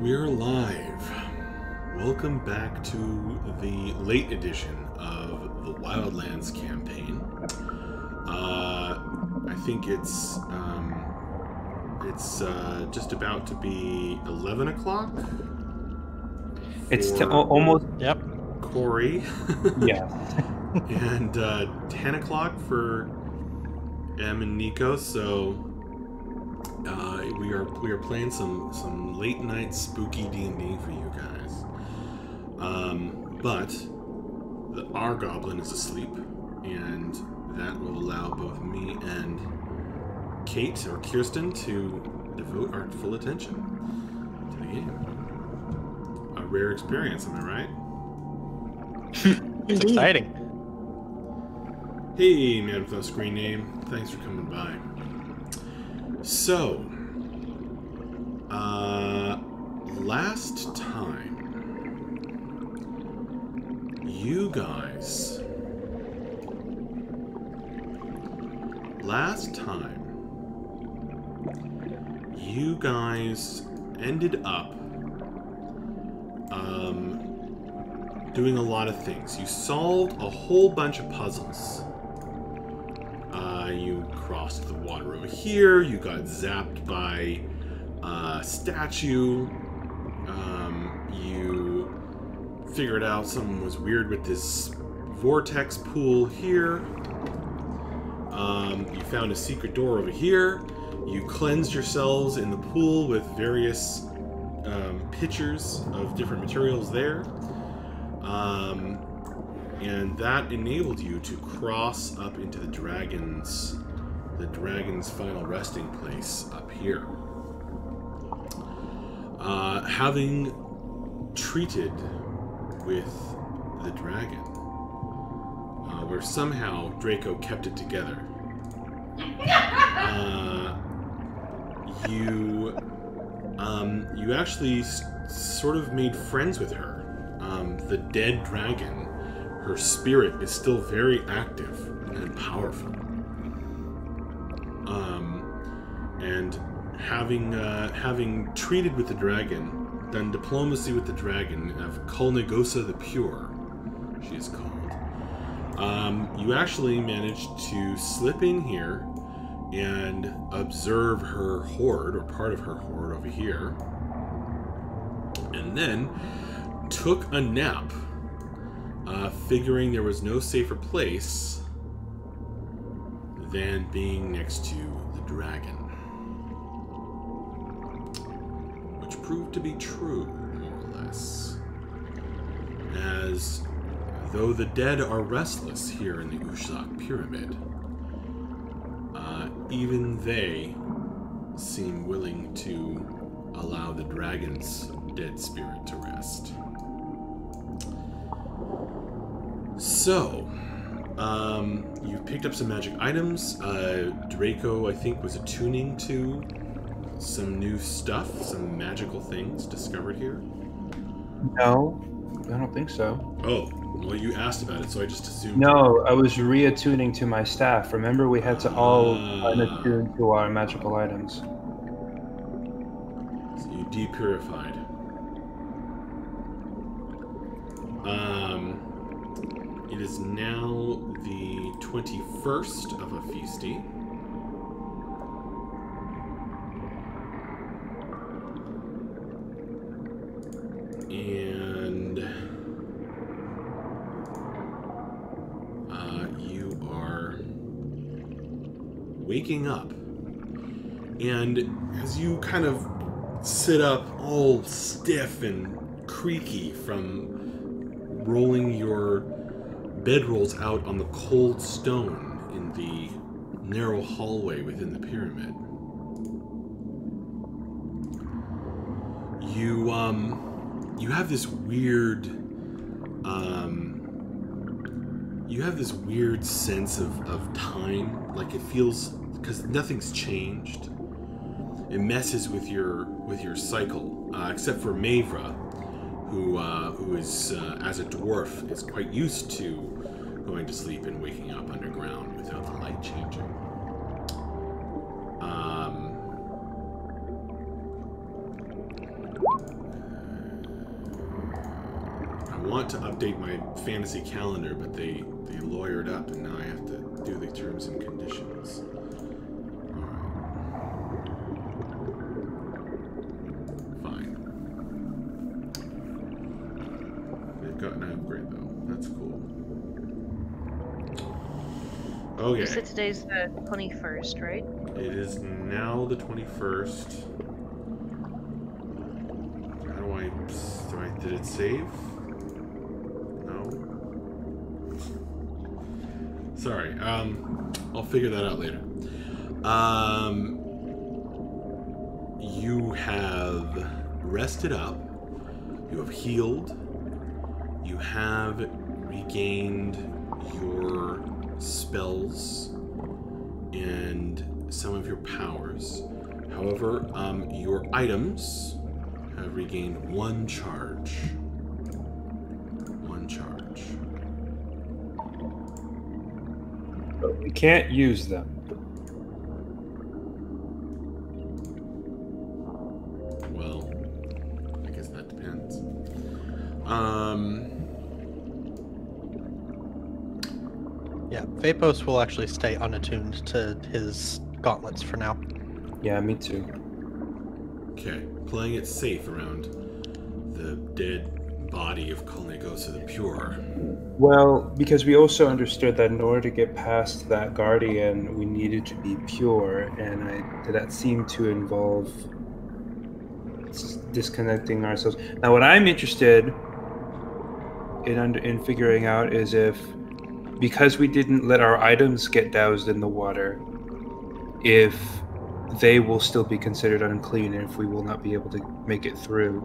We're live. Welcome back to the late edition of the Wildlands campaign. I think it's just about to be 11 o'clock. It's almost, yep. Corey. Yeah. And 10 o'clock for Em and Nico. So we are playing some late night spooky D&D for you guys. But our goblin is asleep, and that will allow both me and Kate or Kirsten to devote our full attention to the game. A rare experience, am I right? It's exciting. Hey, man with no screen name. Thanks for coming by. So, last time, you guys... ended up doing a lot of things. You solved a whole bunch of puzzles. You crossed the water over here. You got zapped by a statue. You figured out something was weird with this vortex pool here. You found a secret door over here. You cleansed yourselves in the pool with various pitchers of different materials there. And that enabled you to cross up into the dragon's final resting place up here. Having treated with the dragon, where somehow Draco kept it together, you actually sort of made friends with her. The dead dragon, her spirit is still very active and powerful. And having treated with the dragon, done diplomacy with the dragon of Kulnegosa the Pure, she is called, you actually managed to slip in here and observe her hoard, or part of her hoard over here, and then took a nap, figuring there was no safer place than being next to the dragon. Which proved to be true, more or less. As though the dead are restless here in the Ushak Pyramid, even they seem willing to allow the dragon's dead spirit to rest. So, you've picked up some magic items. Draco, I think, was attuning to some new stuff, some magical things discovered here. No, I don't think so. Oh, well, you asked about it, so I just assumed. No, I was reattuning to my staff. Remember, we had to all unattune to our magical items. So you depurified. It is now the 21st of a feastie. And you are waking up. And as you kind of sit up all stiff and creaky from rolling your bedrolls out on the cold stone in the narrow hallway within the pyramid, you have this weird sense of time. Like, it feels, because nothing's changed, it messes with your cycle, except for Mavra, who is, as a dwarf, is quite used to going to sleep and waking up underground without the light changing. want to update my fantasy calendar, but they lawyered up, and now I have to do the terms and conditions. Alright. Fine. They've gotten an upgrade, though. That's cool. Okay. You said today's the 21st, right? It is now the 21st. How do I... Did it save? No? Sorry. I'll figure that out later. You have rested up. You have healed. You have regained your spells and some of your powers. However, your items have regained 1 charge. 1 charge. But we can't use them. Well, I guess that depends. Yeah, Vapos will actually stay unattuned to his gauntlets for now. Yeah, me too. Okay, playing it safe around the dead body of Kolnegosa the Pure. Well, because we also understood that in order to get past that guardian, we needed to be pure, and that seemed to involve disconnecting ourselves. Now, what I'm interested in figuring out is if, because we didn't let our items get doused in the water, if they will still be considered unclean, and if we will not be able to make it through.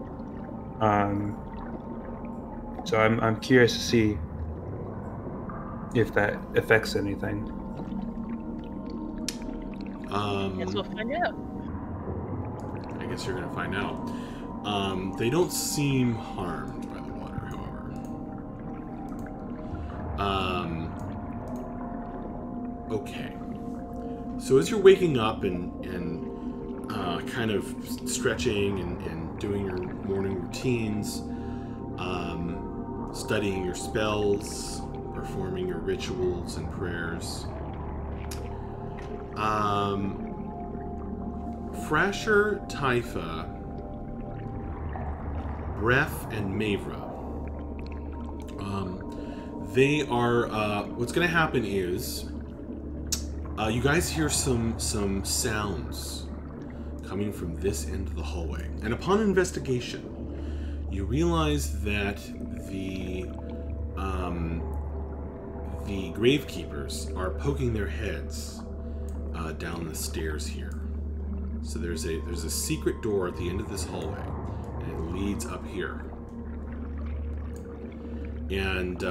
So I'm curious to see if that affects anything. Guess we'll find out. I guess you're gonna find out. They don't seem harmed by the water, however. Okay. So as you're waking up and kind of stretching and doing your morning routines, studying your spells, performing your rituals and prayers, Frasher, Typha, Breath, and Mavra. They are. What's going to happen is you guys hear some sounds coming from this end of the hallway, and upon investigation, you realize that the gravekeepers are poking their heads down the stairs here. So there's a secret door at the end of this hallway, and it leads up here. And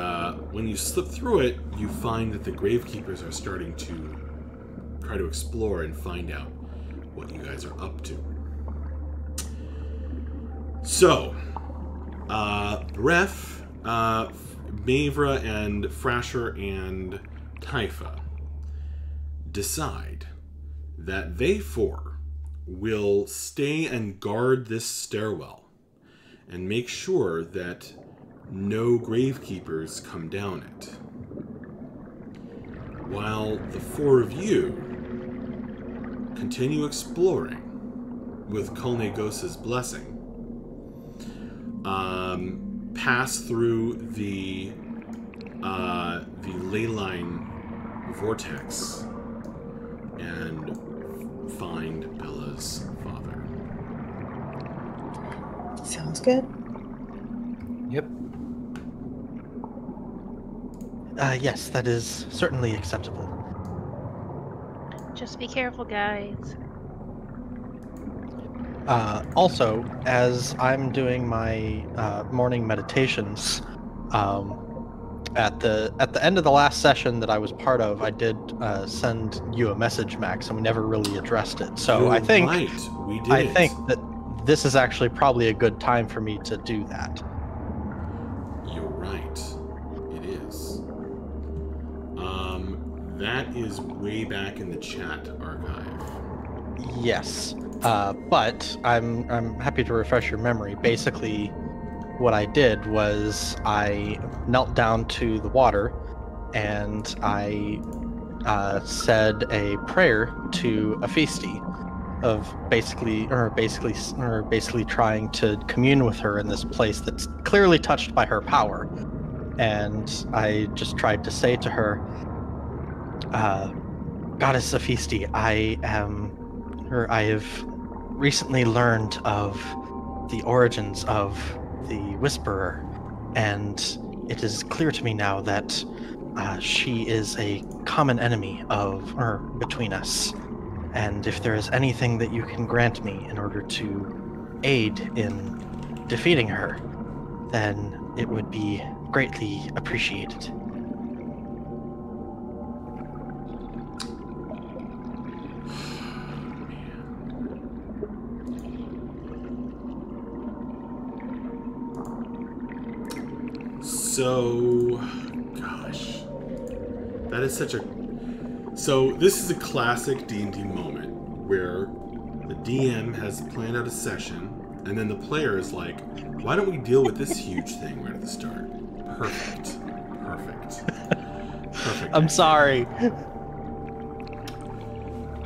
when you slip through it, you find that the gravekeepers are starting to try to explore and find out what you guys are up to. So, Breath, Mavra, and Frasher, and Typha decide that they four will stay and guard this stairwell and make sure that no gravekeepers come down it, while the four of you continue exploring with Kolnegosa's blessing. Pass through the ley line vortex and find Bella's father. Sounds good. Yep. Yes, that is certainly acceptable. Just be careful, guys. Also, as I'm doing my morning meditations, at the end of the last session that I was part of, I did send you a message, Max, and we never really addressed it. So You're I think right. We did. I think that this is actually probably a good time for me to do that. You're right. It is. That is way back in the chat archive. Yes, but I'm happy to refresh your memory. Basically, what I did was I knelt down to the water and I said a prayer to Aphisti of basically trying to commune with her in this place that's clearly touched by her power. And I just tried to say to her, Goddess Aphisti, I have recently learned of the origins of the Whisperer, and it is clear to me now that she is a common enemy between us. And if there is anything that you can grant me in order to aid in defeating her, then it would be greatly appreciated. So, gosh, that is such a... So this is a classic D&D moment where the DM has planned out a session, and then the player is like, why don't we deal with this huge thing right at the start? Perfect. I'm sorry.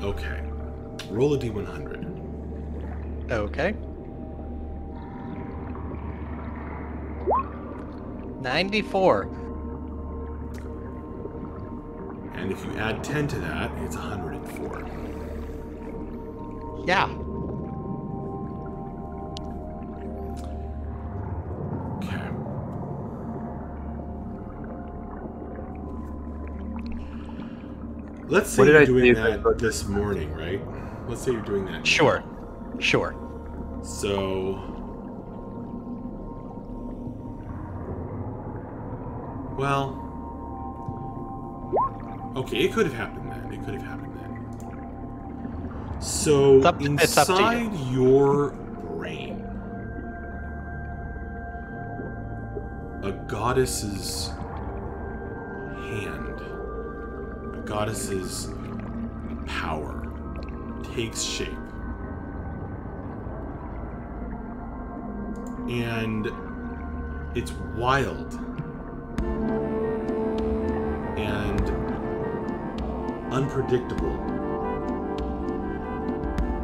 Okay. Roll a D100. Okay. 94. And if you add 10 to that, it's 104. Yeah. Okay. Let's say you're doing that this morning, right? Let's say you're doing that. Sure. So... Well... Okay, it could have happened then. So, it's up to inside your brain, a goddess's hand, a goddess's power takes shape. And it's wild and unpredictable.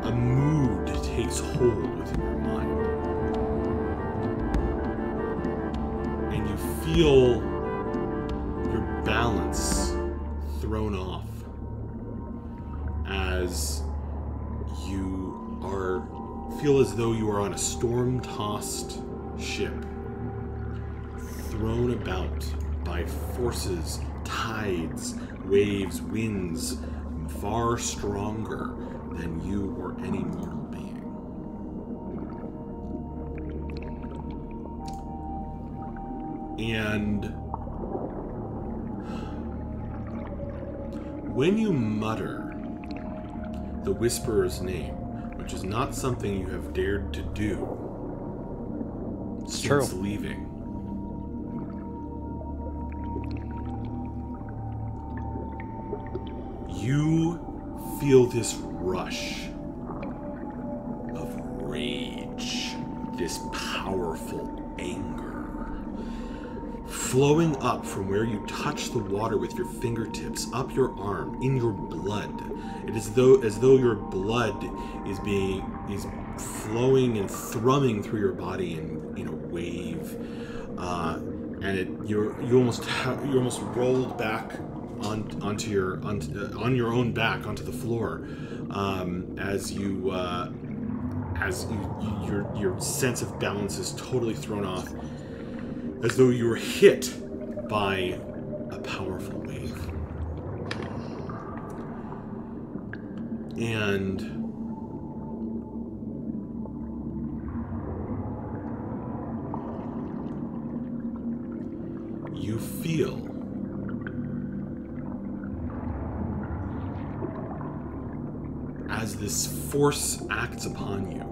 A mood takes hold within your mind. And you feel your balance thrown off as you feel as though you are on a storm-tossed ship, thrown about by forces, tides, waves, winds, far stronger than you or any mortal being. And when you mutter the Whisperer's name, which is not something you have dared to do since leaving, you feel this rush of rage, this powerful anger, flowing up from where you touch the water with your fingertips, up your arm, in your blood. It is as though your blood is flowing and thrumming through your body in a wave, and you're almost rolled back on your own back onto the floor, as your sense of balance is totally thrown off, as though you were hit by a powerful wave. And you feel as this force acts upon you,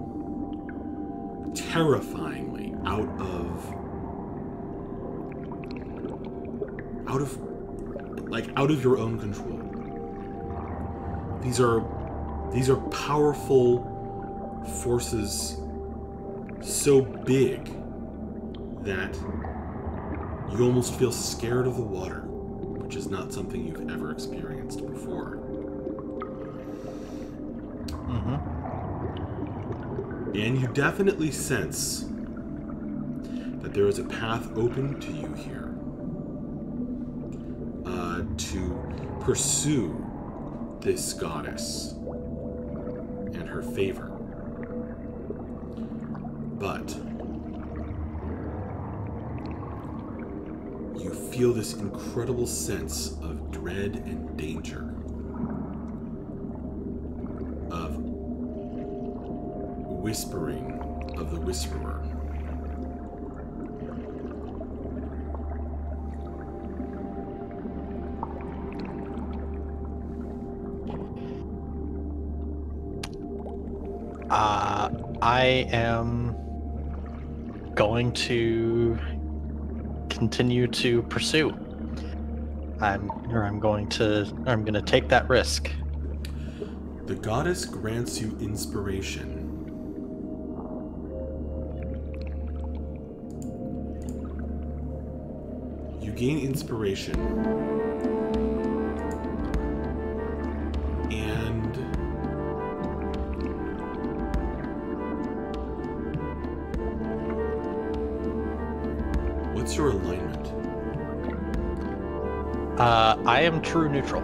terrifyingly out of your own control. These are powerful forces, so big that you almost feel scared of the water, which is not something you've ever experienced before. Mm-hmm. And you definitely sense that there is a path open to you here to pursue this goddess and her favor. But you feel this incredible sense of dread and danger, of whispering of the whisperer. I am going to continue to pursue. I'm going to take that risk. The goddess grants you inspiration. You gain inspiration, and what's your alignment? I am true neutral.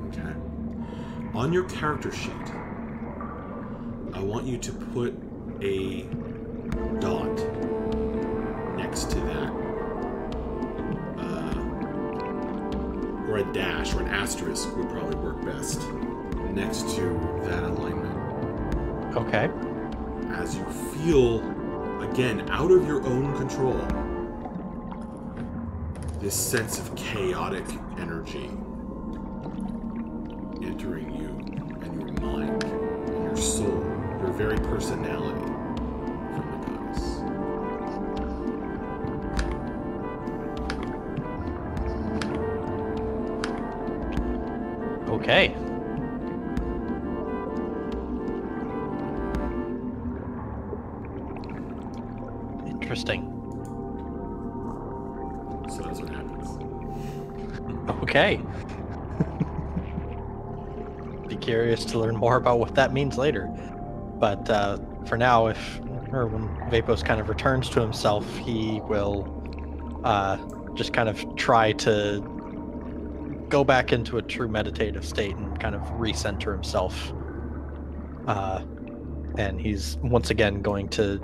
Okay. On your character sheet, I want you to put a dot next to that. Or a dash or an asterisk would probably work best next to that alignment. Okay. As you feel, again, out of your own control, this sense of chaotic energy entering you and your mind and your soul, your very personality from the goddess. Okay. Interesting. So that's what happens. Okay. Be curious to learn more about what that means later. But for now, when Vapos kind of returns to himself, he will just kind of try to go back into a true meditative state and kind of recenter himself. And he's once again going to,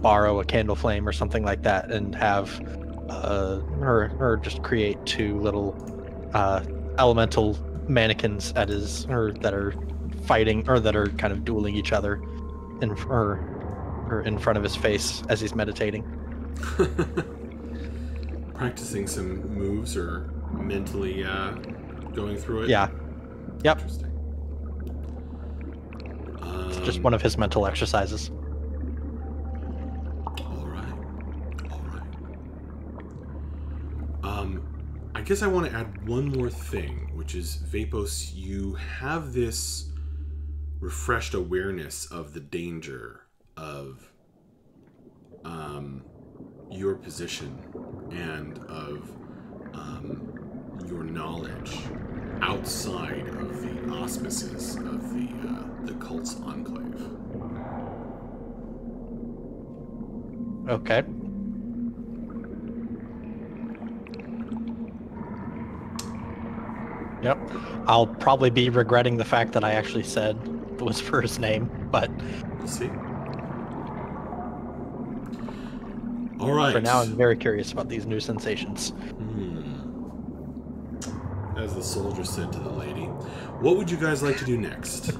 borrow a candle flame or something like that and have or just create two little elemental mannequins that are fighting or that are kind of dueling each other in front of his face as he's meditating. Practicing some moves or mentally going through it? Yeah. Yep. Interesting. It's just one of his mental exercises. All right. I guess I want to add one more thing, which is, Vapos, you have this refreshed awareness of the danger of your position and of your knowledge outside of the auspices of the cult's enclave. Okay. Yep. I'll probably be regretting the fact that I actually said the whisperer's name, but We'll see. All right. for now I'm very curious about these new sensations. As the soldier said to the lady, what would you guys like to do next?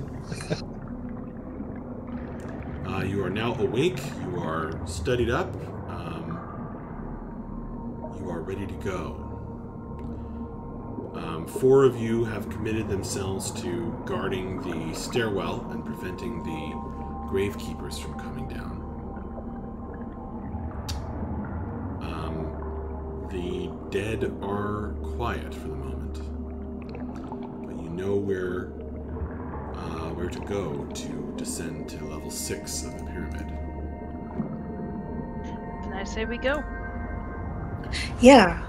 You are now awake. You are studied up. You are ready to go. 4 of you have committed themselves to guarding the stairwell and preventing the gravekeepers from coming down. The dead are quiet for the moment, but you know where to go to descend to level 6 of the pyramid. say we go. Yeah.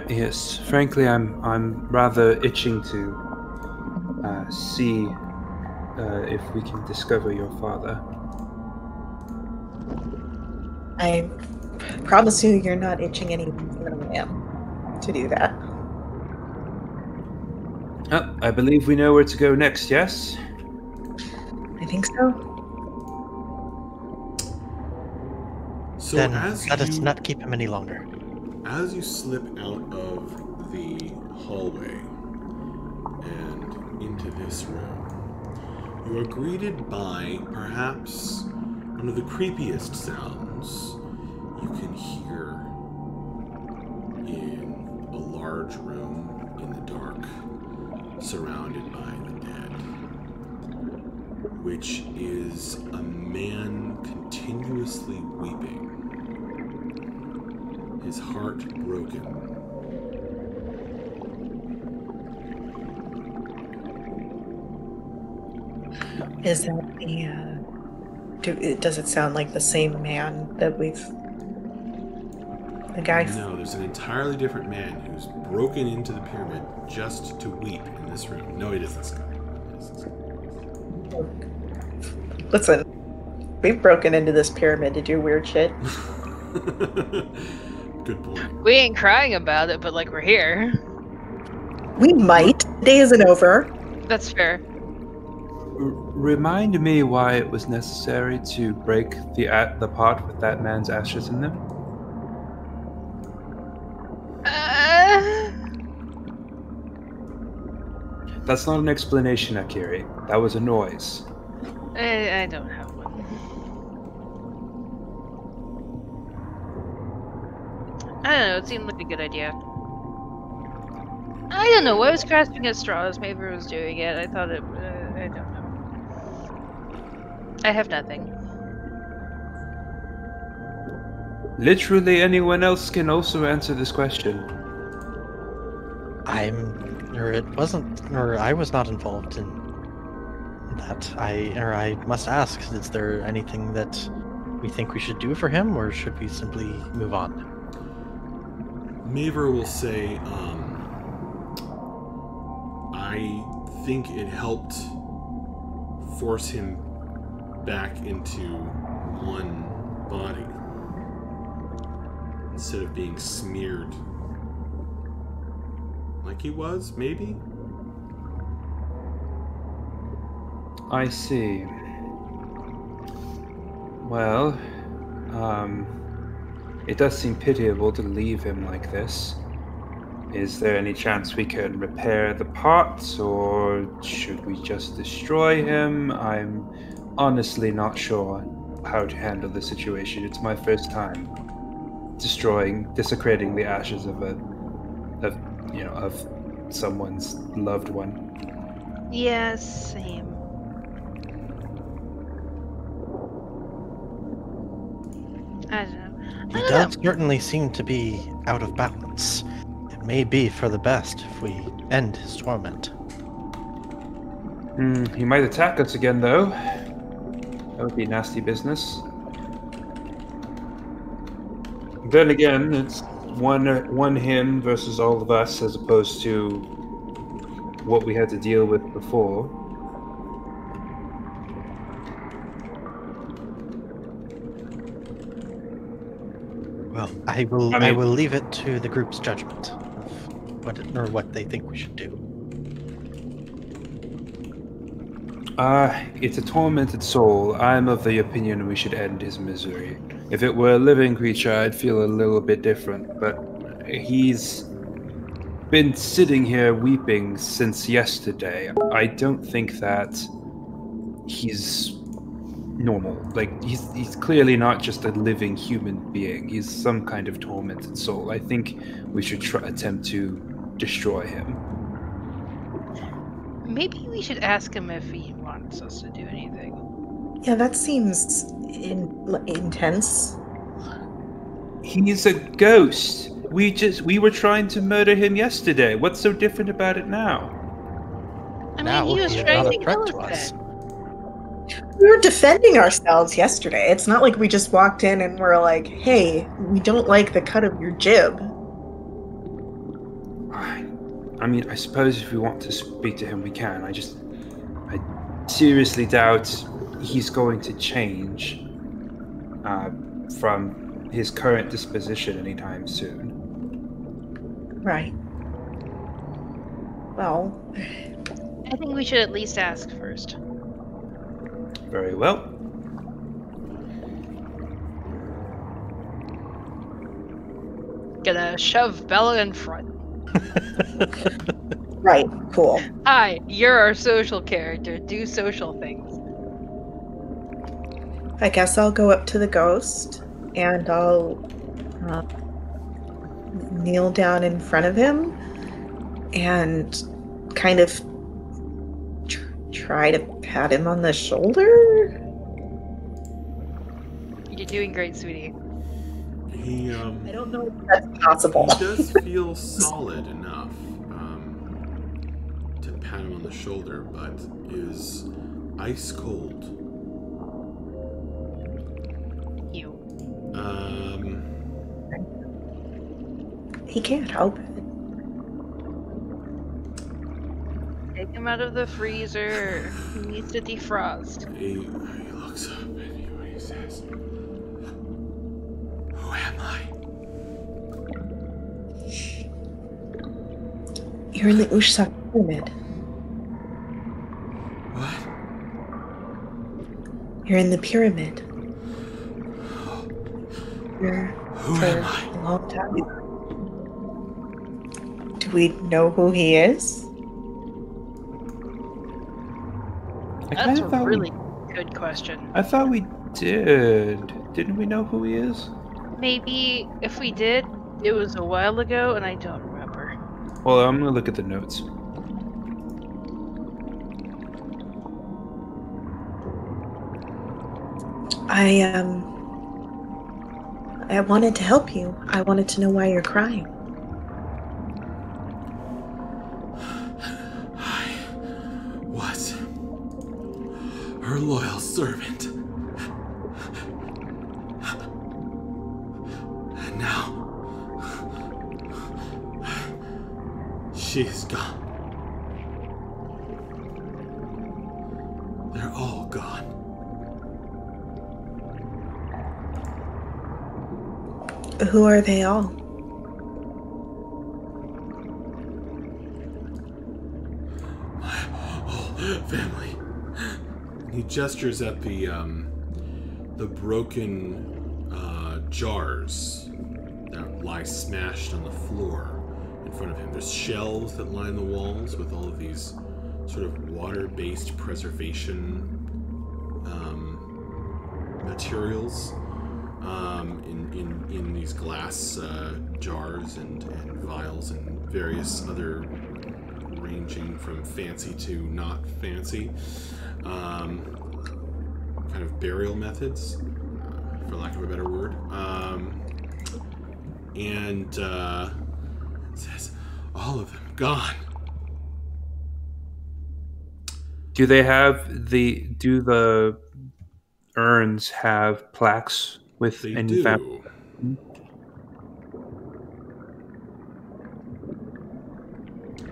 Yes, frankly, I'm rather itching to see if we can discover your father. I promise you're not itching any more than I am to do that. I believe we know where to go next, yes? I think so. So Then as let us you- not keep him any longer. As you slip out of the hallway and into this room, you are greeted by perhaps one of the creepiest sounds you can hear in a large room in the dark, surrounded by the dead, which is a man continuously weeping, his heart broken. Is that does it sound like the same man that we've... The guy... No, there's an entirely different man who's broken into the pyramid just to weep in this room. No, it is this guy. Listen, we've broken into this pyramid to do weird shit. Good point. We ain't crying about it, but like we're here. We might. The day isn't over. That's fair. Remind me why it was necessary to break the pot with that man's ashes in them. That's not an explanation, Akiri. That was a noise. I don't have one. I don't know, it seemed like a good idea. I don't know, I was grasping at straws, maybe I was doing it, I thought it, I don't know. I have nothing. Literally anyone else can also answer this question. I was not involved in that. I must ask, is there anything that we think we should do for him, or should we simply move on? Maver will say, I think it helped force him back into one body instead of being smeared like he was, maybe? I see. Well, it does seem pitiable to leave him like this. Is there any chance we can repair the pots, or should we just destroy him? I'm honestly not sure how to handle the situation. It's my first time desecrating the ashes of someone's loved one. Yeah, same. I don't know. He does certainly seem to be out of balance. It may be for the best if we end his torment. He might attack us again, though. That would be nasty business. Then again, it's one him versus all of us, as opposed to what we had to deal with before. Well, I will leave it to the group's judgment of what they think we should do. It's a tormented soul. I'm of the opinion we should end his misery. If it were a living creature, I'd feel a little bit different, but he's been sitting here weeping since yesterday. I don't think that he's normal. Like, he's clearly not just a living human being. He's some kind of tormented soul. I think we should attempt to destroy him. Maybe we should ask him if he wants us to do anything. Yeah, that seems intense. He's a ghost. We were trying to murder him yesterday. What's so different about it now? I mean, Now he was he is trying not to a threat kill to us us. then. We were defending ourselves yesterday. It's not like we just walked in and were like, hey, we don't like the cut of your jib. I mean, I suppose if we want to speak to him, we can. I seriously doubt he's going to change from his current disposition anytime soon. Right. Well, I think we should at least ask first. Very well. Gonna shove Bella in front. right, cool. Hi, you're our social character. Do social things. I guess I'll go up to the ghost and I'll kneel down in front of him and kind of try to pat him on the shoulder. You're doing great, sweetie. I don't know if that's possible. He does feel solid enough to pat him on the shoulder, but is ice cold. You. He can't help it. Take him out of the freezer. He needs to defrost. He looks up and he says, "Who am I?" You're in the Ushsak pyramid. What? You're in the pyramid. You're Who for am I? a long time. Do we know who he is? That's a really good question. I thought we did. Didn't we know who he is? Maybe if we did, it was a while ago and I don't remember. Well, I'm gonna look at the notes. I wanted to help you. I wanted to know why you're crying. I was her loyal servant. And now she is gone. They're all gone. Who are they all? My whole family. He gestures at the broken jars that lie smashed on the floor in front of him. There's shelves that line the walls with all of these sort of water-based preservation materials in these glass jars and vials and various other ranging from fancy to not fancy kind of burial methods, for lack of a better word. And it says, all of them gone. Do the urns have plaques with They any do.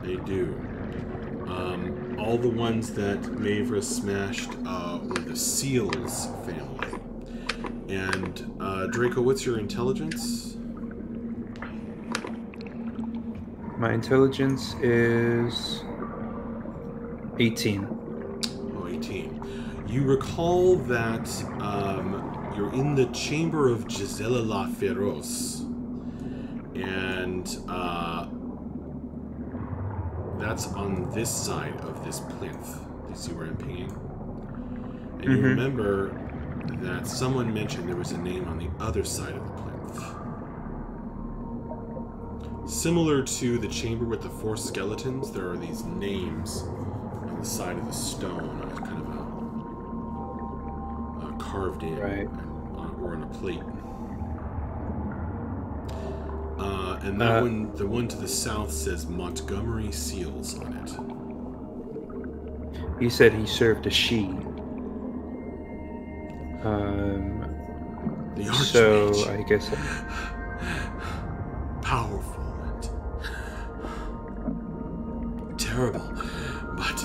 They do. All the ones that Mavra smashed were the Seals family. And Draco, what's your intelligence? My intelligence is 18. Oh, 18. You recall that you're in the chamber of Gisela La Feroz, and that's on this side of this plinth. Do you see where I'm pinging? And you remember that someone mentioned there was a name on the other side of the plinth. Similar to the chamber with the 4 skeletons, there are these names on the side of the stone, kind of carved in, Right. or on a plate. And that one, the one to the south, says Montgomery Seals on it. He said he served a she. The So Archmage. I guess Powerful and terrible, but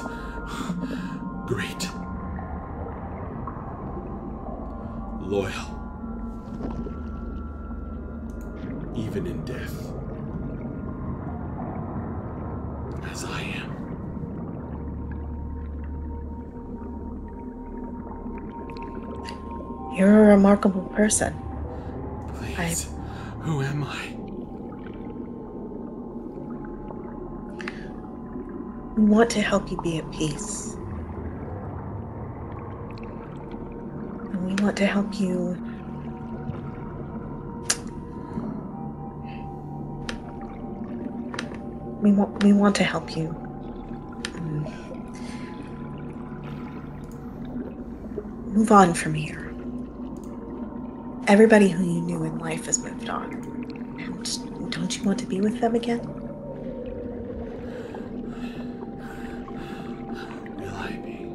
great. Loyal. Even in death. As I am. You're a remarkable person. Please, who am I? We want to help you be at peace. And we want to help you we want to help you move on from here. Everybody who you knew in life has moved on. And don't you want to be with them again? Will I be?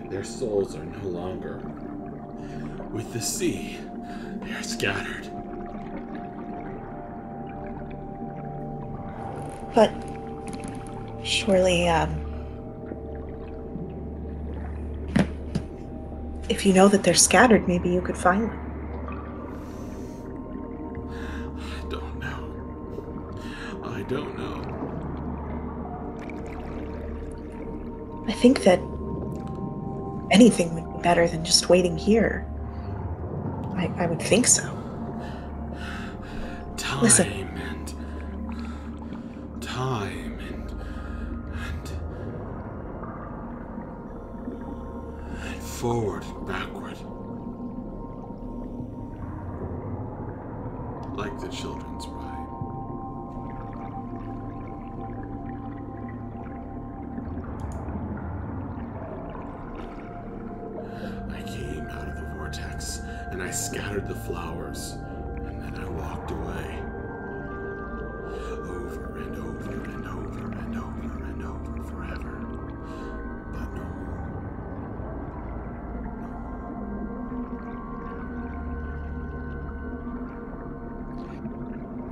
Their souls are no longer with the sea. They are scattered. But surely, if you know that they're scattered, maybe you could find them. I don't know. I don't know. I think that anything would be better than just waiting here. I would think so. Listen. Time and forward and backward. Like the children's rhyme. I came out of the vortex and I scattered the flowers, and then I walked away. Over and over and over and over and over forever. But no more.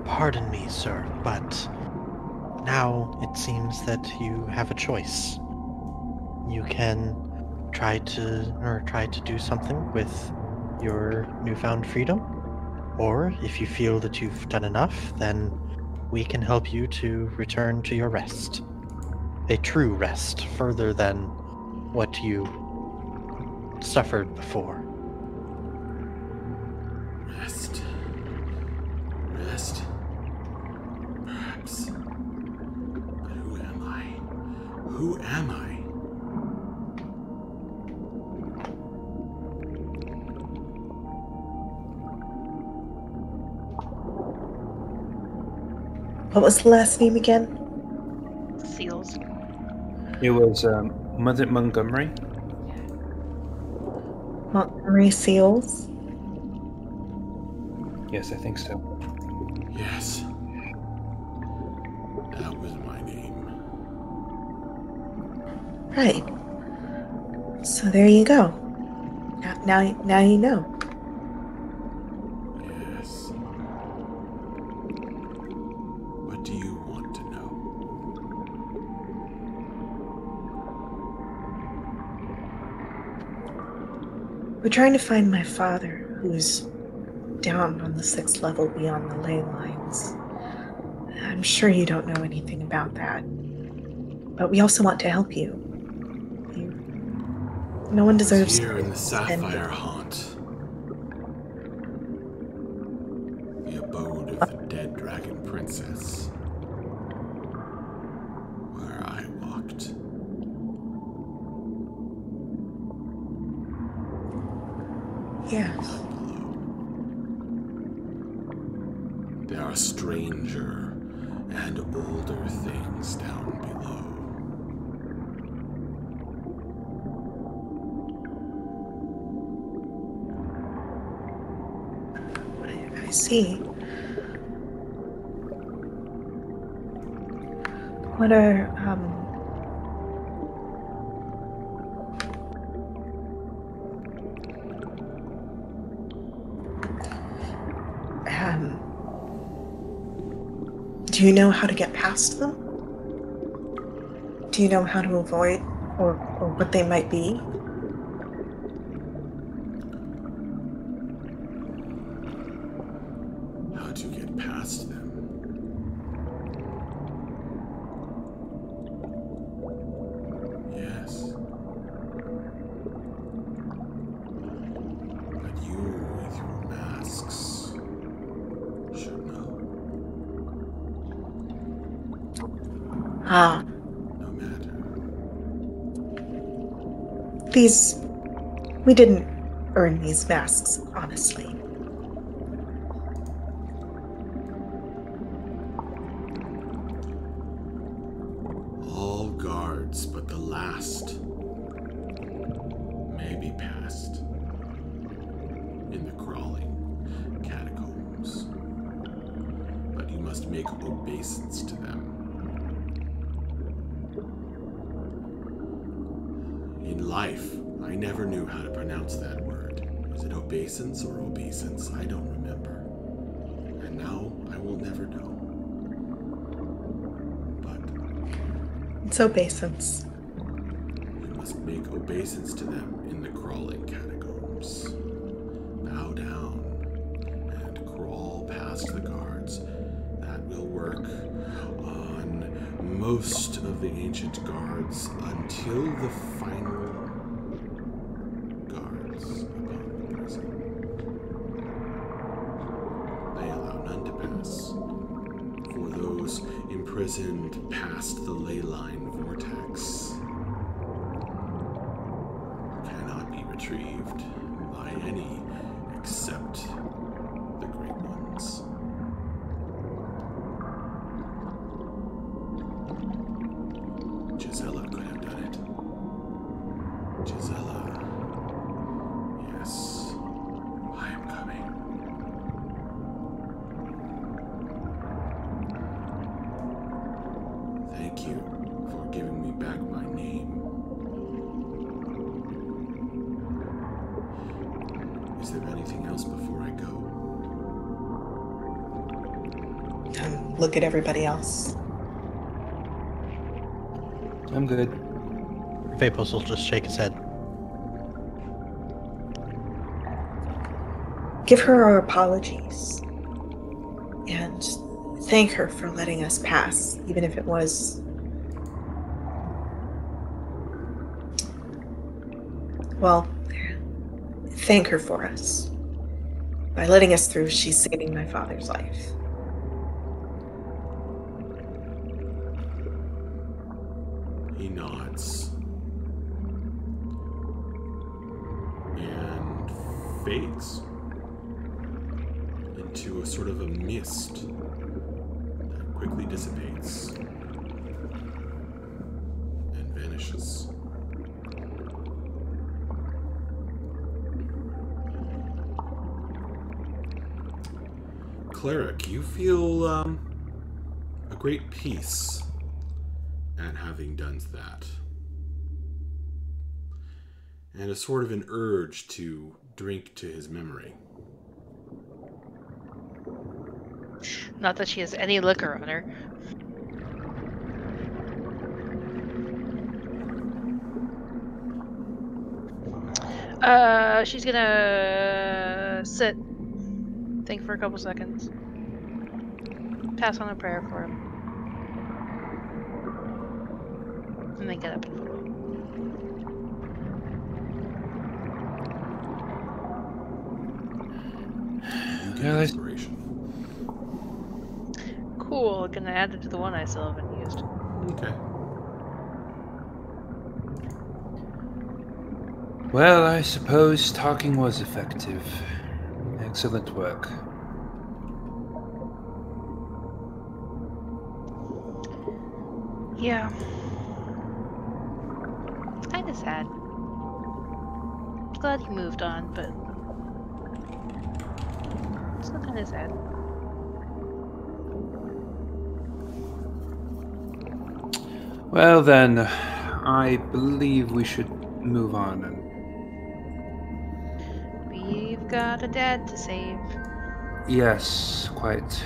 Pardon me, sir, but now it seems that you have a choice. You can try to do something with your newfound freedom, or if you feel that you've done enough, then we can help you to return to your rest. A true rest, further than what you suffered before. Rest. Rest. Perhaps. But who am I? Who am I? What was the last name again? Seals. it was Montgomery. Montgomery Seals? Yes, I think so. Yes. That was my name. Right. So there you go. Now you know. Yes. What do you want to know? We're trying to find my father, who's down on the 6th level beyond the ley lines. I'm sure you don't know anything about that. But we also want to help you. No one deserves Here in the spend Sapphire Haunt. The abode of the dead dragon princess. Where I walked. Yes. There are stranger and older things down below. I see. What are Do you know how to get past them? Do you know how to avoid or what they might be? How to get past them? Yes. But you, with your masks, should know. Ah, No matter. we didn't earn these masks, honestly. All guards but the last may be passed in the crawling catacombs. But you must make obeisance to them. In life, I never knew how to pronounce that word. Is it obeisance or obeisance? I don't remember. And now I will never know. But It's obeisance. you must make obeisance to them in the crawling catacombs. Bow down and crawl past the guards. That will work on most of the ancient guards until the final guards upon the prison. They allow none to pass. For those imprisoned past the ley line vortex cannot be retrieved by any except the great ones. Gisela could have done it. Gisela. Yes, I am coming. Thank you for giving me back my name. Is there anything else before I go? Look at everybody else. I'm good. Vapos will just shake his head. Give her our apologies. And thank her for letting us pass, even if it was... Well, thank her for us. By letting us through, she's saving my father's life. He nods. And fades into a sort of a mist that quickly dissipates and vanishes. Cleric, you feel a great peace at having done that. And a sort of an urge to drink to his memory. Not that she has any liquor on her. She's gonna sit, think for a couple seconds, pass on a prayer for him, and then get up and follow. You get inspiration. Cool, gonna add it to the one I still haven't used. Okay. Well, I suppose talking was effective. Excellent work. Yeah. It's kind of sad. Glad he moved on, but still kind of sad. Well then, I believe we should move on. And We've got a dad to save. yes, quite.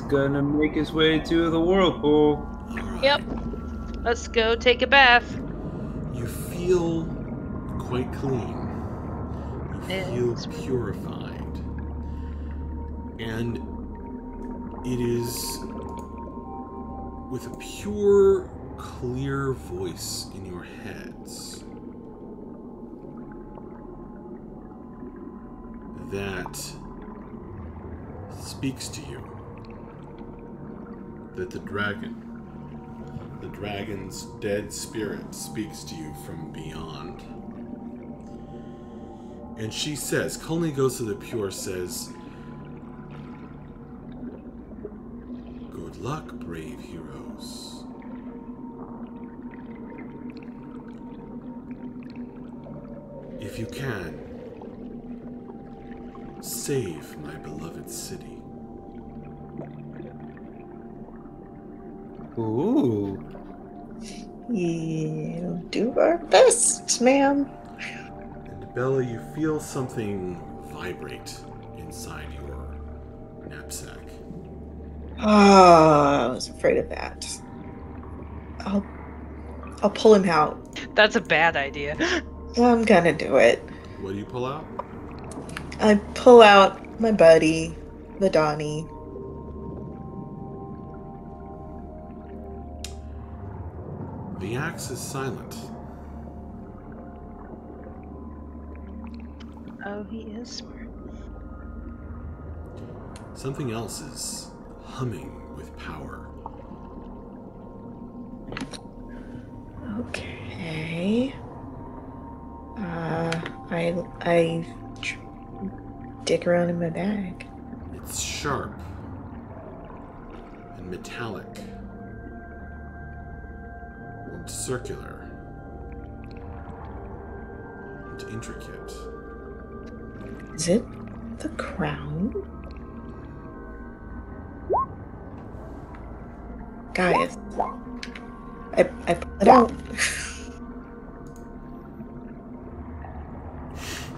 gonna make his way to the whirlpool. All right. Yep. Let's go take a bath. You feel quite clean. You feel purified. And it is with a pure, clear voice in your heads that speaks to you. That the dragon's dead spirit speaks to you from beyond. And she says, Kolnigosa the Pure says, "Good luck, brave heroes. If you can, save my beloved city." Ooh. We'll do our best, ma'am. And Bella, you feel something vibrate inside your knapsack. Oh, I was afraid of that. I'll pull him out. That's a bad idea. I'm gonna do it. What do you pull out? I pull out my buddy, the Donnie. The axe is silent. Oh, he is smart. Something else is humming with power. Okay. I dig around in my bag. It's sharp and metallic and circular and intricate. Is it the crown? Guys, I pull it out.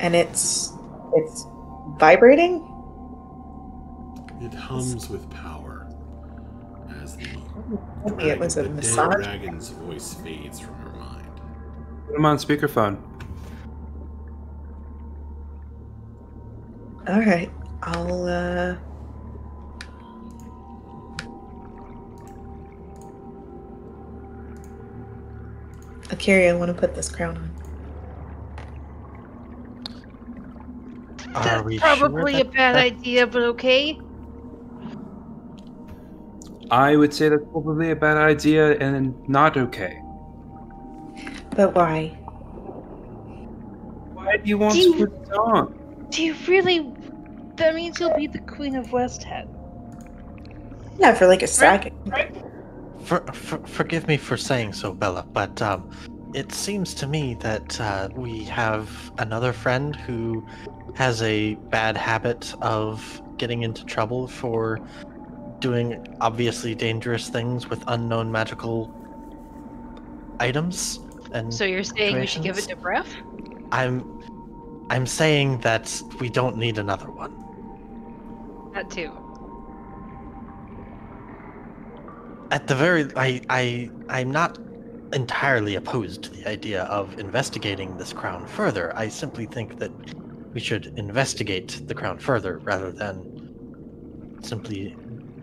And it's vibrating? It hums with power as the Maybe it was a dead massage. dragon's voice fades from her mind. Put him on speakerphone. Alright, I'll Akiri, I want to put this crown on. That's we probably sure a bad idea, but okay. I would say that's probably a bad idea and not okay. But why? Why do you want Do you- to put it on? Do you really? That means you'll be the Queen of West Head. Yeah, for like a second. Forgive me for saying so, Bella, but it seems to me that we have another friend who has a bad habit of getting into trouble for doing obviously dangerous things with unknown magical items. And So you're saying we should give it to Bref? I'm saying that we don't need another one. That too. At the very, I'm not entirely opposed to the idea of investigating this crown further. I simply think that we should investigate the crown further rather than simply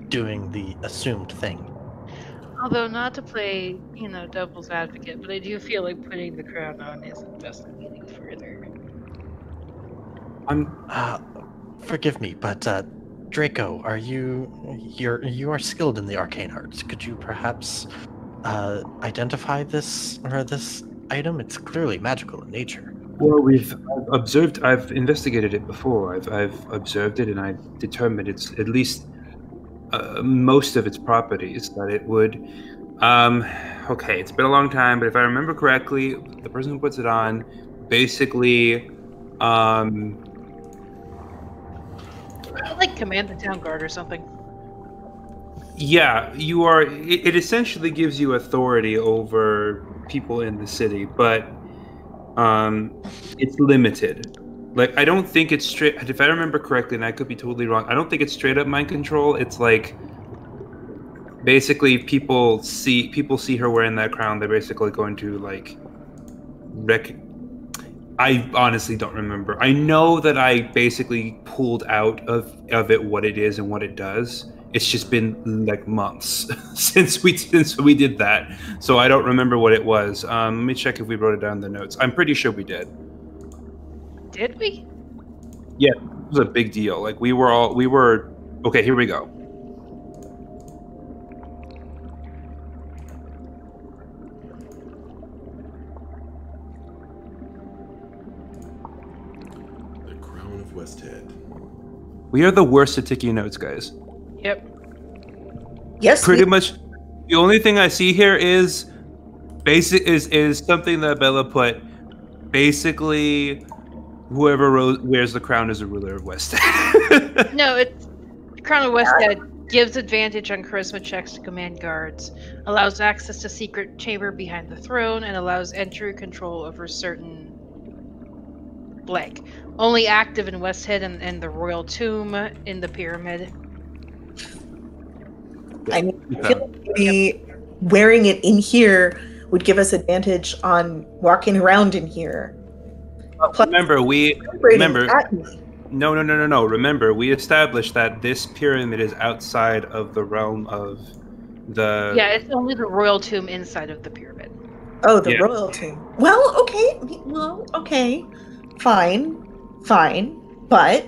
doing the assumed thing. Although not to play, devil's advocate, but I do feel like putting the crown on is investigating further. Forgive me, but Draco, you are skilled in the arcane arts. Could you perhaps identify this item? It's clearly magical in nature. Well, I've investigated it before. I've observed it, and I've determined it's at least most of its properties that it would. Okay, it's been a long time, but if I remember correctly, the person who puts it on basically. Like command the town guard or something. Yeah, you are. It essentially gives you authority over people in the city, but it's limited. Like, I don't think it's straight. If I remember correctly, and I could be totally wrong, I don't think it's straight up mind control. It's like basically people see her wearing that crown. They're basically going to like I honestly don't remember. I know that I basically pulled out of it what it is and what it does. It's just been like months since we did that, so I don't remember what it was. Let me check if we wrote it down in the notes. I'm pretty sure we did. Did we? Yeah, it was a big deal. Like we were. Okay, here we go. Westhead. We are the worst at taking notes, guys. Yep. Yes. Pretty much. The only thing I see here is is something that Bella put. Basically, whoever wears the crown is a ruler of Westhead. No, it's Crown of Westhead gives advantage on charisma checks to command guards, allows access to secret chamber behind the throne, and allows entry control over certain blank. Only active in Westhead and the Royal Tomb in the Pyramid. I mean, I feel like maybe wearing it in here would give us advantage on walking around in here. Plus, remember. No. Remember, we established that this pyramid is outside of the realm of the. Yeah, it's only the Royal Tomb inside of the pyramid. Oh, the Royal Tomb. Well, okay. Fine. But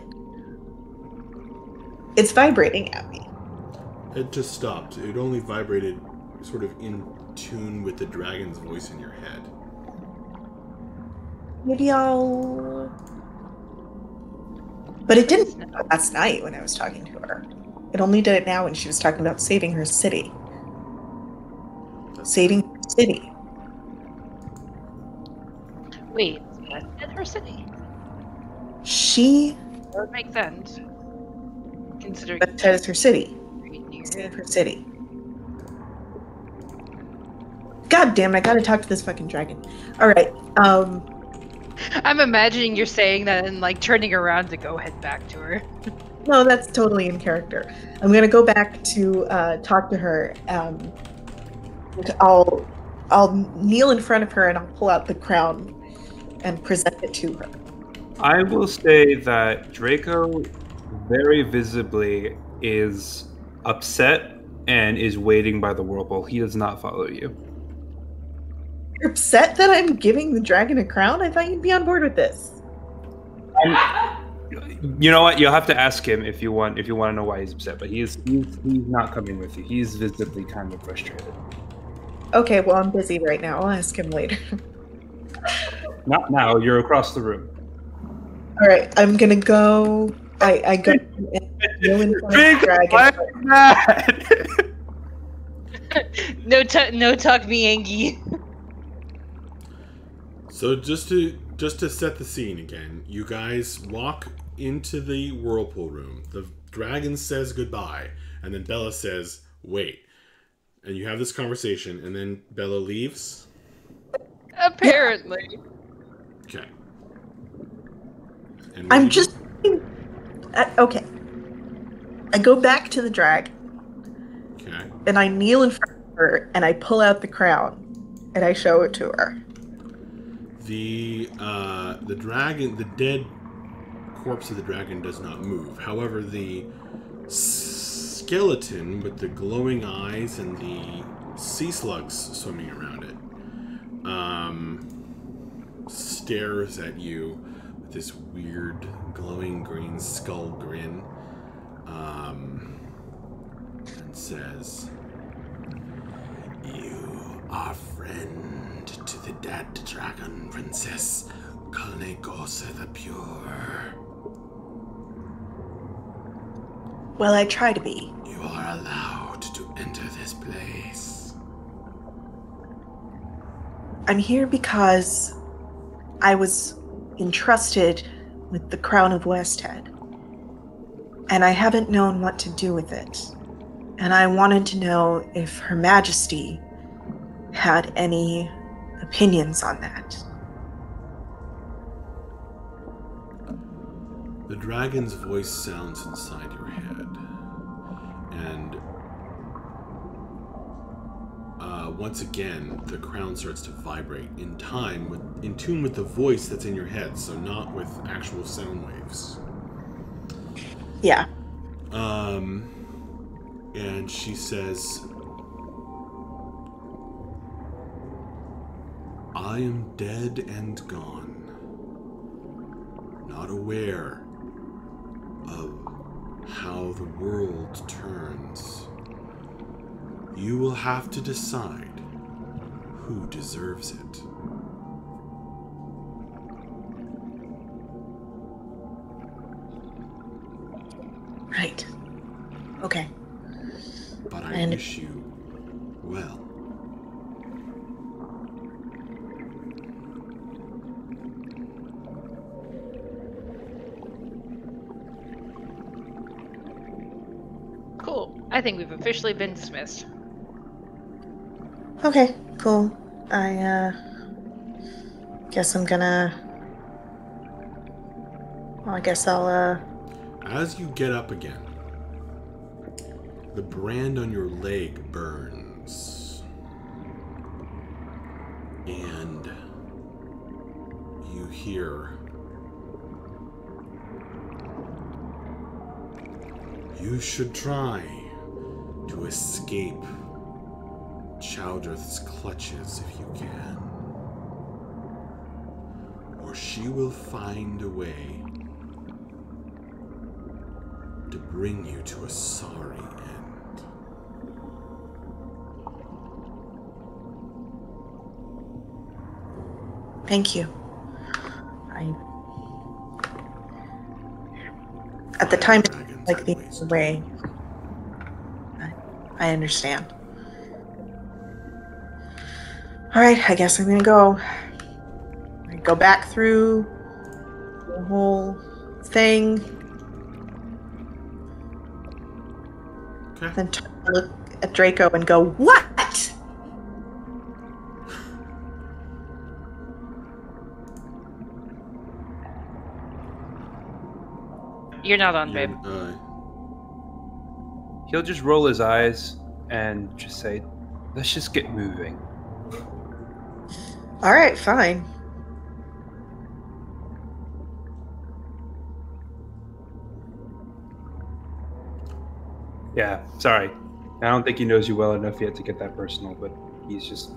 it's vibrating at me. It just stopped. It only vibrated sort of in tune with the dragon's voice in your head. Maybe I'll... But it didn't last night when I was talking to her. It only did it now when she was talking about saving her city. Saving her city. Wait, in her city? She... That would make sense. Considering That is her city. near Save her city. God damn it, I gotta talk to this fucking dragon. Alright, I'm imagining you're saying that and like turning around to go head back to her. no, that's totally in character. I'm gonna go back to talk to her. I'll kneel in front of her and I'll pull out the crown and present it to her. I will say that Draco very visibly is upset and is waiting by the whirlpool. He does not follow you. You're upset that I'm giving the dragon a crown? I thought you'd be on board with this. You know what? You'll have to ask him if you want to know why he's upset. But he's not coming with you. He's visibly kind of frustrated. Okay, well I'm busy right now. I'll ask him later. Not now. You're across the room. All right, I'm gonna go. I go and kneel in front of the dragon. No talk me, Angie. So just to set the scene again, you guys walk into the whirlpool room. The dragon says goodbye, and then Bella says, "Wait." And you have this conversation, and then Bella leaves? Apparently. Okay. I'm just... okay. I go back to the dragon. Okay. And I kneel in front of her, and I pull out the crown, and I show it to her. The dragon, the dead corpse of the dragon does not move. However, the skeleton with the glowing eyes and the sea slugs swimming around it stares at you with this weird glowing green skull grin and says, "You are friend to the dead dragon princess Kalnegosa the Pure. Well, I try to be. You are allowed to enter this place." I'm here because I was entrusted with the Crown of Westhead. And I haven't known what to do with it. And I wanted to know if Her Majesty had any opinions on that. The dragon's voice sounds inside your head, and once again, the crown starts to vibrate in tune with the voice that's in your head, so not with actual sound waves. Yeah. And she says, I am dead and gone, not aware of how the world turns. You will have to decide who deserves it. Right. Okay. But I wish you well. Cool. I think we've officially been dismissed. Okay, cool. I guess I'm gonna... Well, I guess I'll As you get up again, the brand on your leg burns. And you hear, you should try to escape Chowdrath's clutches if you can, or she will find a way to bring you to a sorry end. Thank you. At the time, Dragons like the waste. way. I understand. All right, I guess I'm gonna go. I go back through the whole thing, Okay. then look at Draco and go, "What?" You're not on, babe. He'll just roll his eyes and just say, let's just get moving. All right, fine. Yeah, sorry. I don't think he knows you well enough yet to get that personal, but he just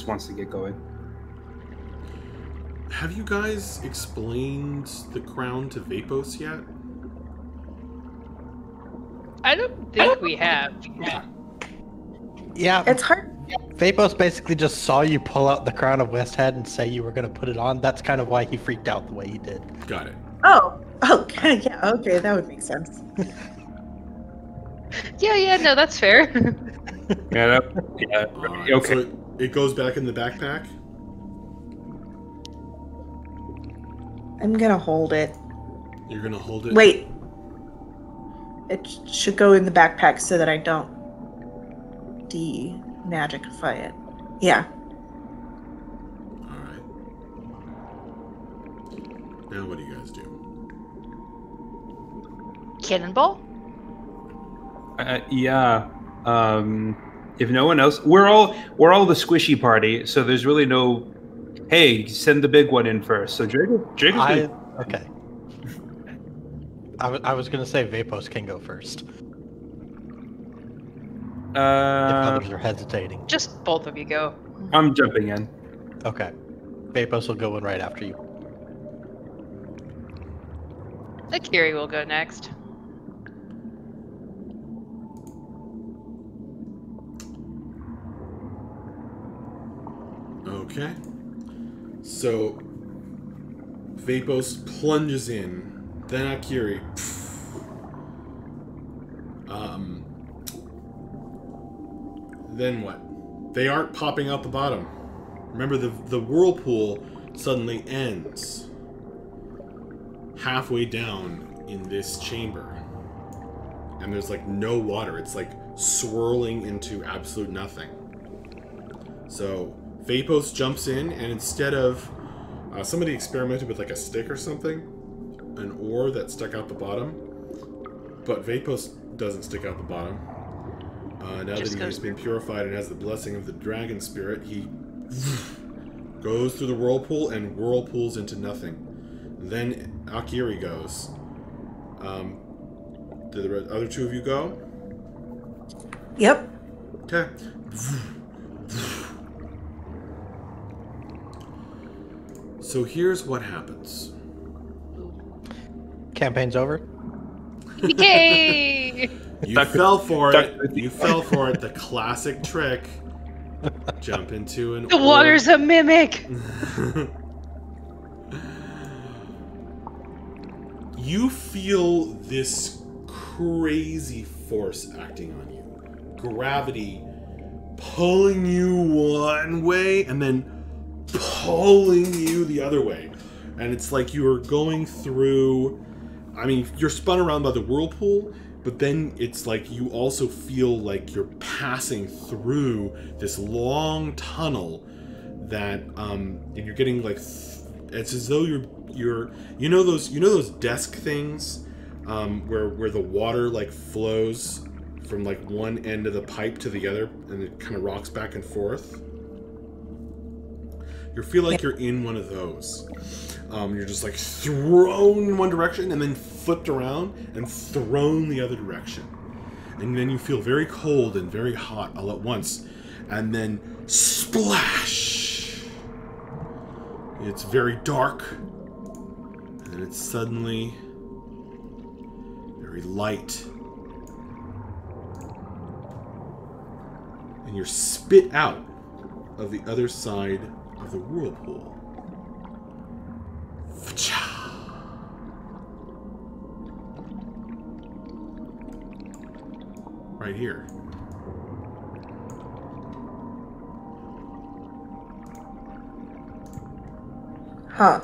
wants to get going. Have you guys explained the crown to Vapos yet? I don't think we have. Yeah, It's hard. Vapos basically just saw you pull out the crown of Westhead and say you were going to put it on. That's kind of why he freaked out the way he did. Got it. Oh, okay, yeah, okay, that would make sense. Yeah, no, that's fair. Yeah, okay. So it goes back in the backpack? I'm gonna hold it. You're gonna hold it? Wait. It should go in the backpack so that I don't de-magicify it. Yeah. Alright. Now what do you guys do? Cannonball? Yeah. If no one else, we're all the squishy party, so there's really no. Hey, send the big one in first. So Jacob's Okay. I was going to say Vapos can go first. If others are hesitating. Just both of you go. I'm jumping in. Okay. Vapos will go in right after you. Akiri will go next. Okay. So Vapos plunges in, then Akiri. Then what? They aren't popping out the bottom. Remember, the whirlpool suddenly ends halfway down in this chamber. And there's like no water. It's like swirling into absolute nothing. So Vapos jumps in, and instead of somebody experimented with like a stick or something, an oar that stuck out the bottom, but Vapos doesn't stick out the bottom. Now that he has been purified and has the blessing of the dragon spirit, he goes through the whirlpool and whirlpools into nothing. Then Akiri goes. Do the other two of you go? Yep. Okay. So here's what happens. Campaign's over. Yay! You fell for it. You fell for it. The classic trick. Jump into an The water's a mimic! You feel this crazy force acting on you. Gravity pulling you one way and then pulling you the other way. And it's like you are going through... I mean, you're spun around by the whirlpool, but then it's like you also feel like you're passing through this long tunnel that, and you're getting like... It's as though you're you know those desk things where the water like flows from like one end of the pipe to the other and it kind of rocks back and forth. You feel like you're in one of those. You're just like thrown in one direction and then flipped around and thrown the other direction. And then you feel very cold and very hot all at once. And then splash! It's very dark. And then it's suddenly very light. And you're spit out of the other side of the whirlpool. Right here. Huh.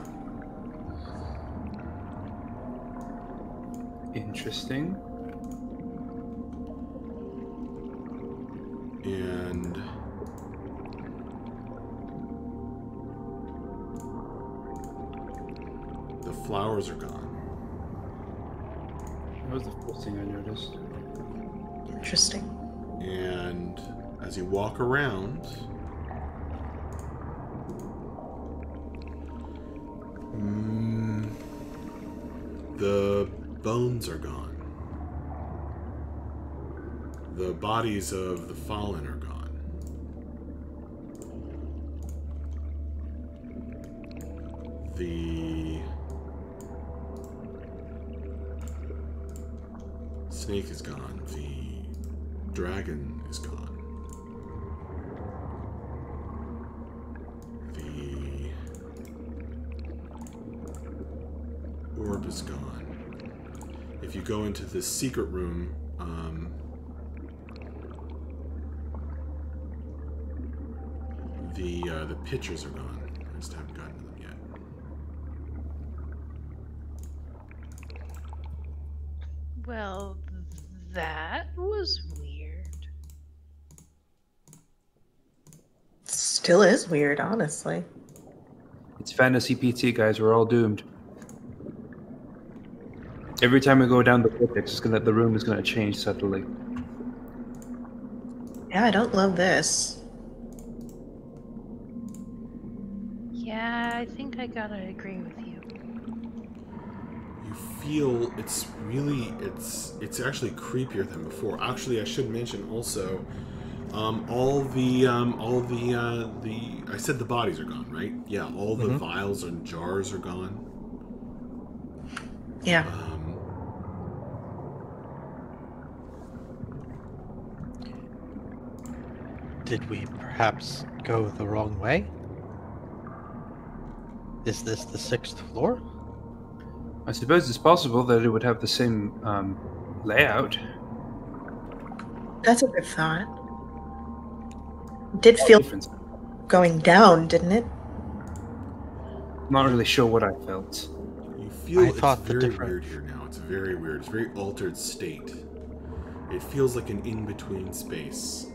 Interesting. And the flowers are gone. That was the first thing I noticed. Interesting. And as you walk around, the bones are gone. The bodies of the fallen are gone. The snake is gone. The dragon is gone. The orb is gone. If you go into this secret room, the pictures are gone. I just haven't gotten to them yet. Well, that was weird. Still is weird, honestly. It's fantasy PT, guys. We're all doomed. Every time we go down the vortex, the room is gonna change subtly. Yeah, I don't love this. Yeah, I think I gotta agree with you. You feel it's really it's actually creepier than before. Actually, I should mention also, all the I said the bodies are gone, right? Yeah, all the vials and jars are gone. Yeah. Did we perhaps go the wrong way? Is this the 6th floor? I suppose it's possible that it would have the same layout. That's a good thought. It did feel Difference. going down, didn't it? I'm not really sure what I felt. You feel I it's thought the very difference- weird here now. It's very weird. It's a very altered state. It feels like an in-between space.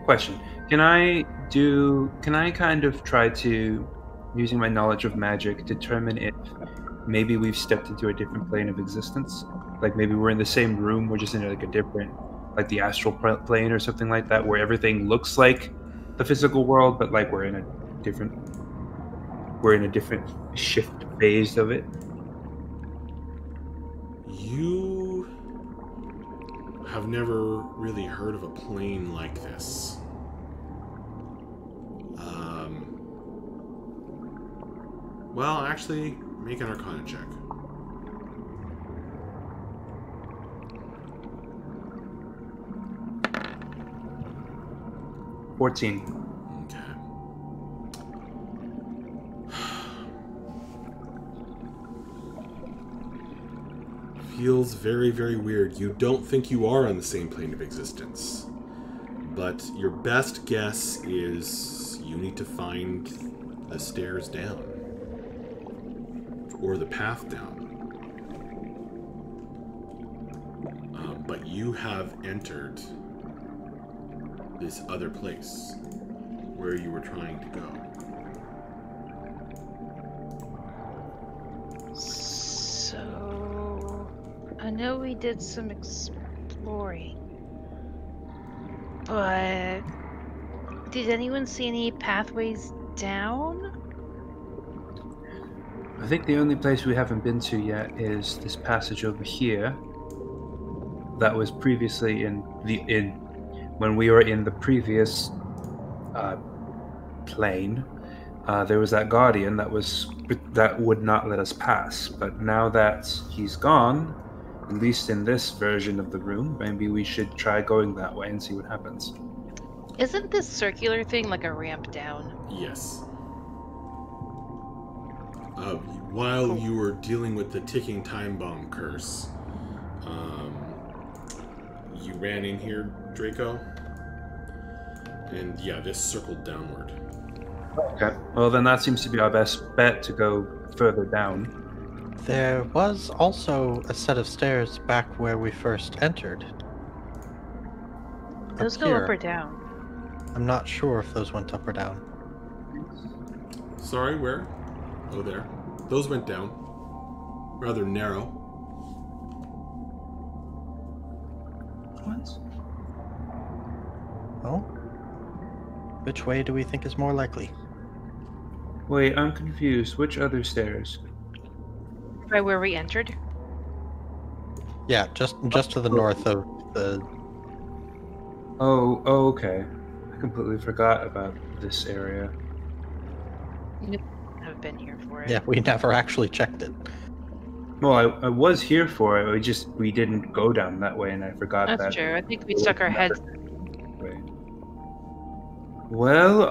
Question: Can I kind of try to, using my knowledge of magic, determine if maybe we've stepped into a different plane of existence? Like maybe we're in the same room, we're just in like a different, like the astral plane or something like that, where everything looks like the physical world, but like we're in a different shift phase of it. You have never really heard of a plane like this. Well, actually, make an Arcana check. $14. Okay. Feels very, very weird. You don't think you are on the same plane of existence. But your best guess is you need to find the stairs down. Or the path down. But you have entered this other place where you were trying to go. So, I know we did some exploring, but did anyone see any pathways down? I think the only place we haven't been to yet is this passage over here. That was previously when we were in the previous plane. There was that guardian that would not let us pass. But now that he's gone, at least in this version of the room, maybe we should try going that way and see what happens. Isn't this circular thing like a ramp down? Yes. While you were dealing with the ticking time bomb curse, you ran in here, Draco, and yeah, this circled downward. Okay. Well, then that seems to be our best bet to go further down. There was also a set of stairs back where we first entered. Those go up or down? I'm not sure if those went up or down. Sorry, where? Oh, there. Those went down. Rather narrow. What? Oh? Which way do we think is more likely? Wait, I'm confused. Which other stairs? Right where we entered? Yeah, just to the north of the... Oh, okay. I completely forgot about this area. I've been here for it. Yeah, we never actually checked it. Well, I was here for it. We didn't go down that way, and I forgot that. That's true. I think we stuck our heads. Way. Well,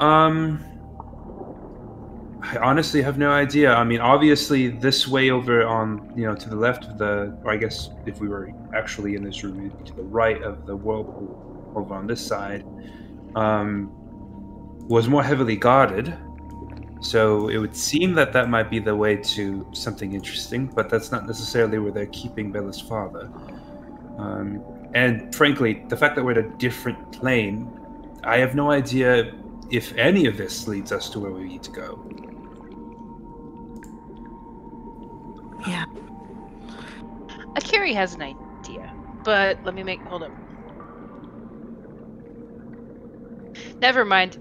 I honestly have no idea. I mean, obviously, this way over on, to the left of or I guess if we were actually in this room, it'd be to the right of the whirlpool over on this side, was more heavily guarded. So it would seem that might be the way to something interesting, but that's not necessarily where they're keeping Bella's father. And frankly, the fact that we're at a different plane, I have no idea if any of this leads us to where we need to go. Yeah. Akiri has an idea, but let me hold up. Never mind.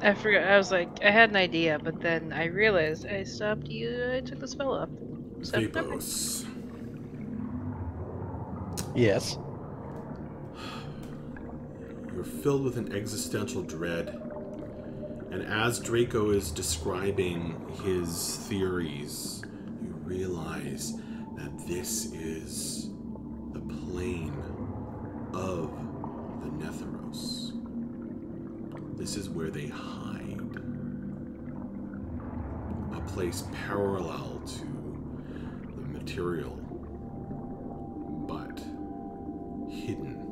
I forgot. I was like, I had an idea, but then I realized I stopped you. I took the spell up. So, Vapos. Yes. You're filled with an existential dread. And as Draco is describing his theories, you realize that this is the plane of the Netheros. This is where they hide. A place parallel to the material, but hidden.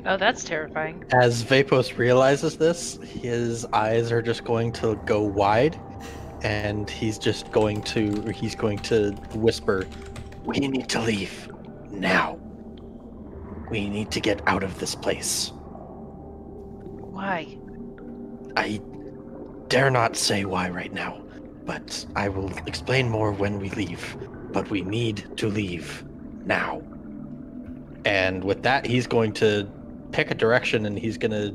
Oh, that's terrifying. As Vapos realizes this, his eyes are just going to go wide, and he's going to whisper, "We need to leave now. We need to get out of this place." Why? I dare not say why right now, but I will explain more when we leave. But we need to leave now. And with that, he's going to pick a direction, and he's going to,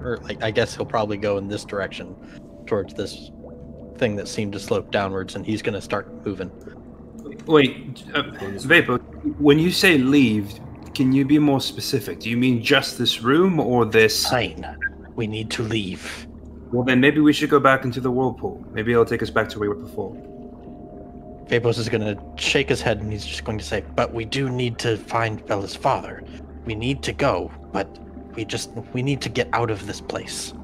or like, I guess he'll probably go in this direction towards this thing that seemed to slope downwards, and he's going to start moving. Wait, Vapor, when you say leave, can you be more specific? Do you mean just this room or this? Fine. We need to leave. Well, then maybe we should go back into the whirlpool. Maybe it'll take us back to where we were before. Vapos is going to shake his head, and he's just going to say, but we do need to find Bella's father. We need to go, but we need to get out of this place.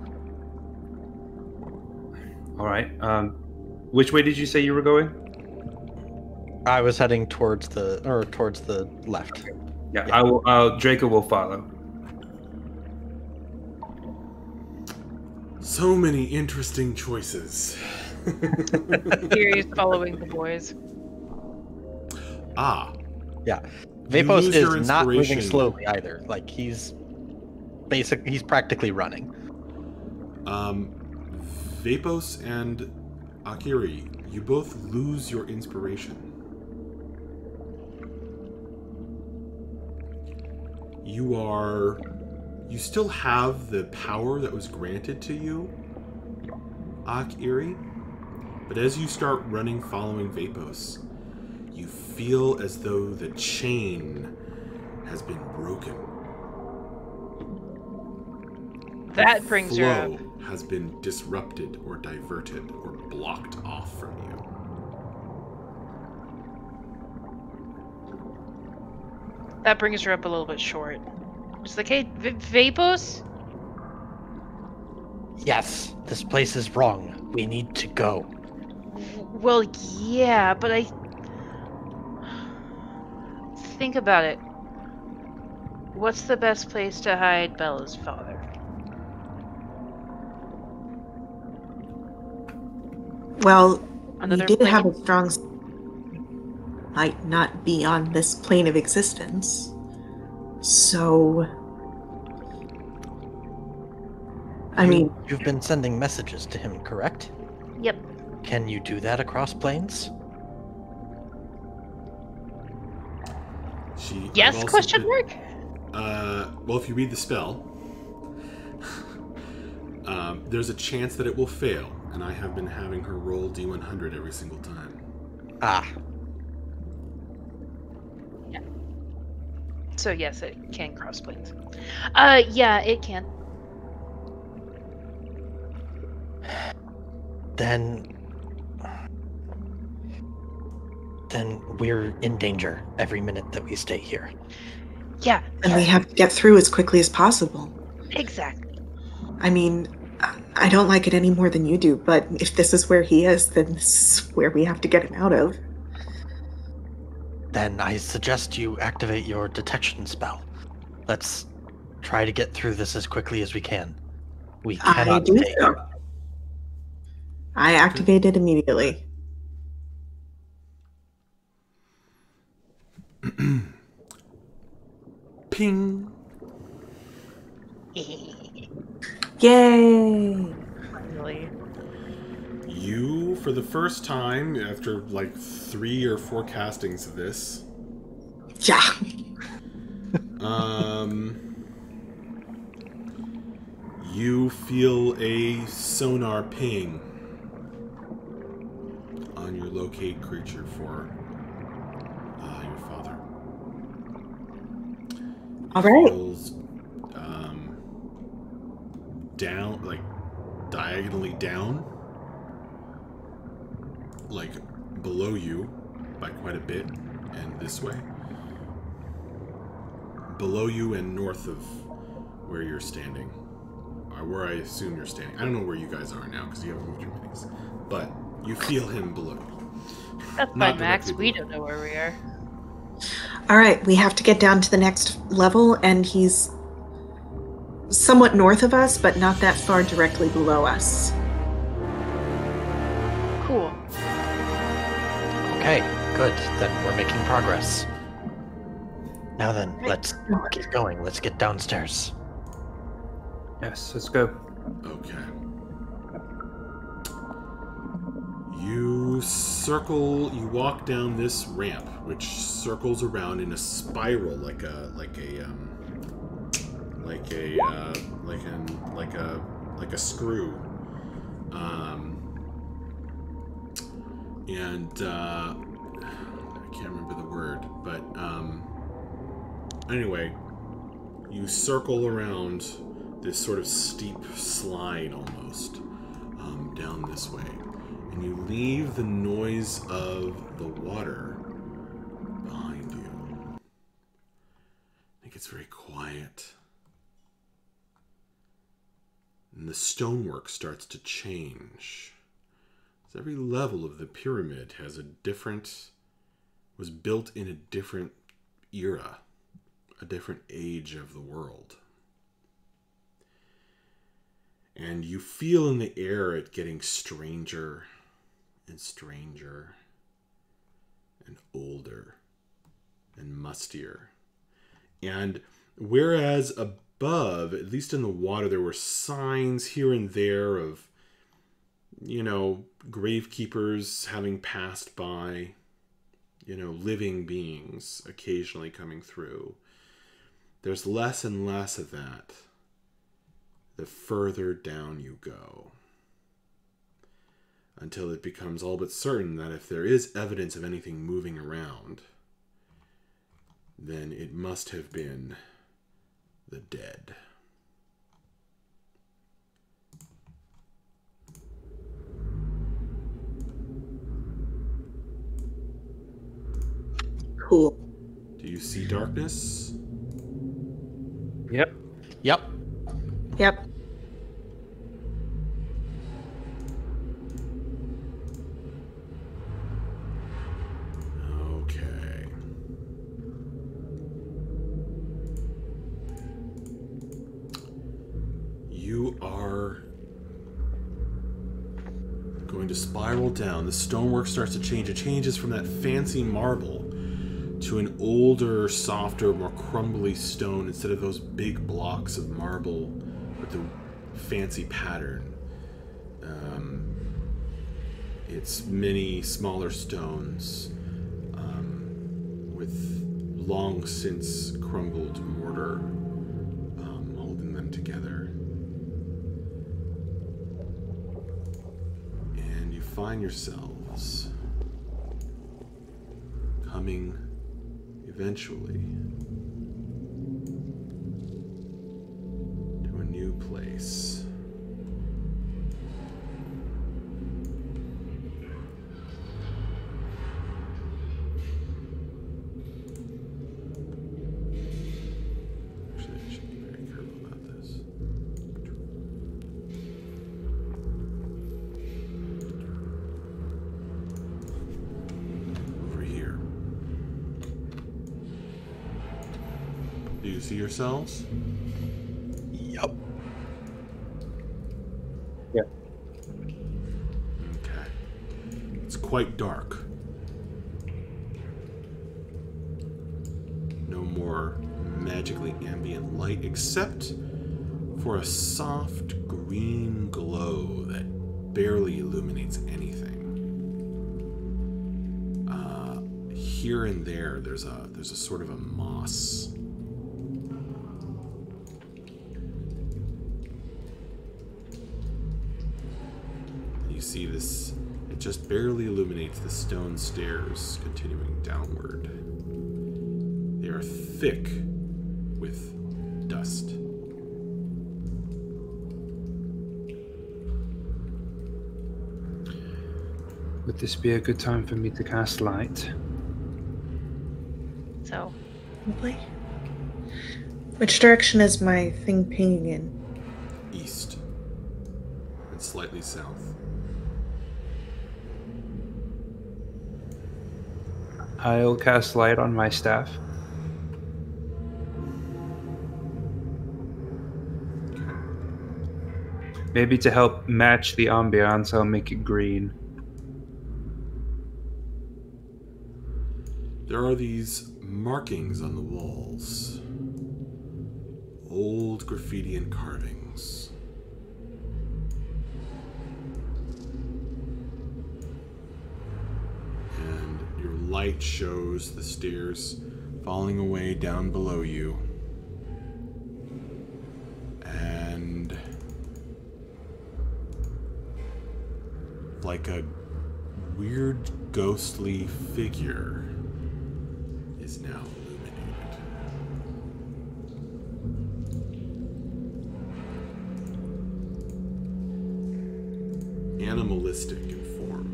All right. Which way did you say you were going? I was heading towards the left. Yeah. I will. Draco will follow. So many interesting choices. Here is following the boys. Ah. Yeah. You Vapos lose your is not moving inspiration. slowly either. Like he's practically running. Vapos and Akiri, you both lose your inspiration. You still have the power that was granted to you, Akiri, but as you start running following Vapos, you feel as though the chain has been broken. That brings her up. Flow has been disrupted or diverted or blocked off from you. That brings her up a little bit short. It's like, hey, Vapos? Yes, this place is wrong. We need to go. Well, yeah, but I... Think about it. What's the best place to hide Bella's father? Well, Another we did plane? have a strong... might not be on this plane of existence. So... I mean... You've been sending messages to him, correct? Yep. Can you do that across planes? I've Yes? also Question been- mark? Well, if you read the spell, there's a chance that it will fail, and I have been having her roll D100 every single time. Ah, So yes, it can cross planes. Yeah, it can. then we're in danger every minute that we stay here. Yeah, And we have to get through as quickly as possible. exactly. I mean, I don't like it any more than you do, but if this is where he is, then this is where we have to get him out of. Then I suggest you activate your detection spell. Let's try to get through this as quickly as we can. We I cannot do stay so. here. I activated immediately. Ping! Yay! Finally. You, for the first time, after like 3 or 4 castings of this, Yeah. you feel a sonar ping on your locate creature for your father. All right. Feels down, like diagonally down, like below you by quite a bit, and this way. Below you and north of where you're standing. Or where I assume you're standing. I don't know where you guys are now because you haven't moved your minis. But you feel him below you. That's Not fine, Max. directly We below. don't know where we are. All right, we have to get down to the next level, and he's somewhat north of us, but not that far directly below us. Cool. Okay, good. Then we're making progress. Now then, let's keep going. Let's get downstairs. Yes, let's go. Okay. You walk down this ramp, which circles around in a spiral, like a screw. I can't remember the word, but anyway, you circle around this sort of steep slide almost down this way, and you leave the noise of the water behind you. I think it's very quiet. And the stonework starts to change. So every level of the pyramid was built in a different era, a different age of the world. And you feel in the air it getting stranger and stranger and older and mustier. And whereas above, at least in the water, there were signs here and there of, gravekeepers having passed by, living beings occasionally coming through. There's less and less of that the further down you go, until it becomes all but certain that if there is evidence of anything moving around, then it must have been the dead. Cool. Do you see darkness? Yep. Yep. Yep. Okay. You are going to spiral down. The stonework starts to change. It changes from that fancy marble to an older, softer, more crumbly stone instead of those big blocks of marble with the fancy pattern. It's many smaller stones with long since crumbled mortar holding them together. And you find yourselves coming eventually to a new place. Actually, I should be very careful about this. Over here. Do you see yourselves? Yep. Yeah. Okay. It's quite dark. No more magically ambient light except for a soft green glow that barely illuminates anything. Here and there, there's a sort of a moss. You see this, it just barely illuminates the stone stairs continuing downward. They are thick with dust. Would this be a good time for me to cast light? So, Probably. Which direction is my thing pinging in? East and slightly south. I'll cast light on my staff. Maybe to help match the ambiance, I'll make it green. There are these markings on the walls. Old graffiti and carvings. light shows the stairs falling away down below you. And like a weird ghostly figure is now illuminated. Animalistic in form.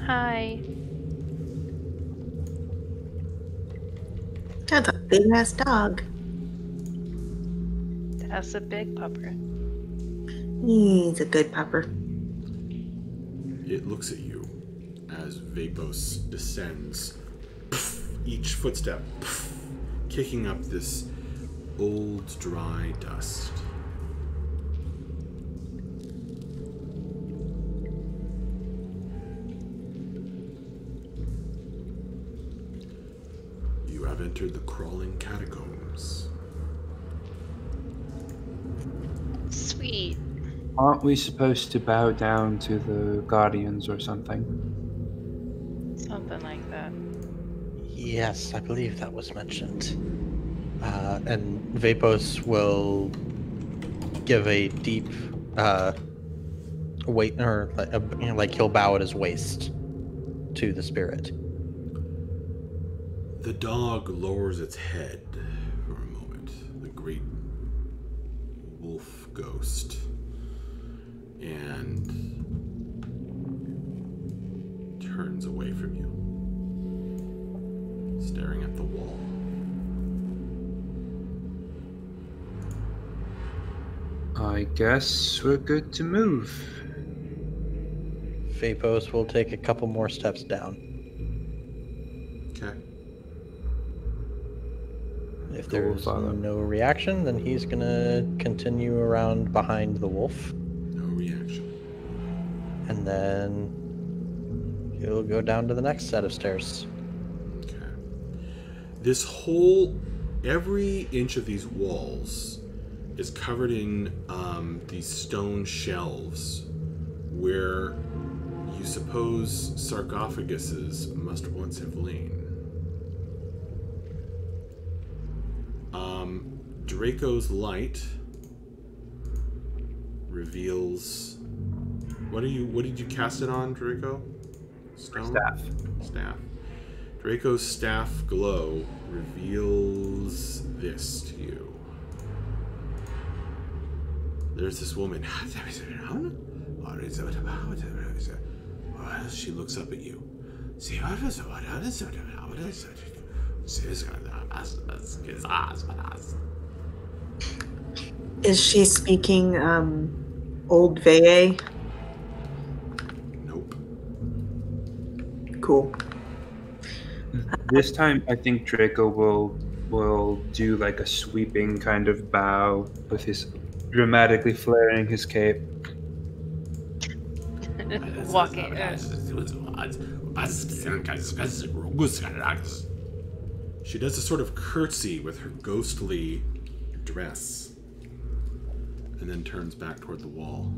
Hi. That's a big ass dog. That's a big pupper. He's a good pupper. It looks at you as Vapos descends, each footstep kicking up this old dry dust. You have entered the crawling catacombs. Sweet. Aren't we supposed to bow down to the Guardians or something? Something like that. Yes, I believe that was mentioned. And Vapos will give a deep weight, or like he'll bow at his waist to the spirit. The dog lowers its head for a moment, the great wolf ghost, and turns away from you, staring at the wall. I guess we're good to move. Vapos will take a couple more steps down. Okay. If Go on, there's Father. no reaction, then he's gonna continue around behind the wolf, No reaction. and then he'll go down to the next set of stairs. Okay. This whole, every inch of these walls is covered in these stone shelves where you suppose sarcophaguses must once have lain. Draco's light reveals. What did you cast it on, Draco? Stone? Staff. Draco's staff glow reveals this to you. There's this woman. She looks up at you. Is she speaking Old Vae? Nope. Cool. This time, I think Draco will do like a sweeping kind of bow with his dramatically flaring his cape. Walking. She does a sort of curtsy with her ghostly dress and then turns back toward the wall.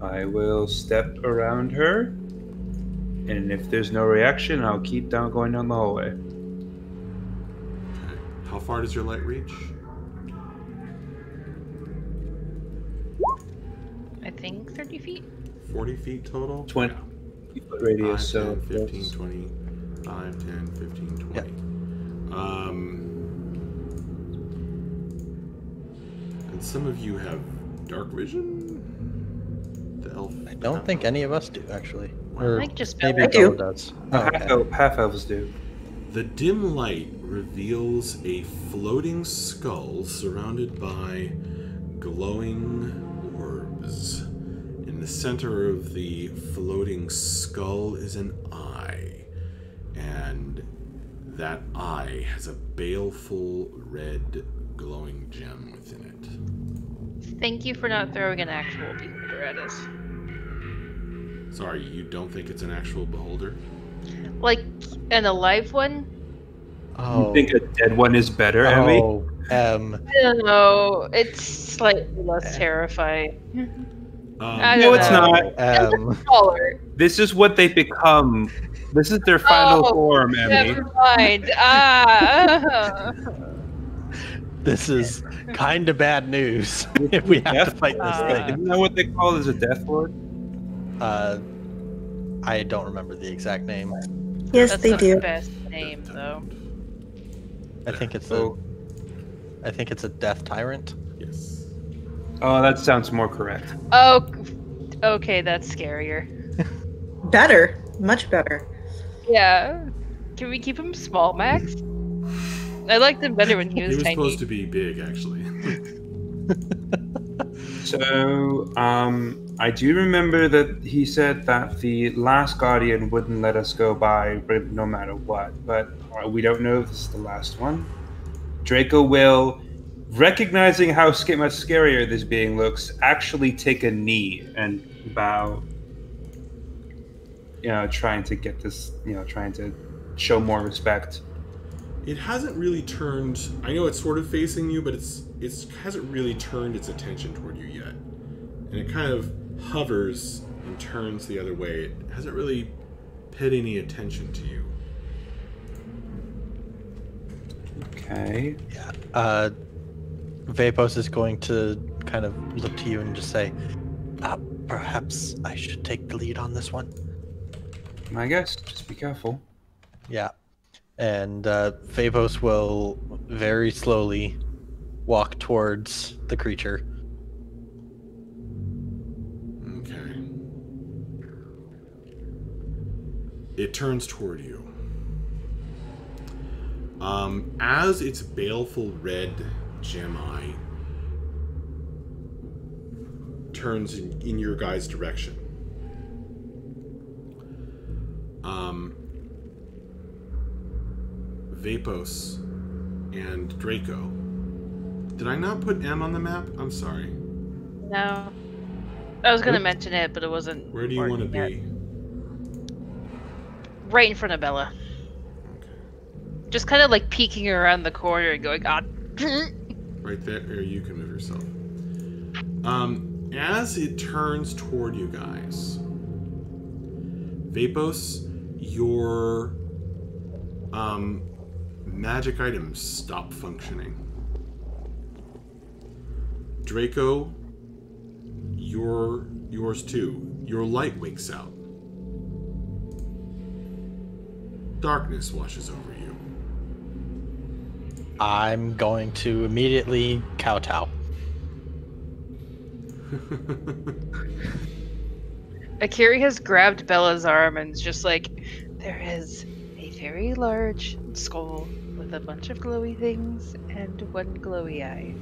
I will step around her, and if there's no reaction, I'll keep going down the hallway. Okay. How far does your light reach? I think 30 feet. 40 feet total? 20 Yeah. foot radius, 5, so 10, 15, 20. 5, 10, 15, 20. And some of you have dark vision? The elf. I don't think any of us do, actually. Or Mike just maybe I do. Bella does. Oh, okay. half elves do. The dim light reveals a floating skull surrounded by glowing orbs. In the center of the floating skull is an eye, and that eye has a baleful red glowing gem within it. Thank you for not throwing an actual beholder at us. Sorry, you don't think it's an actual beholder? Like an alive one? Oh, You think a dead one is better, Emmy? oh, I don't know. It's slightly less terrifying. I No, don't it's know. not. Smaller. This is what they become. This is their final form, Emmy. Never mind. Ah. This is kind of bad news if we have to fight this thing. Isn't that what they call it as a Death Lord? I don't remember the exact name. Yes, That's they the do. best name, though. I think it's a death tyrant. Yes. Oh, that sounds more correct. Oh, okay, that's scarier. Better. Much better. Yeah. Can we keep him small, Max? I liked him better when he was He was tiny. supposed to be big, actually. So, I do remember that he said that the last Guardian wouldn't let us go by no matter what, but we don't know if this is the last one. Draco will, recognizing how much scarier this being looks, actually take a knee and bow. Trying to get this, trying to show more respect. It hasn't really turned. I know it's sort of facing you, but it hasn't really turned its attention toward you yet. And it kind of hovers and turns the other way. It hasn't really paid any attention to you. Okay. Yeah. Vapos is going to kind of look to you and just say, perhaps I should take the lead on this one. I guess. Just be careful. Yeah. And Vapos will very slowly walk towards the creature. Okay. It turns toward you. As its baleful red gem eye turns in your guys' direction. Vapos and Draco. Did I not put M on the map? I'm sorry. No. I was going to mention it, but it wasn't. Where do you want to be? Right in front of Bella. Okay. Just kind of like peeking around the corner and going, Right there, or you can move yourself. As it turns toward you guys, Vapos, your magic items stop functioning. Draco, yours too. Your light wakes out. Darkness washes over you. I'm going to immediately kowtow. Akiri has grabbed Bella's arm and is just like, there is a very large skull with a bunch of glowy things and one glowy eye.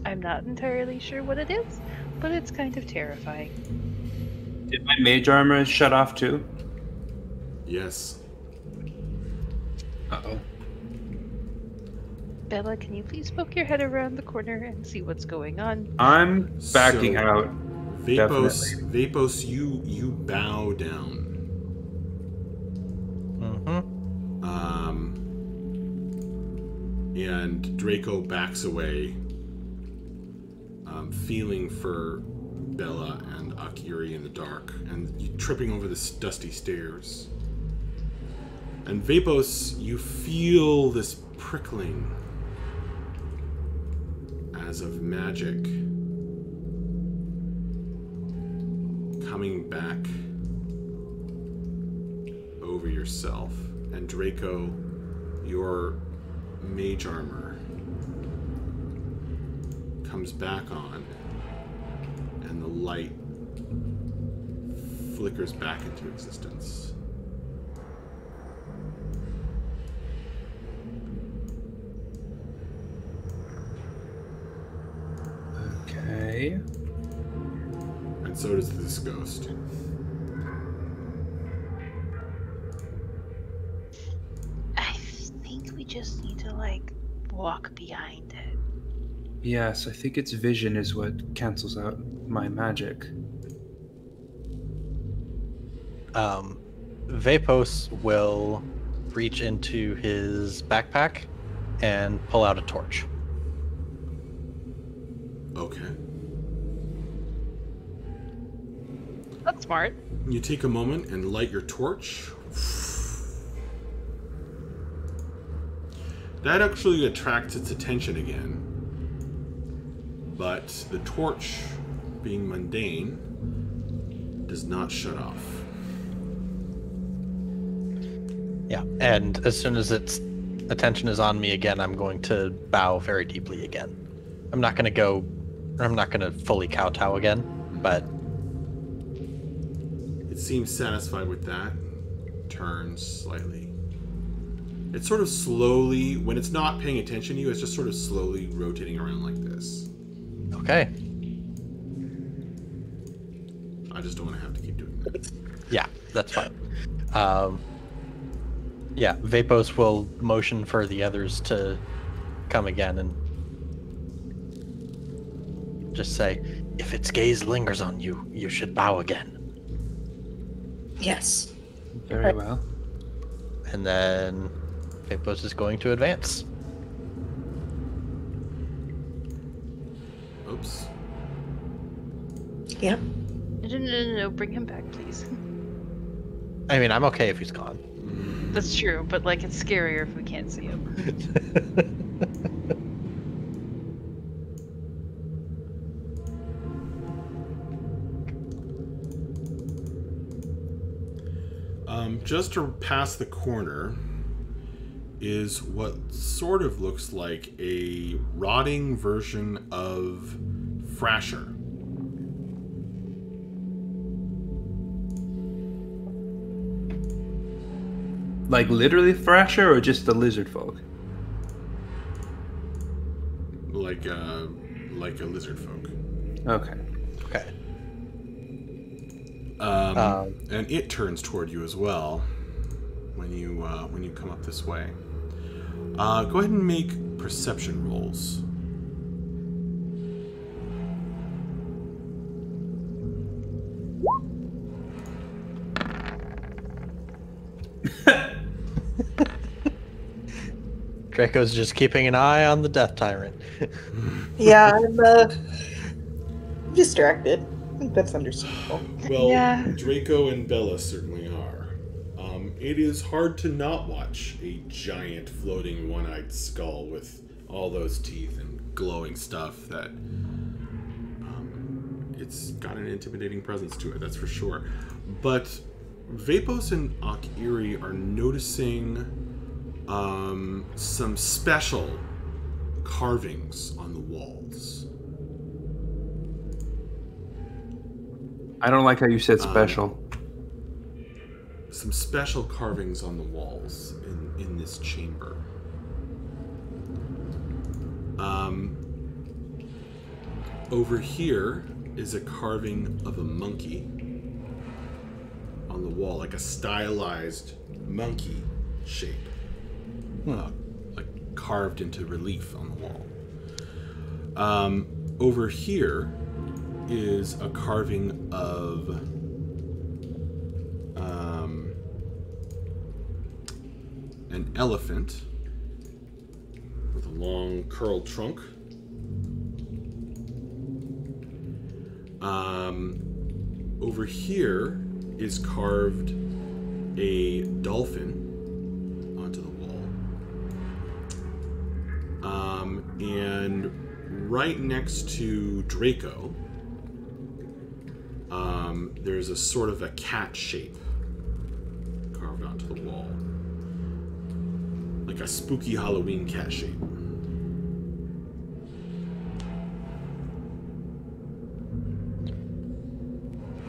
I'm not entirely sure what it is, but it's kind of terrifying. Did my mage armor shut off too? Yes. Uh-oh. Bella, can you please poke your head around the corner and see what's going on? I'm backing out. Vapos, you bow down. And Draco backs away, feeling for Bella and Akiri in the dark, and tripping over the dusty stairs. And Vapos, you feel this prickling as of magic coming back over yourself. And Draco, your mage armor comes back on, and the light flickers back into existence. Okay. And so does this ghost. I think we just need to, like, walk behind it. Yes, I think its vision is what cancels out my magic. Vapos will reach into his backpack and pull out a torch. Okay. That's smart. You take a moment and light your torch. That actually attracts its attention again. But the torch, being mundane, does not shut off. Yeah, and as soon as its attention is on me again, I'm going to bow very deeply again. I'm not going to fully kowtow again, but... It seems satisfied with that. Turns slightly. It's sort of slowly, when it's not paying attention to you, it's just sort of slowly rotating around like this. Okay. I just don't want to have to keep doing that. Yeah, that's fine. Yeah, Vapos will motion for the others to come again and just say, if its gaze lingers on you, you should bow again. Yes. Very well. And then Vapos is going to advance. Oops. Yep. No, bring him back, please. I mean, I'm okay if he's gone. That's true, but like it's scarier if we can't see him. Just to pass the corner is what sort of looks like a rotting version of Thrasher. Like literally Thrasher or just the lizard folk? Like a lizard folk. Okay. Okay. And it turns toward you as well when you come up this way. Go ahead and make perception rolls. Draco's just keeping an eye on the Death Tyrant. Yeah, I'm distracted. I think that's understandable. Well, Yeah. Draco and Bella certainly are. It is hard to not watch a giant floating one-eyed skull with all those teeth and glowing stuff that it's got an intimidating presence to it, that's for sure. But Vapos and Akiri are noticing some special carvings on the walls. I don't like how you said special. Some special carvings on the walls in this chamber. Over here is a carving of a monkey on the wall, like a stylized monkey shape, like carved into relief on the wall. Over here is a carving of an elephant with a long curled trunk. Over here is carved a dolphin onto the wall. And right next to Draco, there's a sort of a cat shape carved onto the wall. Like a spooky Halloween cat shape.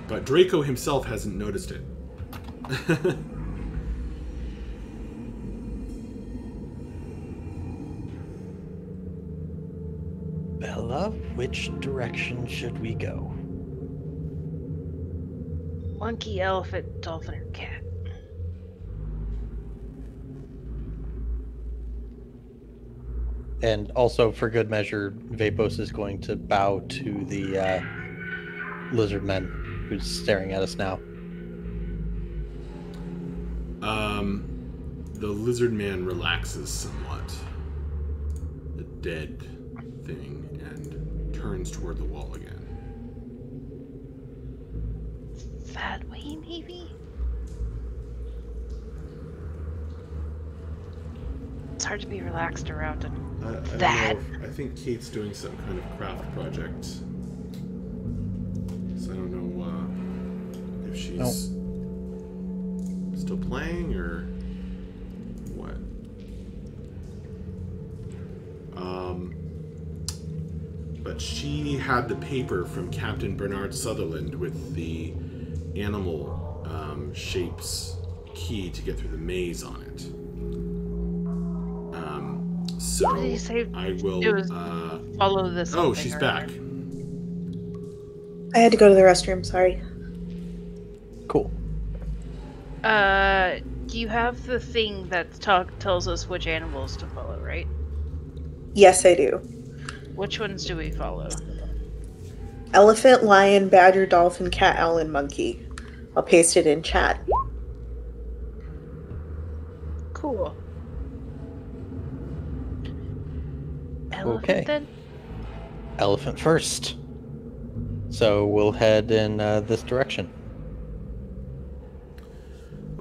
But Draco himself hasn't noticed it. Bella, which direction should we go? Monkey, elephant, dolphin, or cat. And also, for good measure, Vapos is going to bow to the lizard man who's staring at us now. The lizard man relaxes somewhat. dead thing and turns toward the wall again. That way, maybe? It's hard to be relaxed around it. I don't That. know. I think Kate's doing some kind of craft project. So I don't know if she's still playing or what. But she had the paper from Captain Bernard Sutherland with the animal shapes key to get through the maze on it. So What did you say? I will. It was follow this. Oh, whole thing she's or back. whatever. I had to go to the restroom, sorry. Cool. Do you have the thing that tells us which animals to follow, right? Yes, I do. Which ones do we follow? Elephant, lion, badger, dolphin, cat, owl, and monkey. I'll paste it in chat. Cool. Elephant, Okay. then? Elephant first. So we'll head in this direction.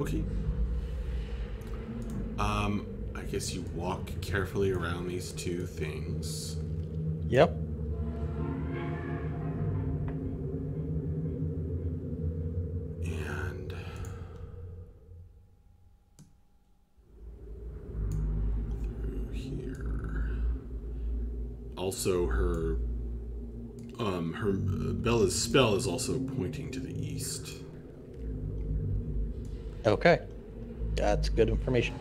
Okay. I guess you walk carefully around these two things. Yep. And through here. Also, her Bella's spell is also pointing to the east. Okay. That's good information.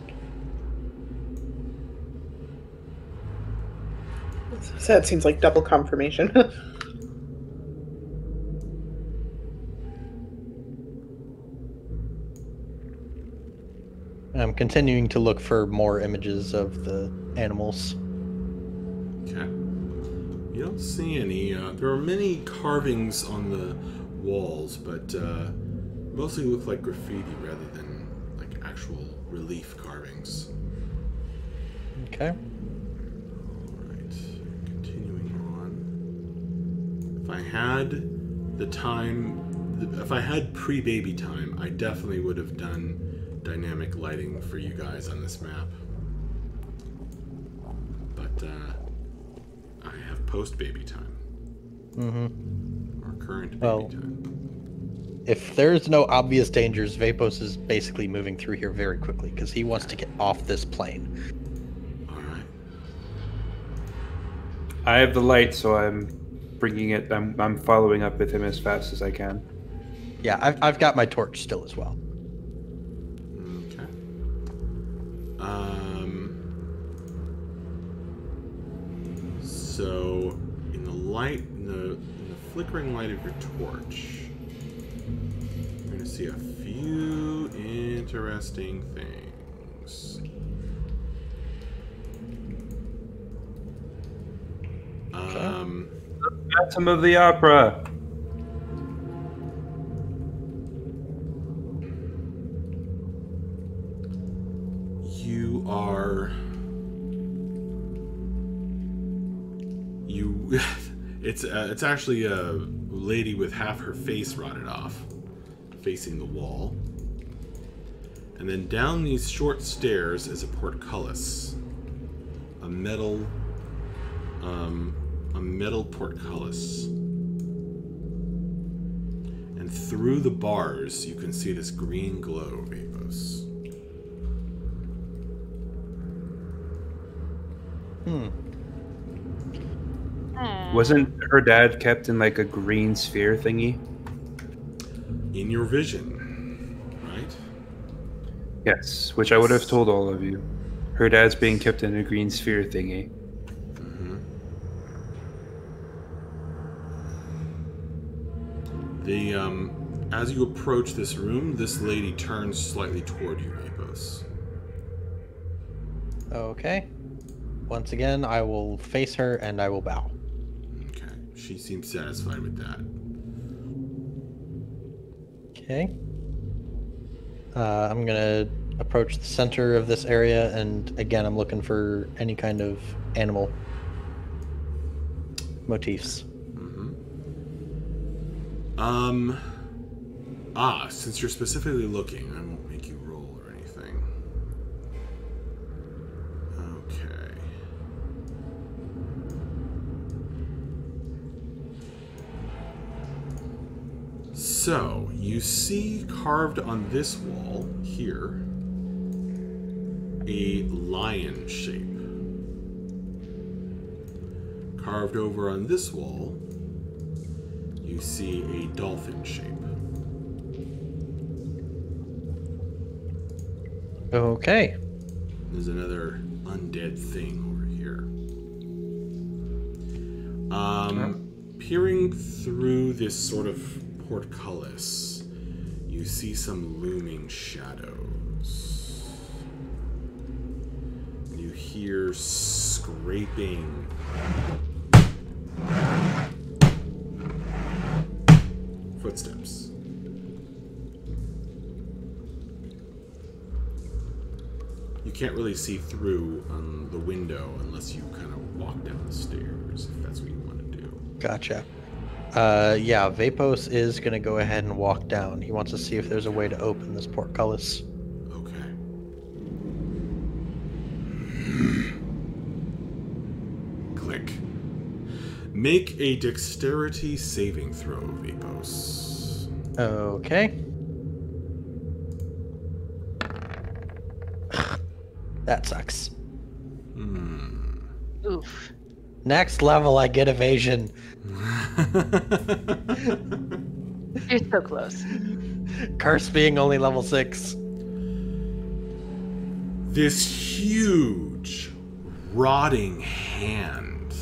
So that seems like double confirmation. I'm continuing to look for more images of the animals. Okay. You don't see any. There are many carvings on the walls, but mostly look like graffiti rather than like actual relief carvings. Okay. Alright, continuing on. If I had the time, if I had pre-baby time, I definitely would have done dynamic lighting for you guys on this map. But I have post-baby time. Mm-hmm. Or current baby Well, time. if there's no obvious dangers, Vapos is basically moving through here very quickly because he wants to get off this plane. Alright. I have the light, so I'm bringing it. I'm following up with him as fast as I can. Yeah, I've got my torch still as well. Okay. So in the light, in the flickering light of your torch, you're going to see a few interesting things. Phantom of the Opera. You are. It's actually a lady with half her face rotted off, facing the wall. And then down these short stairs is a portcullis, a metal portcullis. And through the bars, you can see this green glow, Vapos. Wasn't her dad kept in like a green sphere thingy? In your vision, right? Yes, which I would have told all of you. Her dad's being kept in a green sphere thingy. As you approach this room, this lady turns slightly toward you, Vapos. Okay. Once again, I will face her and I will bow. Okay, she seems satisfied with that. Okay. I'm gonna approach the center of this area, and again, I'm looking for any kind of animal motifs. Since you're specifically looking, I won't make you roll or anything. Okay. So, you see carved on this wall here a lion shape. Carved over on this wall, you see a dolphin shape. Okay. There's another undead thing over here. Peering through this sort of portcullis, you see some looming shadows. You hear scraping. Footsteps. You can't really see through on the window unless you kind of walk down the stairs, if that's what you want to do. Gotcha. Yeah, Vapos is going to go ahead and walk down. He wants to see if there's a way to open this portcullis. Okay. Click. Make a dexterity saving throw, Vapos. Okay. That sucks. Oof. Next level, I get evasion. You're so close. Curse being only level 6. This huge, rotting hand,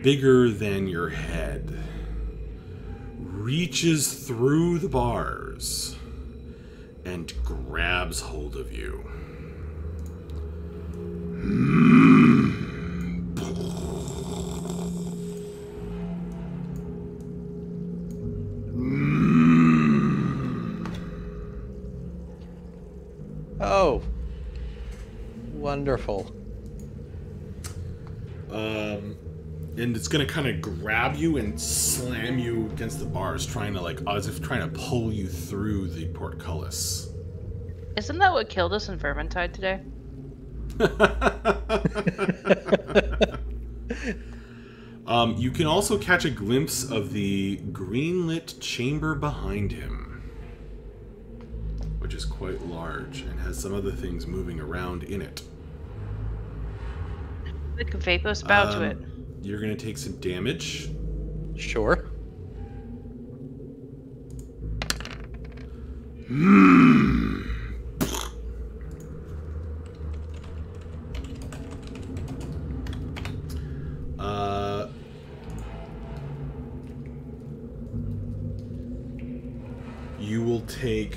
bigger than your head, reaches through the bars and grabs hold of you. Oh. Wonderful. And it's gonna kind of grab you and slam you against the bars, trying to as if trying to pull you through the portcullis. Isn't that what killed us in Vermintide today? You can also catch a glimpse of the green-lit chamber behind him, which is quite large and has some other things moving around in it. We can Vapos bow to it. You're going to take some damage. Sure. You will take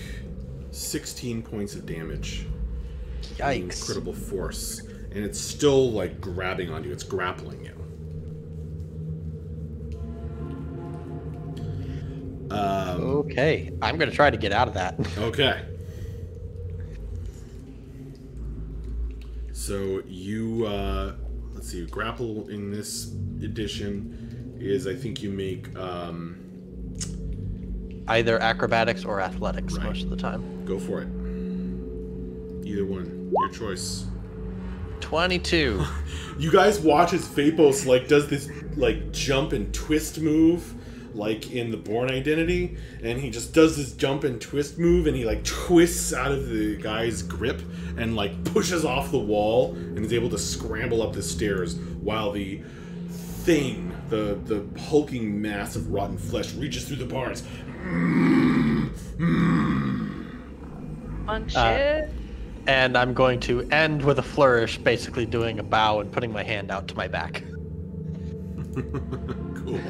16 points of damage. Yikes. Incredible force. And it's still, grabbing on you. It's grappling you. Okay. I'm going to try to get out of that. Okay. So you, let's see, grapple in this edition is, I think you make... Either acrobatics or athletics most of the time. Go for it. Either one. Your choice. 22. You guys watch as Vapos does this jump and twist move in the Bourne Identity, and he just does this jump and twist move, and he twists out of the guy's grip and pushes off the wall and is able to scramble up the stairs while the thing, the hulking mass of rotten flesh, reaches through the bars. On shit. And I'm going to end with a flourish, basically doing a bow and putting my hand out to my back. Cool.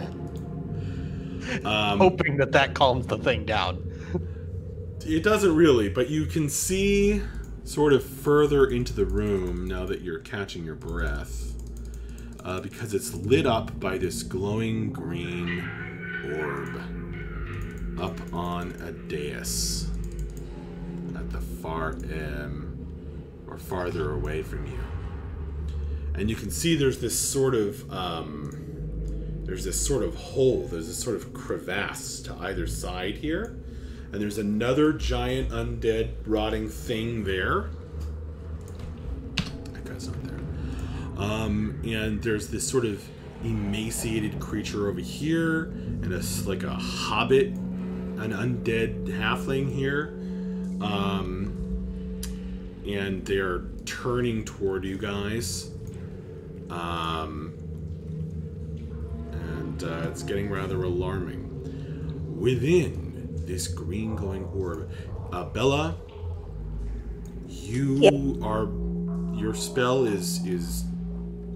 Hoping that calms the thing down. It doesn't really, but you can see sort of further into the room now that you're catching your breath, because it's lit up by this glowing green orb up on a dais at the far end, or farther away from you. And you can see there's this sort of hole, there's this sort of crevasse to either side here. And there's another giant undead rotting thing there. That guy's not there. And there's this sort of emaciated creature over here, and like a hobbit, an undead halfling here. And they're turning toward you guys. And it's getting rather alarming. Within this green glowing orb, Bella, your spell is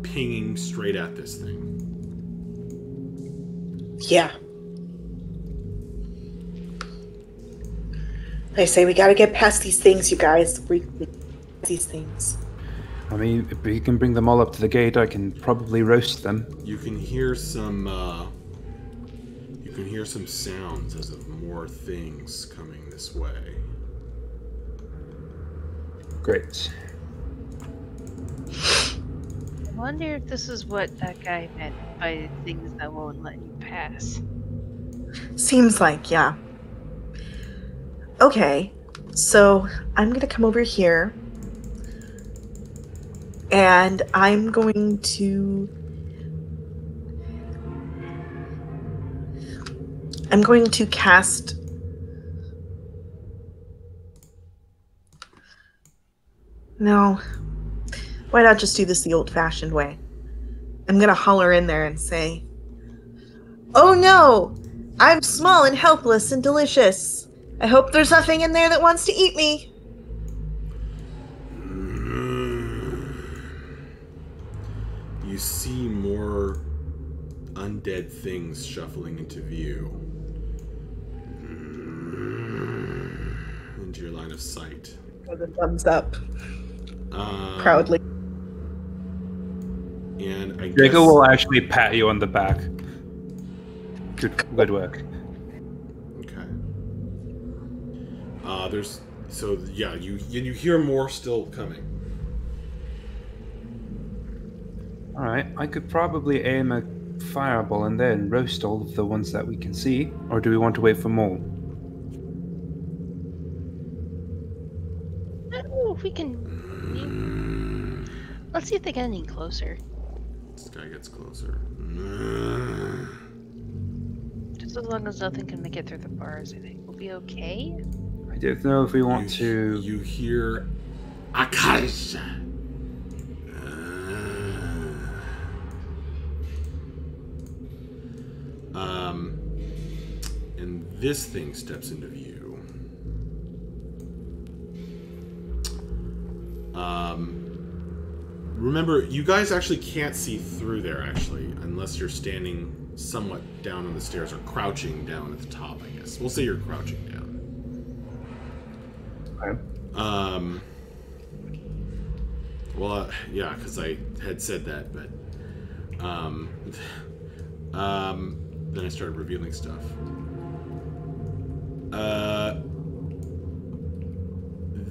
pinging straight at this thing. Yeah. I say we gotta get past these things, you guys. These things. I mean, if we can bring them all up to the gate, I can probably roast them. You can hear some sounds as of more things coming this way. Great. I wonder if this is what that guy meant by things that won't let you pass. Seems like, yeah. Okay, so I'm gonna come over here. And I'm going to cast No. Why not just do this the old-fashioned way? I'm gonna holler in there and say, "Oh no! I'm small and helpless and delicious. I hope there's nothing in there that wants to eat me." You see more undead things shuffling into view. Into your line of sight. With a thumbs up. Proudly. And I Jacob will actually pat you on the back. Good work. Okay. You hear more still coming. Alright, I could probably aim a fireball and then roast all of the ones that we can see, or do we want to wait for more? I don't know if we can. Let's see if they get any closer. This guy gets closer. Just as long as nothing can make it through the bars, I think we'll be okay. I don't know if we want to. You hear Akash. And this thing steps into view. Remember, you guys actually can't see through there, actually, unless you're standing somewhat down on the stairs or crouching down at the top, I guess. We'll say you're crouching down. Okay. Well, yeah, because I had said that, but then I started revealing stuff.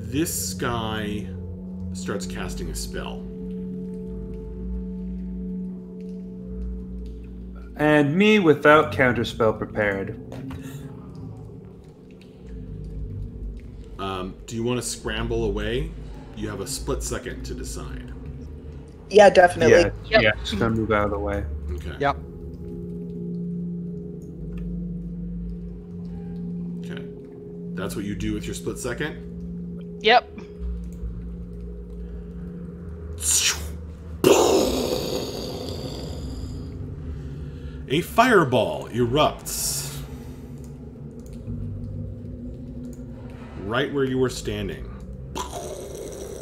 This guy starts casting a spell. And me without counterspell prepared. Do you want to scramble away? You have a split second to decide. Yeah, definitely. Yeah, just gonna move out of the way. Okay. Yep. Okay. That's what you do with your split second? Yep. A fireball erupts right where you were standing.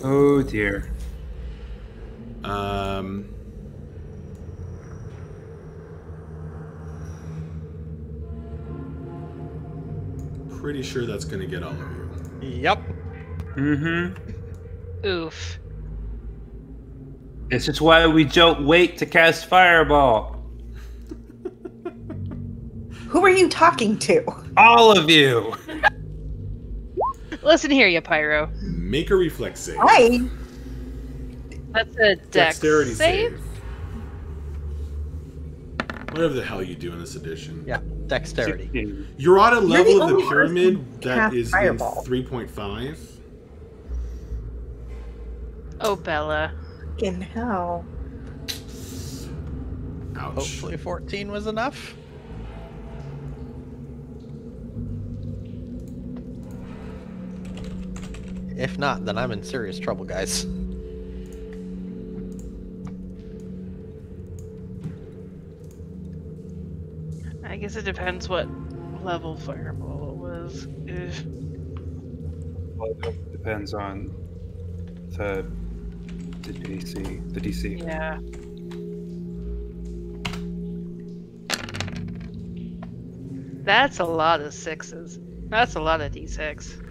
Oh dear. Pretty sure that's gonna get all of you. Yep. Mm-hmm. Oof. This is why we don't wait to cast fireball. Who are you talking to? All of you. Listen here, you pyro. Make a reflex save. Hi. That's a Dexterity save. Whatever the hell you do in this edition. Yeah, dexterity. 16. You're on a You're level the of the only person pyramid who that cast is Fireball. in 3.5. Oh, Bella. Fucking hell. Ouch. Hopefully 14 was enough. If not, then I'm in serious trouble, guys. I guess it depends what level fireball it was. Ugh. Well, it depends on the DC. The DC. Yeah. That's a lot of sixes. That's a lot of d6.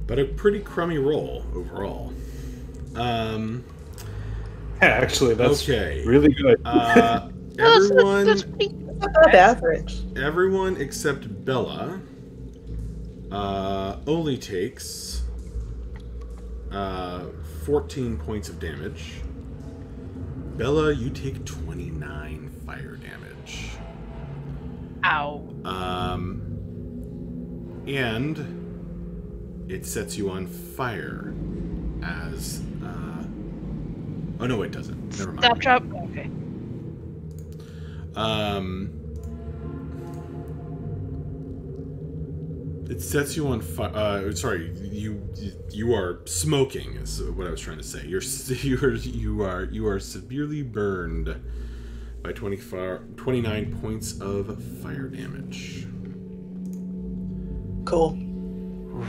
But a pretty crummy roll overall. Actually, that's Okay. really good. Everyone, That's pretty Above average. everyone except Bella only takes 14 points of damage. Bella, you take 29 fire damage. Ow. And it sets you on fire as oh no, it doesn't. Never mind. Stop, drop. Okay. It sets you on fire. Sorry, you are smoking. Is what I was trying to say. You are severely burned by 29 points of fire damage. Cool.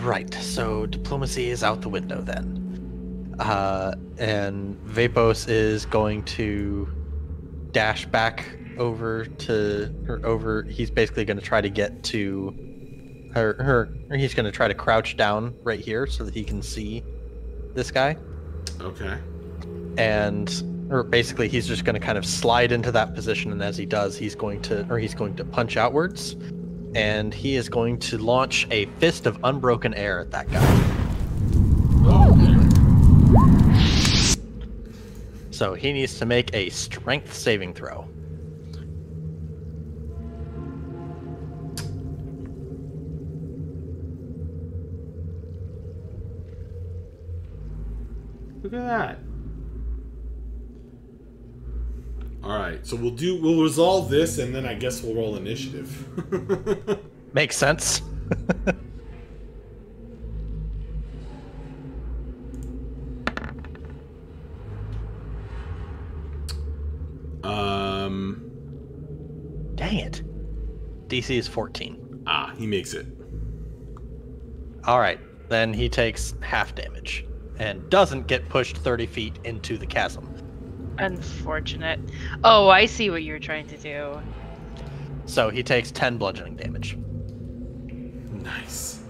Right, so diplomacy is out the window then. And Vapos is going to dash back over to her. He's basically going to try to get to her. He's going to try to crouch down right here so that he can see this guy. Okay. Or basically, he's just going to kind of slide into that position, and as he does, he's going to punch outwards, and he is going to launch a fist of unbroken air at that guy. So he needs to make a strength saving throw. Look at that. All right, so we'll resolve this, and then I guess we'll roll initiative. Makes sense. Dang it. DC is 14. He makes it. All right, then he takes half damage and doesn't get pushed 30 feet into the chasm. Unfortunate. Oh, I see what you're trying to do. So he takes 10 bludgeoning damage. Nice.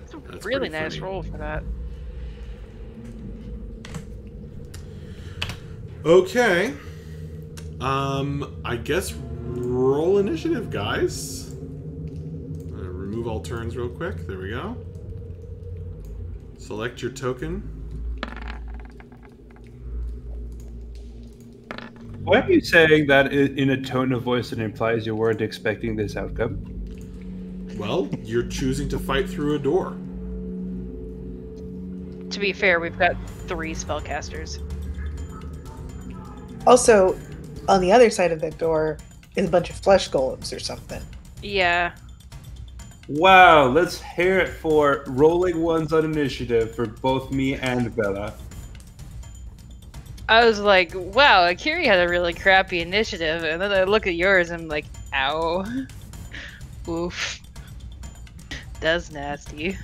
It's a That's really pretty nice funny. roll for that. Okay. I guess roll initiative, guys. Remove all turns real quick. There we go. Select your token. Why are you saying that in a tone of voice that implies you weren't expecting this outcome? Well, you're choosing to fight through a door. To be fair, we've got 3 spellcasters. Also, on the other side of that door is a bunch of flesh golems or something. Yeah. Wow, let's hear it for rolling ones on initiative for both me and Bella. I was like, wow, Akiri had a really crappy initiative, and then I look at yours and I'm like, ow. Oof. That's nasty.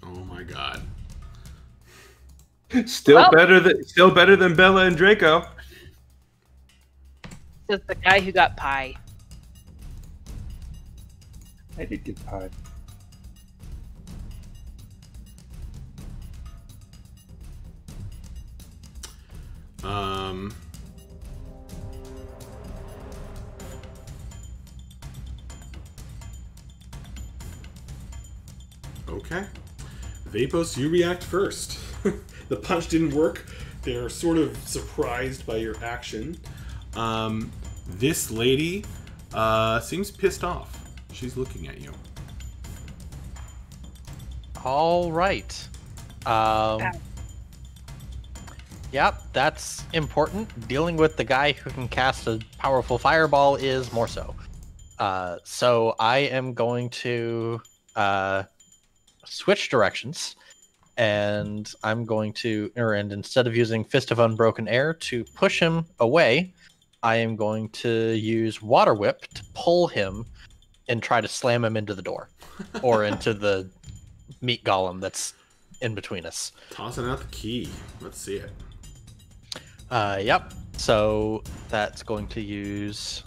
Oh my god. Still Well- better than Bella and Draco. That's the guy who got pie. I did get pie. Okay. Vapos, you react first. The punch didn't work. They're sort of surprised by your action. This lady seems pissed off. She's looking at you. All right. Yep, that's important. Dealing with the guy who can cast a powerful fireball is more so. So I am going to switch directions, and I'm going to, and instead of using Fist of Unbroken Air to push him away, I am going to use Water Whip to pull him and try to slam him into the door or into the meat golem that's in between us. Tossing out the key. Let's see it. Yep. So that's going to use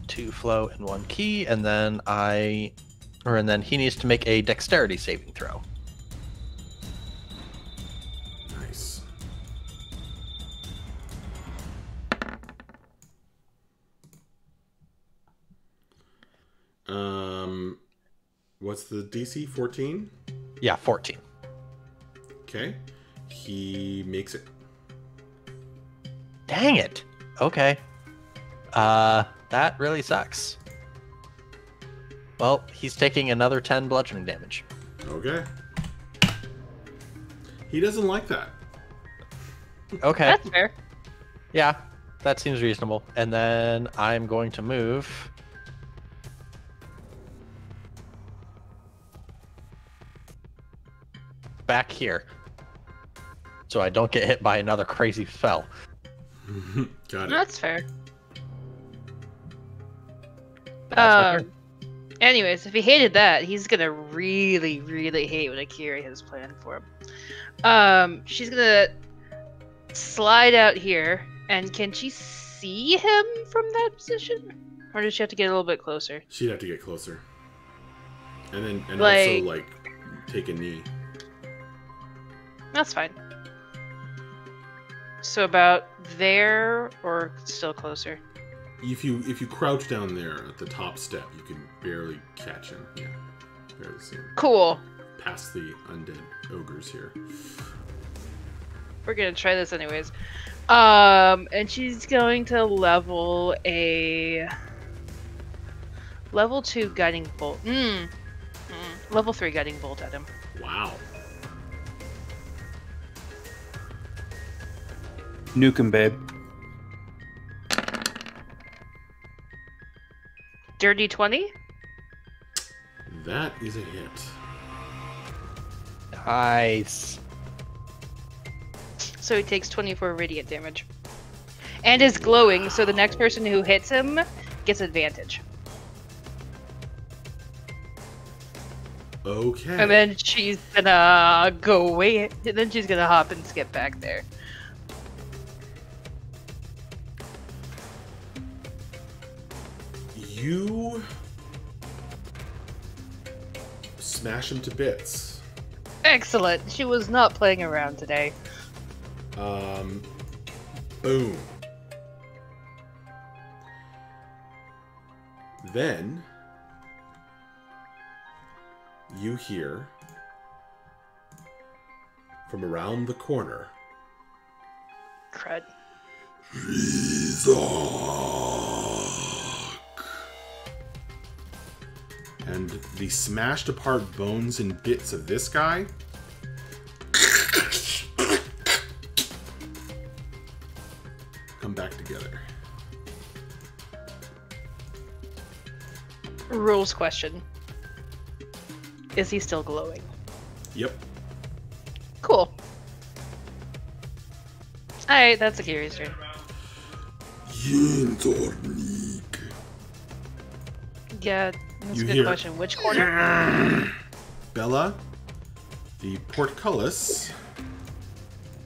2 flow and 1 key, and then then he needs to make a dexterity saving throw. Nice. What's the DC? 14? Yeah, 14. Okay. He makes it. Dang it. Okay. That really sucks. Well, he's taking another 10 bludgeoning damage. Okay. He doesn't like that. Okay. That's fair. Yeah, that seems reasonable. And then I'm going to move back here so I don't get hit by another crazy spell. Got it. That's fair. That's my turn. Anyways, if he hated that, he's gonna really, really hate what Akira has planned for him. She's gonna slide out here, and can she see him from that position? Or does she have to get a little bit closer? She'd have to get closer. And then Like- also take a knee. That's fine. So about there, or still closer? If you crouch down there at the top step, you can barely catch him. Yeah. Barely see him. Cool. Past the undead ogres here. We're gonna try this anyways. And she's going to level a level 2 guiding bolt. Level 3 guiding bolt at him. Wow. Nuke him, babe. Dirty 20? That is a hit. Nice. So he takes 24 radiant damage. And is glowing, so the next person who hits him gets advantage. Okay. And then she's gonna go away, and then she's gonna hop and skip back there. You smash him to bits. Excellent. She was not playing around today. Boom. Then you hear from around the corner, Crud. and the smashed apart bones and bits of this guy come back together. Rules question. Is he still glowing? Yep. Cool. Alright, that's Akira's turn. Yeah, that's You a good hear- question. Which corner? Bella, the portcullis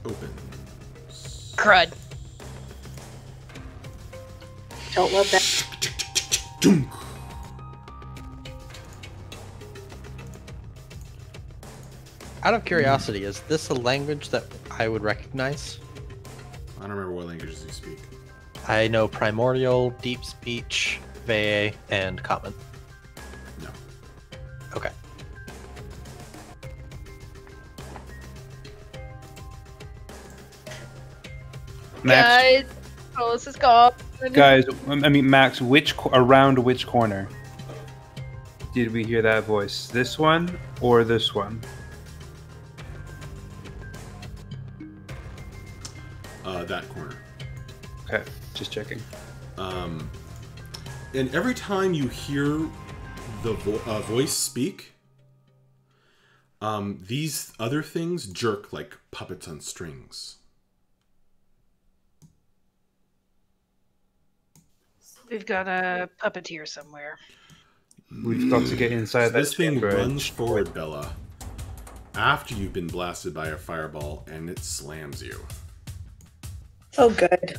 opens. Crud. Don't love that. Dunk. Out of curiosity, is this a language that I would recognize? I don't remember what languages you speak. I know Primordial, Deep Speech, Veye, and Common. No. Okay. Guys, Carlos is gone. Guys, I mean, Max, around which corner did we hear that voice? This one or this one? That corner. Okay, just checking. And every time you hear the voice speak, these other things jerk like puppets on strings. We've got a puppeteer somewhere. We've got to get inside that This thing chamber. runs forward, Bella, after you've been blasted by a fireball, and it slams you. Oh, good.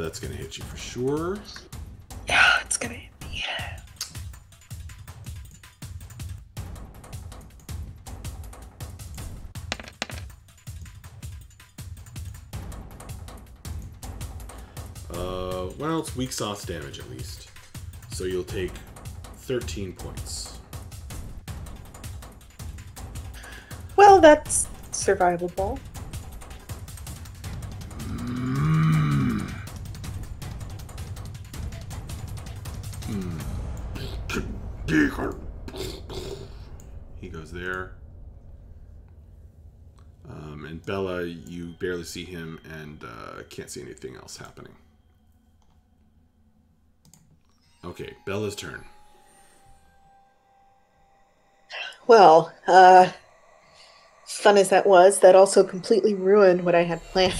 That's gonna hit you for sure. Yeah, it's gonna hit me. Well, it's weak sauce damage at least. So you'll take 13 points. Well, that's survivable. He goes there. And Bella, you barely see him and can't see anything else happening. Okay, Bella's turn. Well, fun as that was, that also completely ruined what I had planned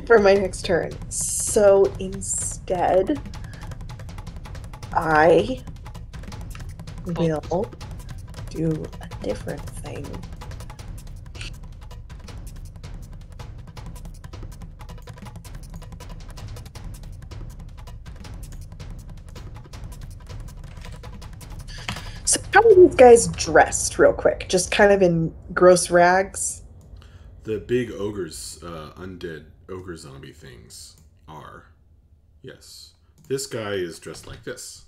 for my next turn. So instead, I will do a different thing. So how are these guys dressed, real quick? Just kind of in gross rags? The big ogres, undead ogre zombie things are. Yes. This guy is dressed like this.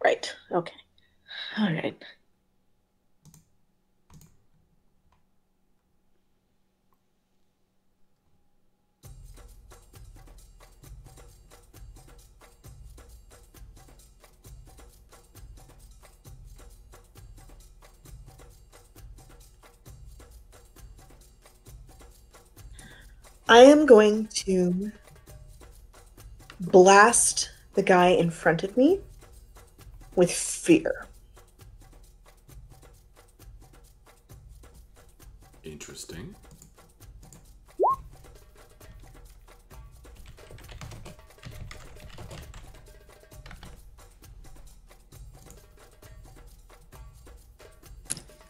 Right, okay. Alright. I am going to blast the guy in front of me with fear. Interesting.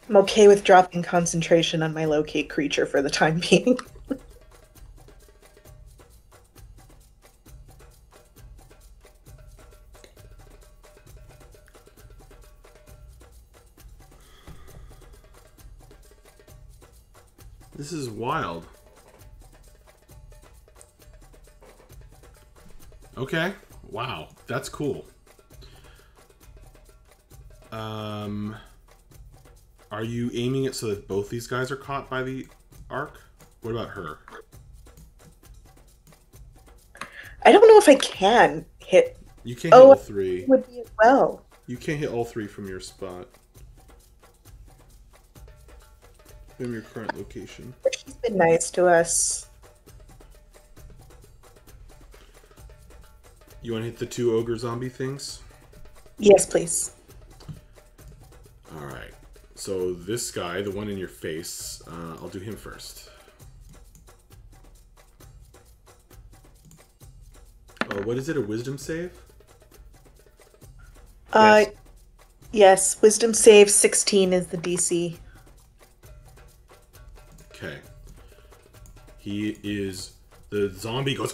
I'm okay with dropping concentration on my locate creature for the time being. This is wild. Okay. Wow. That's cool. Are you aiming it so that both these guys are caught by the arc? What about her? I don't know if I can hit. You can't hit all It three. would be well. You can't hit all three from your spot. From your current location. But she's been nice to us. You want to hit the two ogre zombie things? Yes, please. Alright. So this guy, the one in your face, I'll do him first. What is it, a wisdom save? Yes. Yes, wisdom save 16 is the DC. Okay. He is... The zombie goes...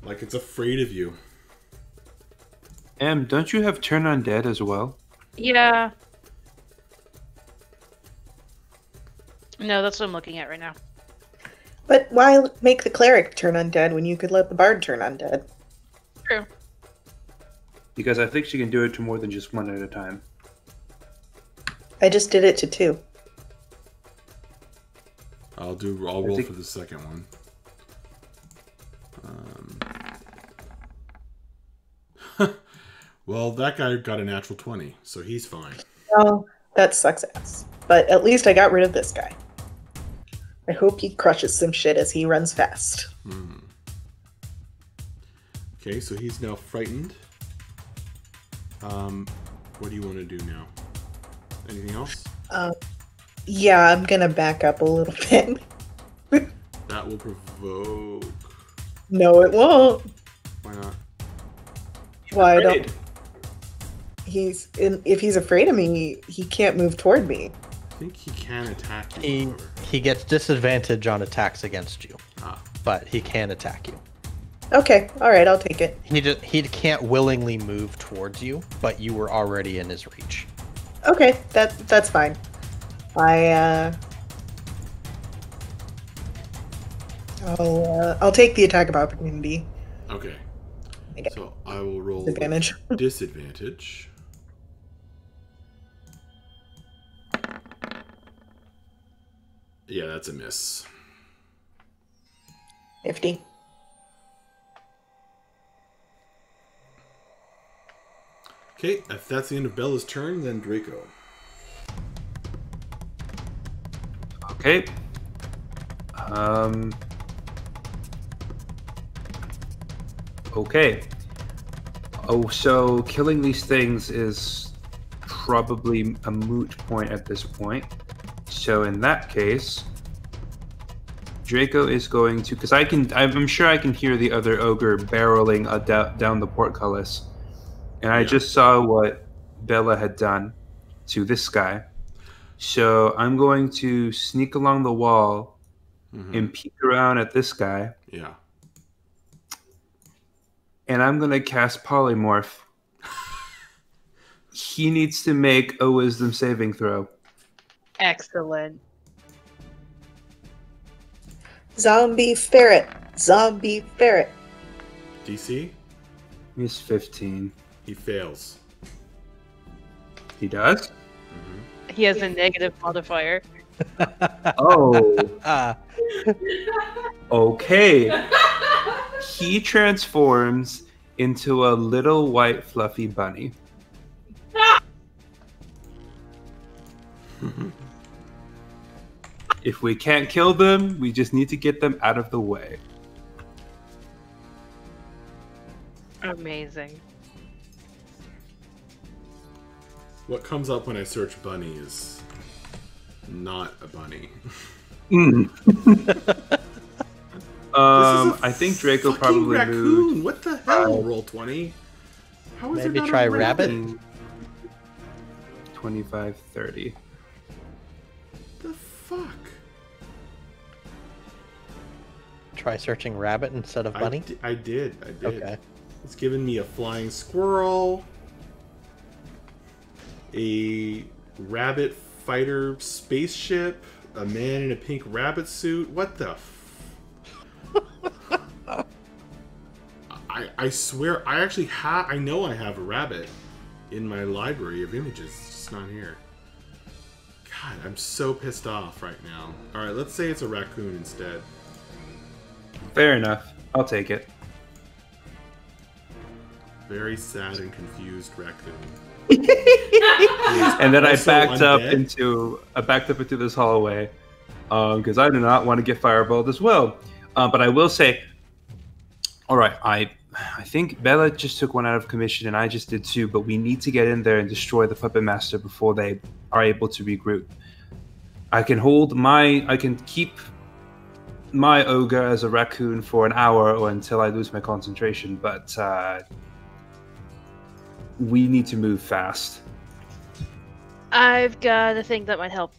like it's afraid of you. Don't you have turn undead as well? Yeah. No, that's what I'm looking at right now. But why make the cleric turn undead when you could let the bard turn undead? True. Because I think she can do it to more than just one at a time. I just did it to 2. I'll roll for the second one. Well, that guy got a natural 20, so he's fine. Oh, that sucks ass. But at least I got rid of this guy. I hope he crushes some shit as he runs fast. Okay, so he's now frightened. What do you want to do now? Anything else? Yeah, I'm gonna back up a little bit. That will provoke. No, it won't. Why not? Why don't? If he's afraid of me, he can't move toward me. I think he can attack you. He gets disadvantage on attacks against you, but he can attack you. Okay, all right, I'll take it. He can't willingly move towards you, but you were already in his reach. Okay, that's fine. I'll take the attack of opportunity. Okay. So I will roll Disadvantage. Disadvantage. Yeah, that's a miss. 50. Okay, if that's the end of Bella's turn, then Draco. Okay. Okay. Oh, so killing these things is probably a moot point at this point. So in that case, Draco is going to, because I'm sure I can hear the other ogre barreling down the portcullis. And I just saw what Bella had done to this guy. So I'm going to sneak along the wall and peek around at this guy. Yeah. And I'm going to cast Polymorph. He needs to make a wisdom saving throw. Excellent. Zombie ferret. Zombie ferret. DC? He's 15. He fails. He does? He has a negative modifier. Oh. Okay. He transforms into a little white fluffy bunny. If we can't kill them, we just need to get them out of the way. Amazing. What comes up when I search bunny is not a bunny. I think Draco probably raccoon. moved. What the hell? Roll 20. How is Maybe it not try a rabbit? 25, 30. The fuck? Try searching rabbit instead of bunny? I did. Okay. It's given me a flying squirrel, a rabbit fighter spaceship, a man in a pink rabbit suit. What the I swear, I actually have. I know I have a rabbit in my library of images. It's just not here. God, I'm so pissed off right now. All right, let's say it's a raccoon instead. Fair enough. I'll take it. Very sad and confused raccoon. And then I Also backed up undead? into this hallway because I do not want to get fireballed as well. But I will say, all right, I think Bella just took one out of commission and I just did too. But we need to get in there and destroy the puppet master before they are able to regroup. I can keep my ogre as a raccoon for an hour or until I lose my concentration, but we need to move fast. I've got a thing that might help.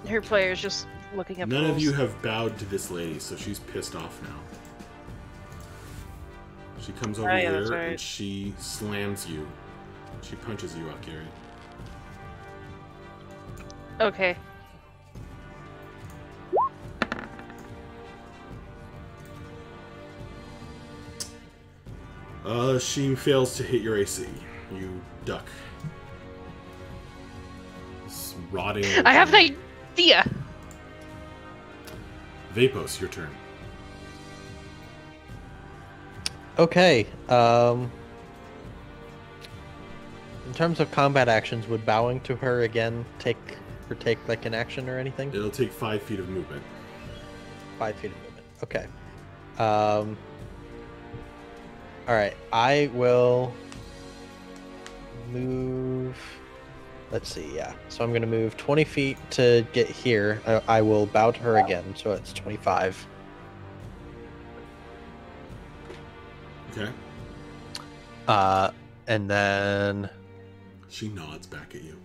Her player's just looking up. None of rules. you have bowed to this lady, so she's pissed off now. She comes over yeah, that's here right. and she slams you. She punches you, Akiri. Okay. She fails to hit your AC. You duck. It's rotting. I have an idea. Vapos, your turn. Okay. In terms of combat actions, would bowing to her again take like an action or anything? It'll take 5 feet of movement. 5 feet of movement. Okay. All right. I will move. Let's see. Yeah. So I'm going to move 20 feet to get here. I will bow to her again. So it's 25. Okay. And then She nods back at you.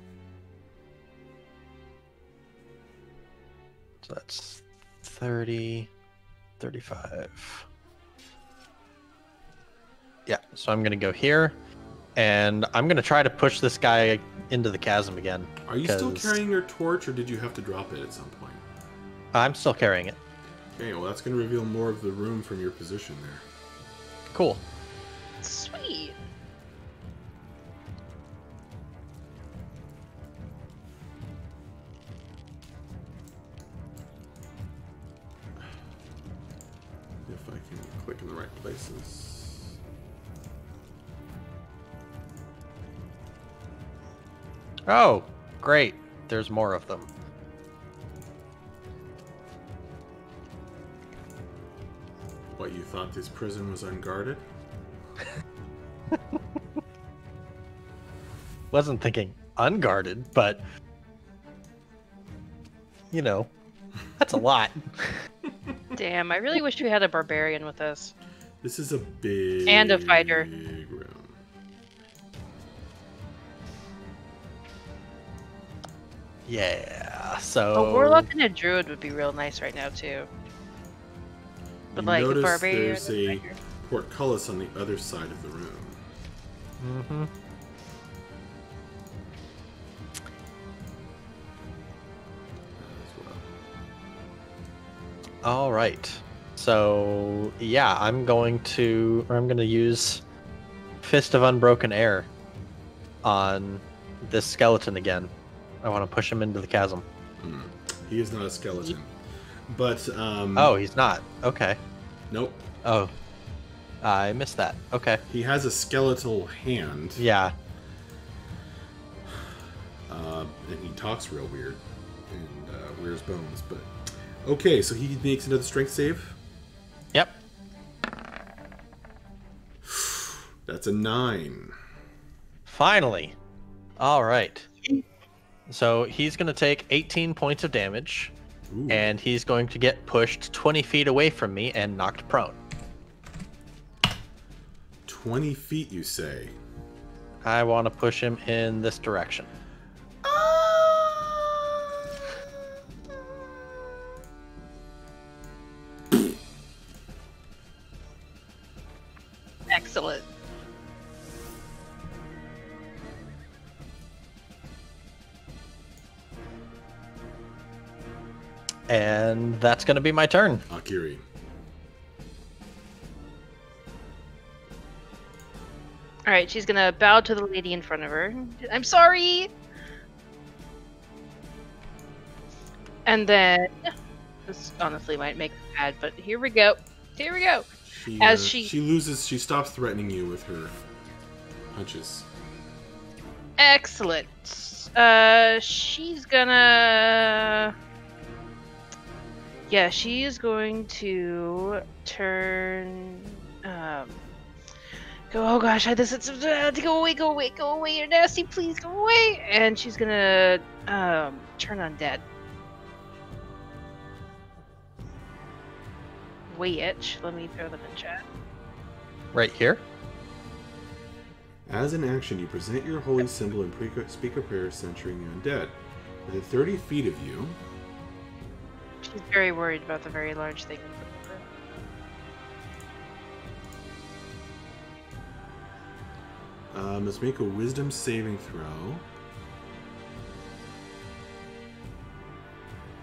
so that's 30, 35. Yeah, so I'm going to go here, and I'm going to try to push this guy into the chasm again. Are you still 'cause carrying your torch, or did you have to drop it at some point? I'm still carrying it. Okay, well that's going to reveal more of the room from your position there. Cool. Sweet. If I can click in the right places. Oh, great. There's more of them. What, you thought this prison was unguarded? Wasn't thinking unguarded, but you know, that's a lot. Damn, I really wish we had a barbarian with us. This is a big And a fighter. room. Yeah. So A warlock and a druid would be real nice right now too. But You like a notice barbarian. there's and a fighter. portcullis on the other side of the room. Mm-hmm. As well. All right. So yeah, I'm going to use Fist of Unbroken Air on this skeleton again. I want to push him into the chasm. He is not a skeleton. But, Oh, he's not. Okay. nope. Oh, I missed that. Okay. He has a skeletal hand. Yeah. And he talks real weird. And wears bones. But okay, so he makes another strength save. Yep. That's a 9. Finally. All right. So he's going to take 18 points of damage, Ooh. and he's going to get pushed 20 feet away from me and knocked prone. 20 feet, you say? I want to push him in this direction. Excellent. And that's going to be my turn. Akiri. Alright, she's gonna bow to the lady in front of her. I'm sorry! And then, this honestly might make her mad, but here we go. Here we go. She stops threatening you with her punches. Excellent. She's gonna... Yeah, she is going to turn... Oh gosh, this is go away, you're nasty, please go away. And she's gonna turn undead. Wait, let me throw them in chat. Right here. As an action, you present your holy symbol and speak a prayer censuring the undead. Within 30 feet of you, She's very worried about the very large thing. must make a wisdom saving throw.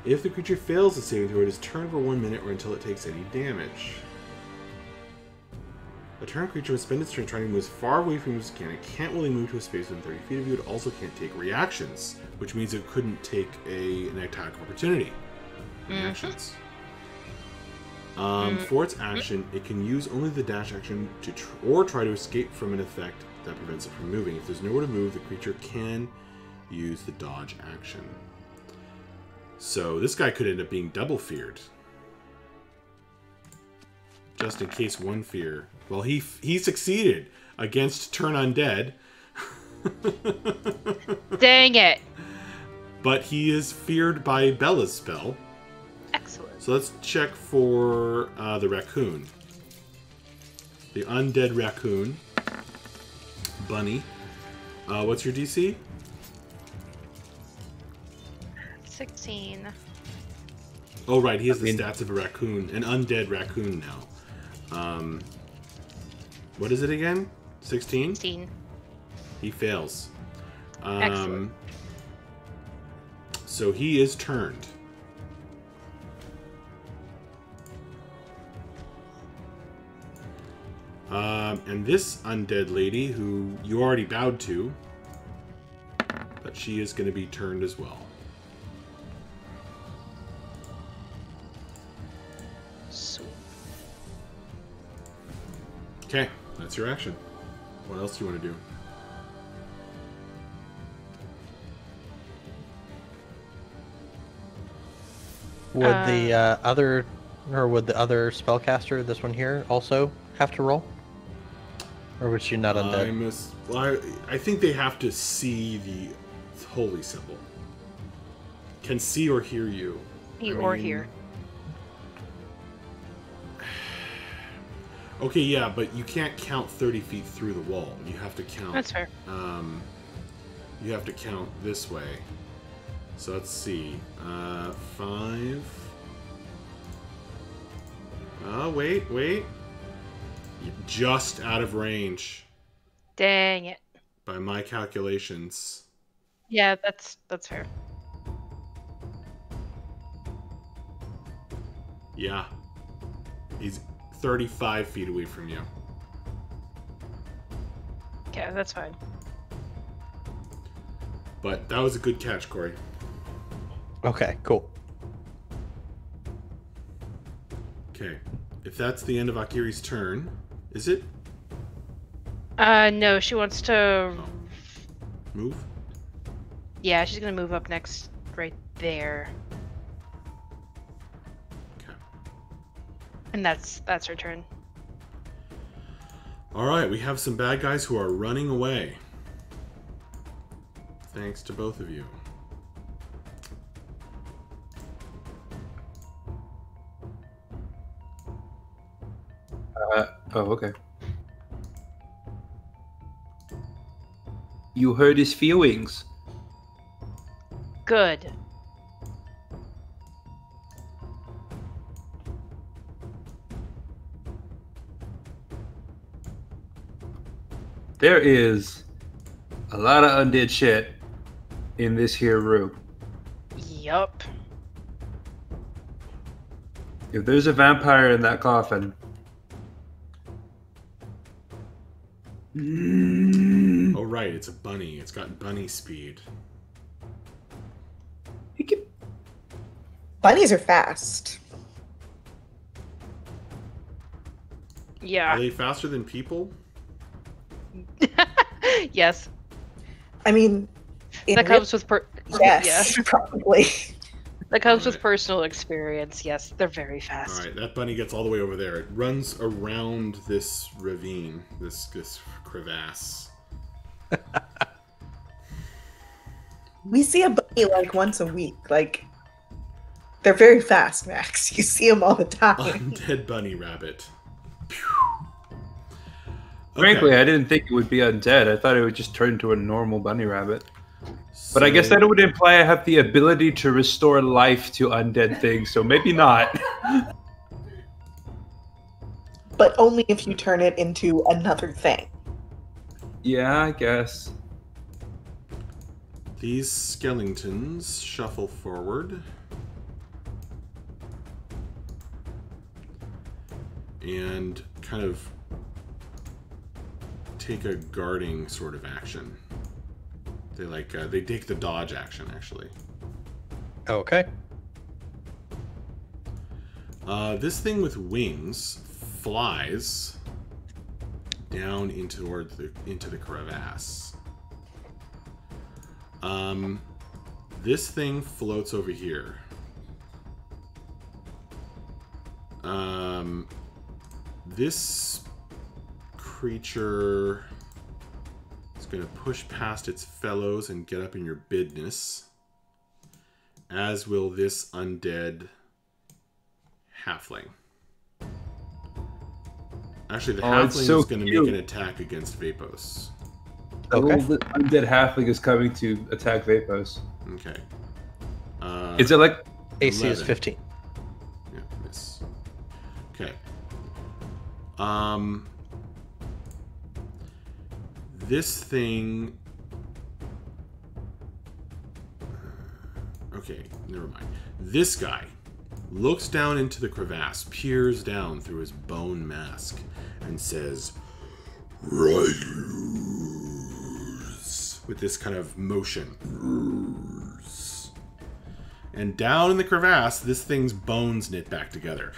If the creature fails the saving throw, it is turned for 1 minute or until it takes any damage. A turn creature will spend its turn trying to move as far away from you as it can. It can't really move to a space within 30 feet of you. It also can't take reactions, which means it couldn't take an attack of opportunity. Reactions. For its action, it can use only the dash action to or try to escape from an effect that prevents it from moving. If there's nowhere to move, the creature can use the dodge action. So this guy could end up being double feared. Just in case one fear. Well, he succeeded against turn undead. Dang it. But he is feared by Bella's spell. Excellent. So let's check for the raccoon. The undead raccoon. Bunny. What's your DC? 16. Oh, right. He has the stats of a raccoon. An undead raccoon now. What is it again? 16? 16. He fails. Excellent. So he is turned. And this undead lady, who you already bowed to, but she is going to be turned as well. Sweet. Okay, that's your action. What else do you want to do? Would the other spellcaster, this one here, also have to roll? Or was she not undead? I think they have to see the holy symbol. Can see or hear you. Hear. Okay, yeah, but you can't count 30 feet through the wall. You have to count. That's fair. You have to count this way. So let's see. 5. Oh, wait. You're just out of range. Dang it. By my calculations. Yeah, that's fair. Yeah. He's 35 feet away from you. Okay, that's fine. But that was a good catch, Corey. Okay, cool. Okay. If that's the end of Akiri's turn, is it? No, she wants to... Oh. Move? Yeah, she's gonna move up next, right there. Okay. And that's her turn. Alright, we have some bad guys who are running away. Thanks to both of you. Okay. You hurt his feelings. Good. There is a lot of undead shit in this here room. Yup. If there's a vampire in that coffin... Oh, right, it's a bunny. It's got bunny speed. Bunnies are fast. Yeah. Are they faster than people? Yes. I mean, That comes with yes, yeah. probably. That comes with personal experience. Yes, they're very fast. Alright, that bunny gets all the way over there. It runs around this ravine, this crevasse. We see a bunny like once a week. Like, they're very fast, Max. You see them all the time. Undead bunny rabbit. Frankly, I didn't think it would be undead. I thought it would just turn into a normal bunny rabbit. But I guess that would imply I have the ability to restore life to undead things, so maybe not. But only if you turn it into another thing. Yeah, I guess. These skeletons shuffle forward. And kind of take a guarding sort of action. They they take the dodge action actually. Okay. This thing with wings flies down into the crevasse. This thing floats over here. This creature is going to push past its fellows and get up in your business, as will this undead halfling. Actually, the halfling is going to make an attack against Vapos. Okay. The undead halfling is coming to attack Vapos. Okay. Is it like AC is 15? Yeah, miss. Okay. This thing. Okay, never mind. This guy looks down into the crevasse, peers down through his bone mask, and says, "Rise," with this kind of motion. Rise. And down in the crevasse, this thing's bones knit back together.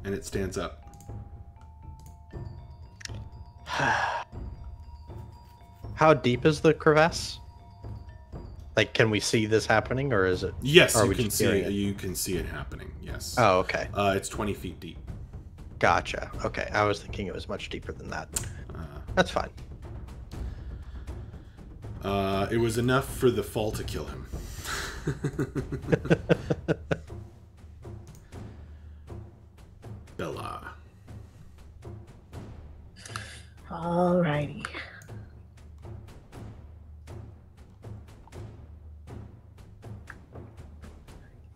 And it stands up. How deep is the crevasse? Like, can we see this happening, or is it? Yes, are you we can just see hearing it. You can see it happening. Yes. Oh, okay. It's 20 feet deep. Gotcha. Okay, I was thinking it was much deeper than that. That's fine. It was enough for the fall to kill him. Bella. Alrighty.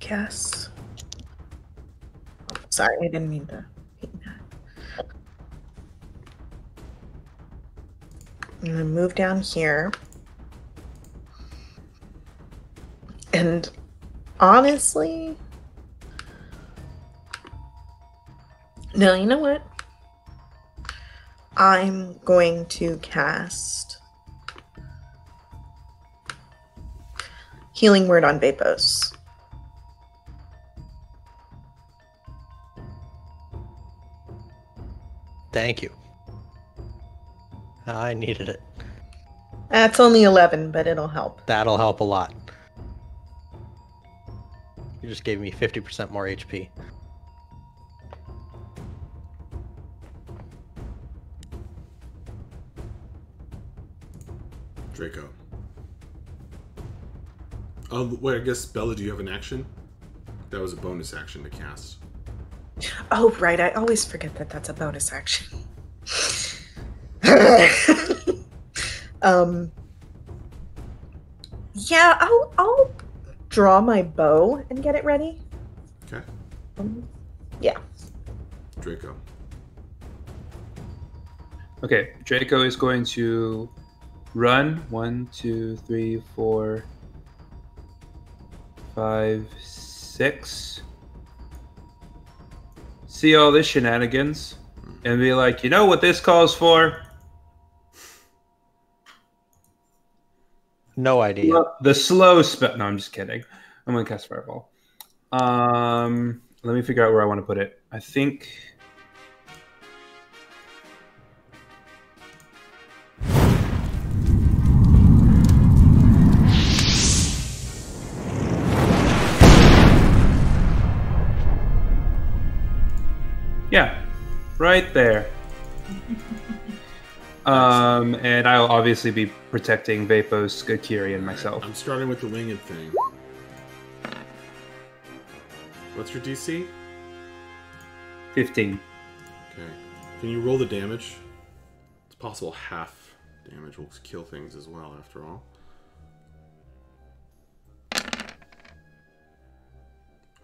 Guess. Sorry, I didn't mean to hit that. I'm gonna move down here. And honestly, no, you know what? I'm going to cast Healing Word on Vapos. Thank you. I needed it. That's only 11, but it'll help. That'll help a lot. You just gave me 50% more HP. Draco. Oh, wait, I guess, Bella, do you have an action? That was a bonus action to cast. Oh, right. I always forget that that's a bonus action. Yeah, I'll draw my bow and get it ready. Okay. Yeah. Draco. Okay, Draco is going to run 1, 2, 3, 4, 5, 6. See all this shenanigans and be like, you know what this calls for? No idea. The slow spell. No, I'm just kidding. I'm gonna cast Fireball. Let me figure out where I want to put it. I think. Yeah, right there. And I'll obviously be protecting Vapos, Gakiri, and myself. I'm starting with the winged thing. What's your DC? 15. Okay. Can you roll the damage? It's possible half damage will kill things as well, after all.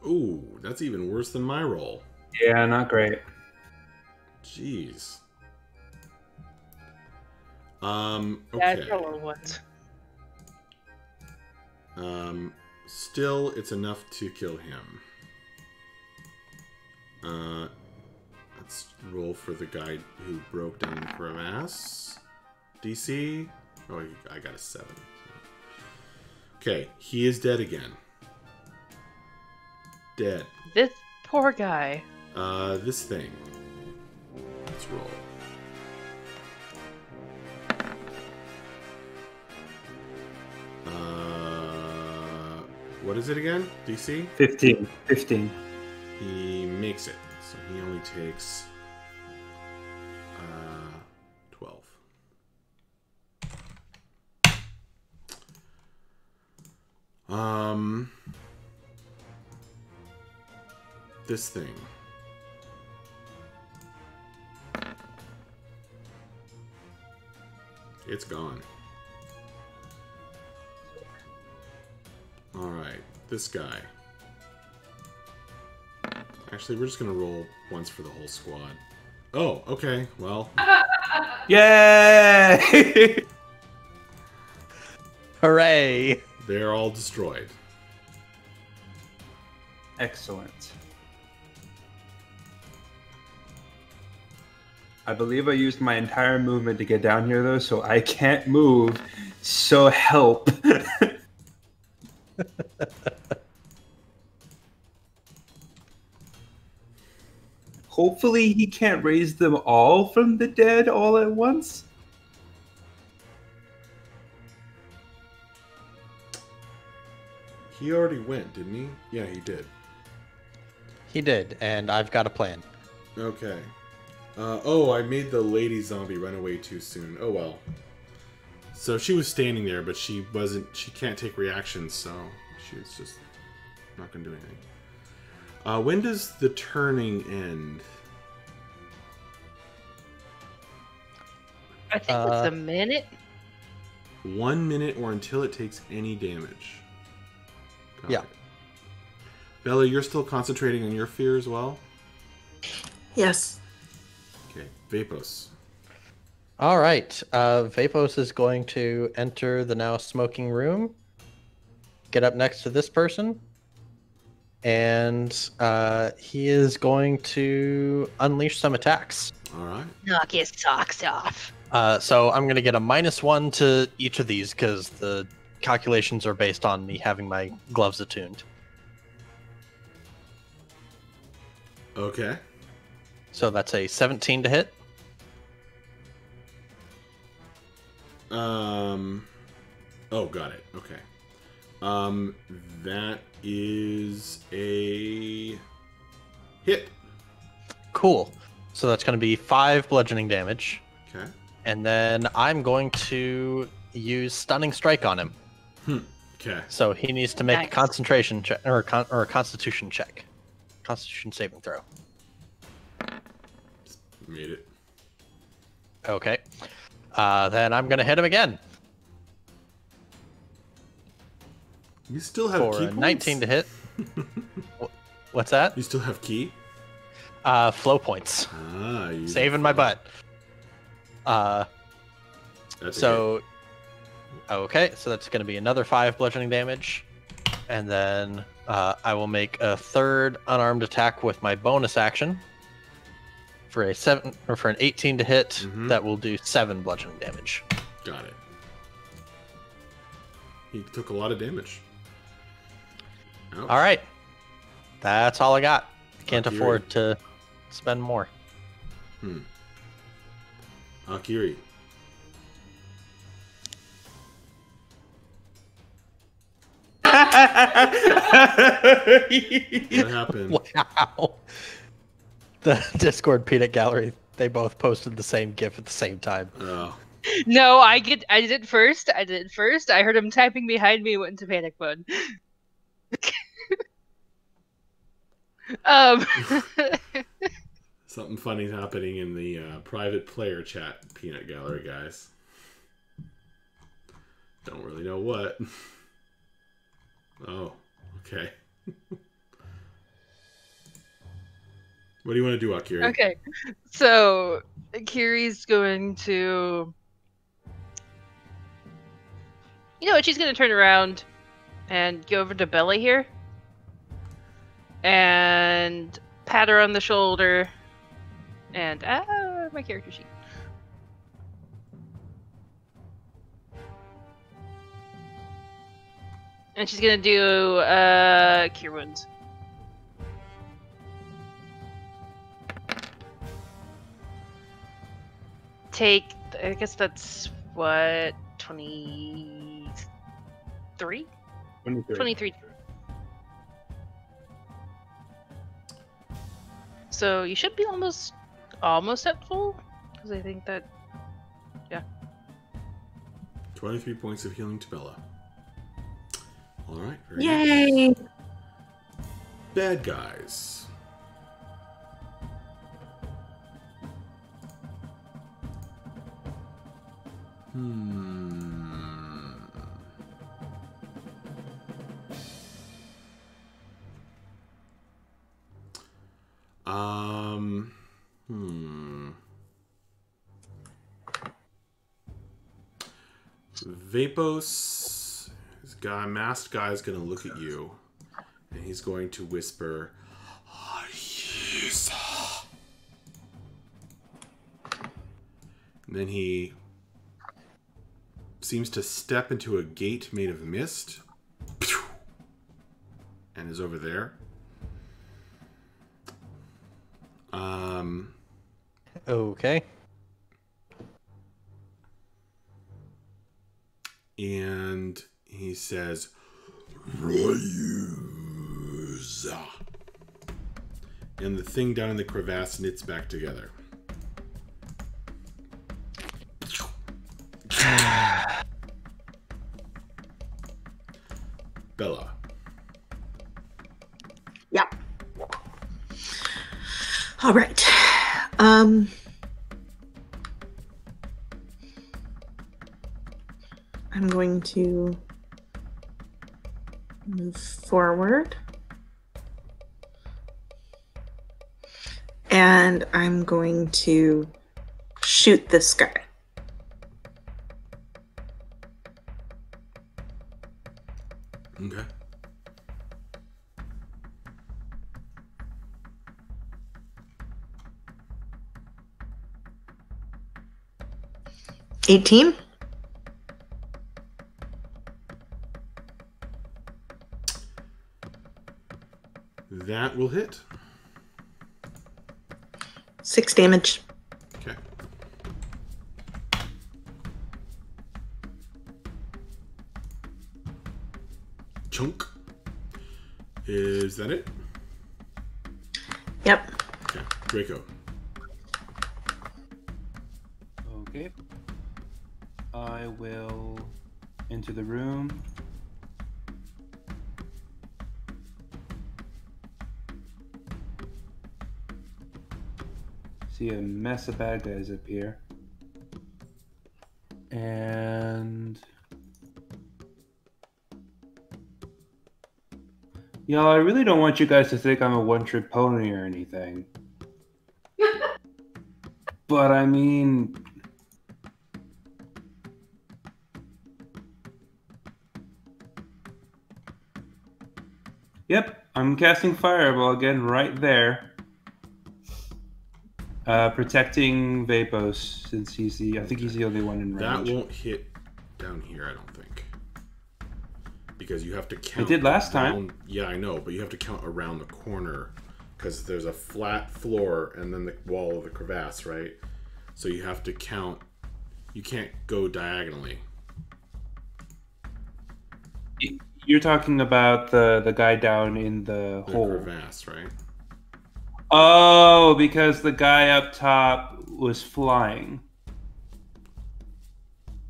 Ooh, that's even worse than my roll. Yeah, not great. Jeez. Yeah, Okay. it's a low ones. Still, it's enough to kill him. Let's roll for the guy who broke down the crevasse. DC? Oh, I got a 7. Okay, he is dead again. Dead. This poor guy. This thing. Let's roll. What is it again? DC? 15. 15. He makes it. So he only takes 12. This thing. It's gone. Alright, this guy. Actually, we're just gonna roll once for the whole squad. Oh, okay, well. Yay! Hooray! They're all destroyed. Excellent. I believe I used my entire movement to get down here, though, so I can't move. So help. Hopefully he can't raise them all from the dead all at once. He already went, didn't he? Yeah, he did. He did, and I've got a plan. Okay. Oh, I made the lady zombie run away too soon. Oh well. So she was standing there, but she can't take reactions, so she was just not gonna do anything. When does the turning end? I think it's a minute. 1 minute or until it takes any damage. Got Yeah. it. Bella, you're still concentrating on your fear as well? Yes. Okay, Vapos. All right. Vapos is going to enter the now smoking room, get up next to this person, and he is going to unleash some attacks. All right. Knock his socks off. So I'm going to get a -1 to each of these because the calculations are based on me having my gloves attuned. Okay. So that's a 17 to hit. Oh, got it. Okay. That is a hit. Cool. So that's going to be 5 bludgeoning damage. Okay. And then I'm going to use Stunning Strike on him. Okay. So he needs to make Nice. a concentration check or a Constitution check, Constitution saving throw. Made it. Okay. Then I'm going to hit him again You still have for key a points? 19 to hit. What's that? You still have key? Flow points. Ah, you Saving my butt. That's a So, okay, so that's going to be another 5 bludgeoning damage, and then I will make a third unarmed attack with my bonus action for a 7 or for an 18 to hit. Mhm. That will do 7 bludgeoning damage. hit. Got it. He took a lot of damage. Ouch. All right, that's all I got. Can't Akiri. afford to spend more. Akiri. What happened? Wow. The Discord Peanut Gallery, they both posted the same GIF at the same time. Oh. No, I did it first. I did it first. I heard him typing behind me, went into panic mode. um Something funny happening in the private player chat, Peanut Gallery guys. Don't really know what. Oh, okay. What do you want to do, Akiri? Okay. So Kiri's going to, you know what, she's gonna turn around and go over to Bella here and pat her on the shoulder and my character sheet. And she's gonna do Cure Wounds. Take, I guess that's what, 23? 23. So you should be almost at full, because I think that, yeah. 23 points of healing to Bella. All right. Very Yay! nice. Bad guys. Vapos, this guy, masked guy, is going to look at you, and he's going to whisper, "Yes." And then he seems to step into a gate made of mist, and is over there. Okay. And he says, "Ryuza." And the thing down in the crevasse knits back together. Bella. Yeah. All right. I'm going to move forward. And I'm going to shoot this guy. Okay. $18. That will hit. 6 damage. Okay. Chunk. Is that it? Yep. Okay. Draco. Okay. I will enter the room. See a mess of bad guys up here. And y'all, I really don't want you guys to think I'm a one-trick pony or anything. But I mean, yep, I'm casting Fireball again right there. Protecting Vapos, since he's the, I think he's the only one in range. That won't hit down here, I don't think. Because you have to count. It did last time. Yeah, I know, but you have to count around the corner. Because there's a flat floor and then the wall of the crevasse, right? So you have to count. You can't go diagonally. You're talking about the guy down in the hole. Crevasse, right? Oh, because the guy up top was flying.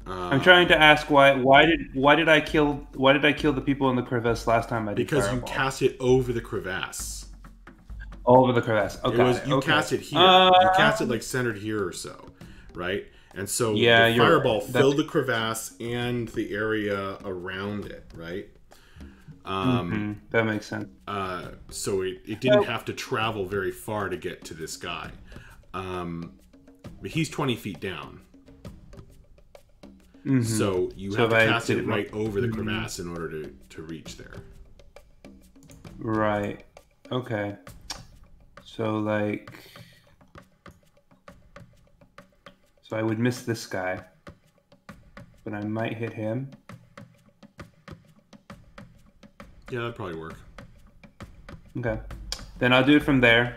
I'm trying to ask why did I kill the people in the crevasse last time I did because Fireball? You cast it over the crevasse. Over the crevasse. Okay. You cast it here. You cast it like centered here or so, right? And so yeah, the fireball filled the crevasse and the area around it, right? That makes sense. So it didn't have to travel very far to get to this guy. But he's 20 feet down. So you So have to if I cast did it it right over the Mhm. crevasse in order to reach there. Right. Okay. So like, so I would miss this guy, but I might hit him. Yeah, that'd probably work. Okay. Then I'll do it from there,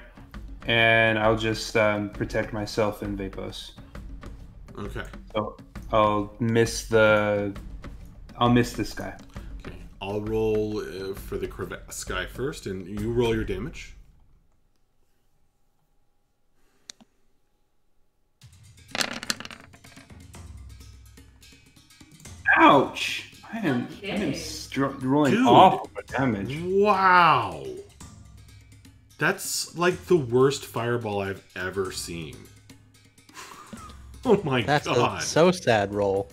and I'll just protect myself in Vapos. Okay. So I'll miss this guy. Okay. I'll roll for the crevasse guy first, and you roll your damage. Ouch! I am rolling Dude. awful for damage. Wow. That's like the worst fireball I've ever seen. Oh my That's god. a so sad roll.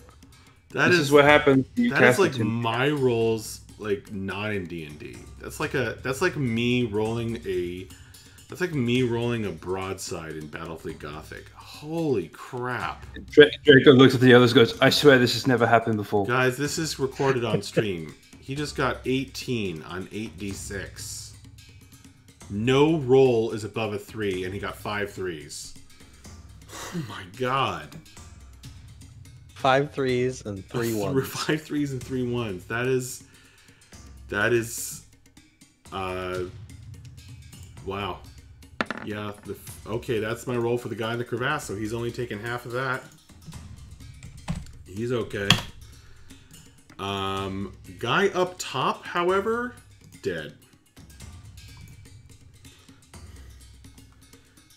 This is what happens. When you That is cast like it to- my rolls, like not in D&D. That's like me rolling a broadside in Battlefleet Gothic. Holy crap. Draco looks at the others, goes, "I swear this has never happened before." Guys, this is recorded on stream. He just got 18 on 8d6. No roll is above a 3, and he got 5 threes. Oh my god. 5 threes and 3 ones. 5 threes and 3 ones. That is wow. Yeah, okay, that's my roll for the guy in the crevasse, so he's only taken half of that. He's okay. Guy up top, however, dead.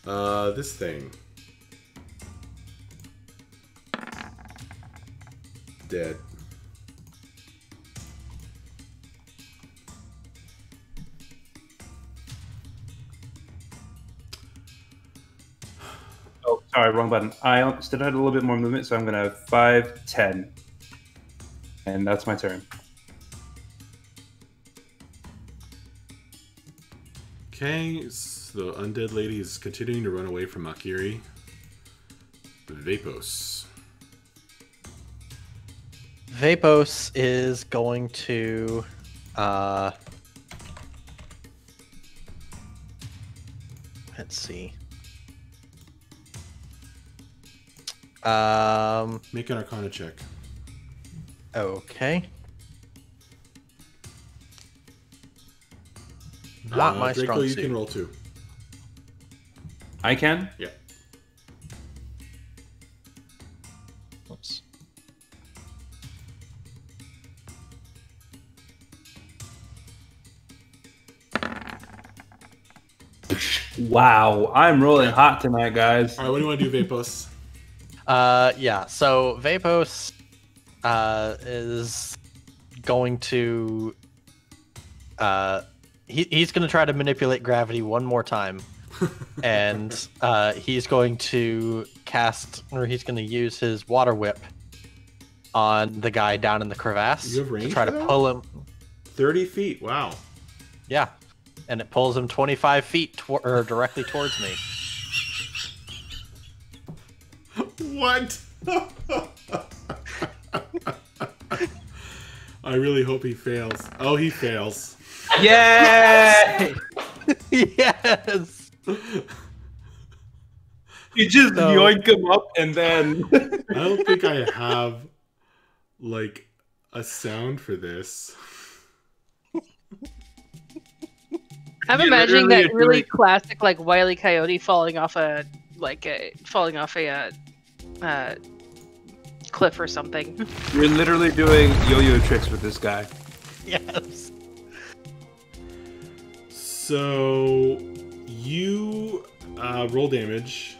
This thing. Dead. Oh, sorry, wrong button. I still had a little bit more movement, so I'm going to 5, 10. And that's my turn. Okay, so the undead lady is continuing to run away from Akiri. Vapos. Vapos is going to let's see. Make an Arcana check. Okay. Not my Draco, strong you suit. can roll 2. I can? Yeah. Oops. Wow, I'm rolling hot tonight, guys. All right, what do you want to do, Vapos? Yeah, so Vapos is going to he's going to try to manipulate gravity one more time. And he's going to he's going to use his water whip on the guy down in the crevasse You have to range try for to that? pull him. 30 feet, wow. Yeah, and it pulls him 25 feet directly towards me. What? I really hope he fails. Oh, he fails. Yay! Yes. You just So- yoink him up and then... I don't think I have, like, a sound for this. I'm You imagining literally that are really doing- classic, like Wile E. Coyote falling off a cliff or something. You're literally doing yo-yo tricks with this guy. Yes. So, you roll damage.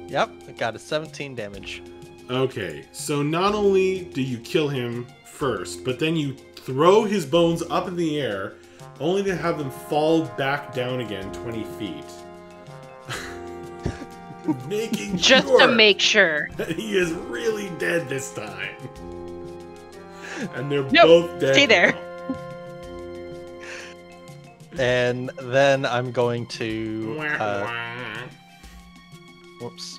Yep, I got a 17 damage. Okay, so not only do you kill him first, but then you throw his bones up in the air, only to have them fall back down again 20 feet. Making Just sure to make sure. that he is really dead this time. And they're Nope, both dead. stay there. now. And then I'm going to Wah, wah. whoops.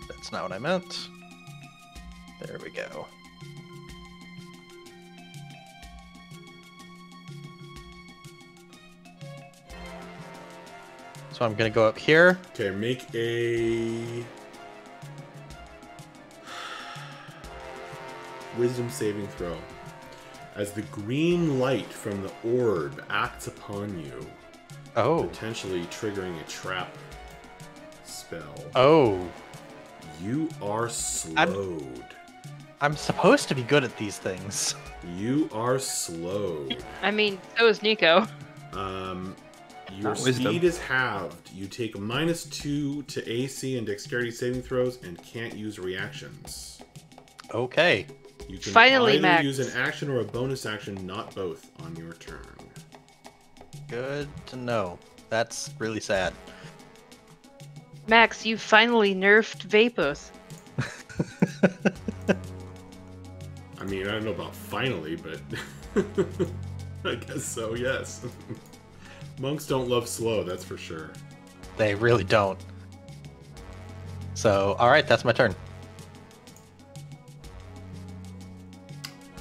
That's not what I meant. There we go. So I'm gonna go up here. Okay, make a wisdom saving throw. As the green light from the orb acts upon you, potentially triggering a trap spell. Oh. You are slowed. I'm supposed to be good at these things. You are slowed. I mean, so is Nico. Your speed is halved. You take -2 to AC and dexterity saving throws and can't use reactions. Okay. You can Finally, either Max. use an action or a bonus action, not both, on your turn. Good to know. That's really sad. Max, you finally nerfed Vapoth. I mean, I don't know about finally, but I guess so, yes. Monks don't love slow, that's for sure. They really don't. So, alright, that's my turn.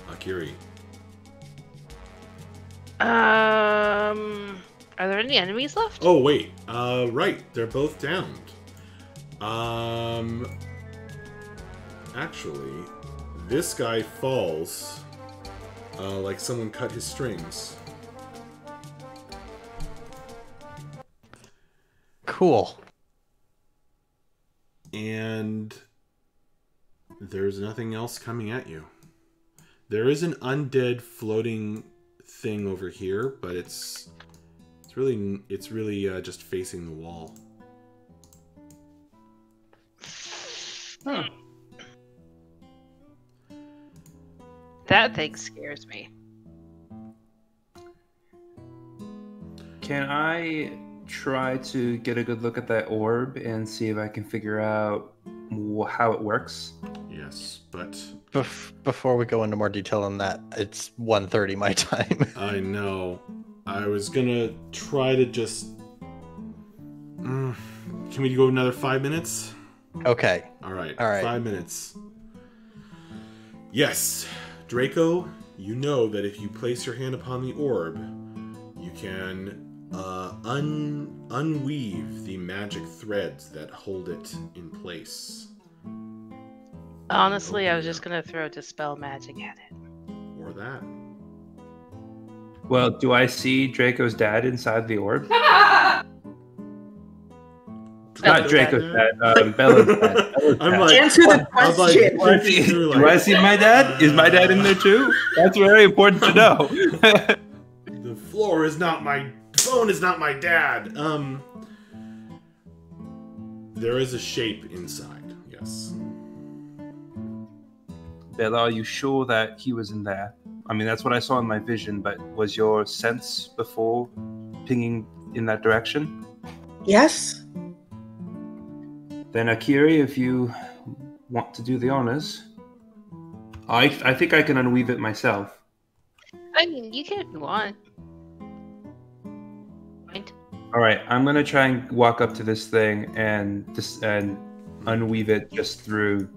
Akiri. Are there any enemies left? Oh, wait. Right. They're both downed. Actually, this guy falls like someone cut his strings. Cool. And there's nothing else coming at you. There is an undead floating thing over here, but it's really just facing the wall. Huh. That thing scares me. Can I try to get a good look at that orb and see if I can figure out how it works? Yes, but Before we go into more detail on that, it's 1:30 my time. I know. I was gonna try to just... Can we go another 5 minutes? Okay. Alright, All right. 5 minutes. Yes, Draco, you know that if you place your hand upon the orb, you can unweave the magic threads that hold it in place. Honestly, I was just gonna throw Dispel Magic at it. Or that. Well, do I see Draco's dad inside the orb? Not Draco's dad, Bella's dad. I'm like, Answer the question. Do I see my dad? Is my dad in there too? That's very important to know. The floor is not my... Phone is not my dad. There is a shape inside, yes. Bella, are you sure that he was in there? I mean, that's what I saw in my vision, but was your sense before pinging in that direction? Yes. Then Akiri, if you want to do the honors, I think I can unweave it myself. I mean, you can if you want. Right. All right, I'm gonna try and walk up to this thing and unweave it just through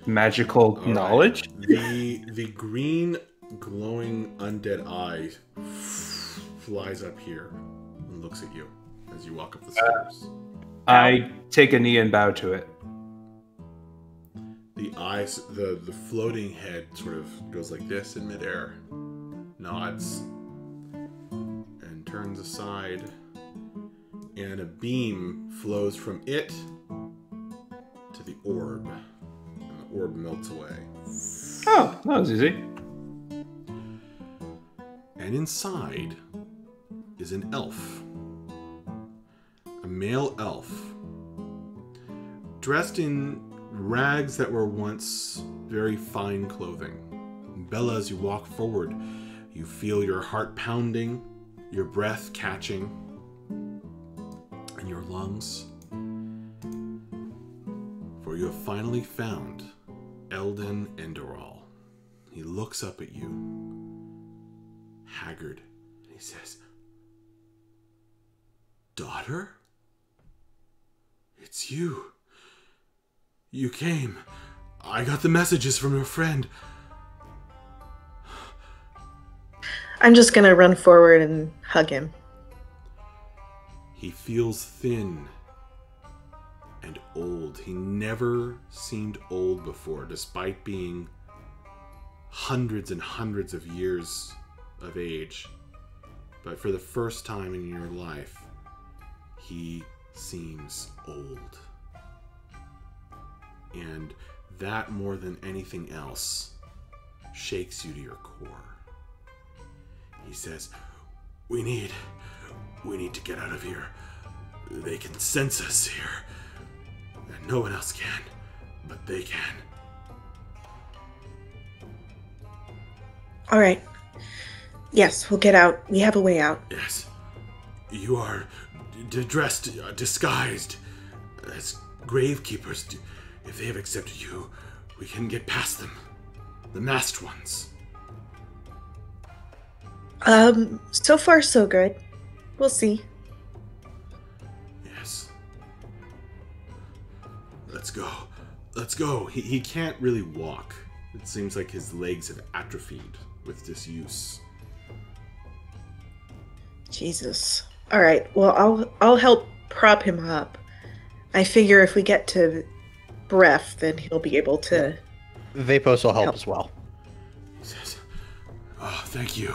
magical knowledge. The green glowing undead eye flies up here and looks at you as you walk up the stairs. I take a knee and bow to it. The eyes, the floating head sort of goes like this in midair, nods, and turns aside, and a beam flows from it to the orb, and the orb melts away. Oh, that was easy. And inside is an elf. A male elf. Dressed in rags that were once very fine clothing. Bella, as you walk forward, you feel your heart pounding, your breath catching, and your lungs. For you have finally found Eldon Enderal. He looks up at you, haggard, and he says, "Daughter? It's you. You came. I got the messages from your friend." I'm just gonna run forward and hug him. He feels thin and old. He never seemed old before, despite being hundreds and hundreds of years of age. But for the first time in your life, he seems old. And that, more than anything else, shakes you to your core. He says, we need to get out of here. They can sense us here. And no one else can, but they can. All right. Yes, we'll get out. We have a way out. Yes. You are dressed, disguised as gravekeepers. If they have accepted you, we can get past them. The masked ones. So far so good. We'll see. Yes. Let's go. Let's go. He can't really walk. It seems like his legs have atrophied with disuse. Jesus. All right. Well, I'll help prop him up. I figure if we get to breath, then he'll be able to. Vapos will help as well. He says, "Oh, thank you,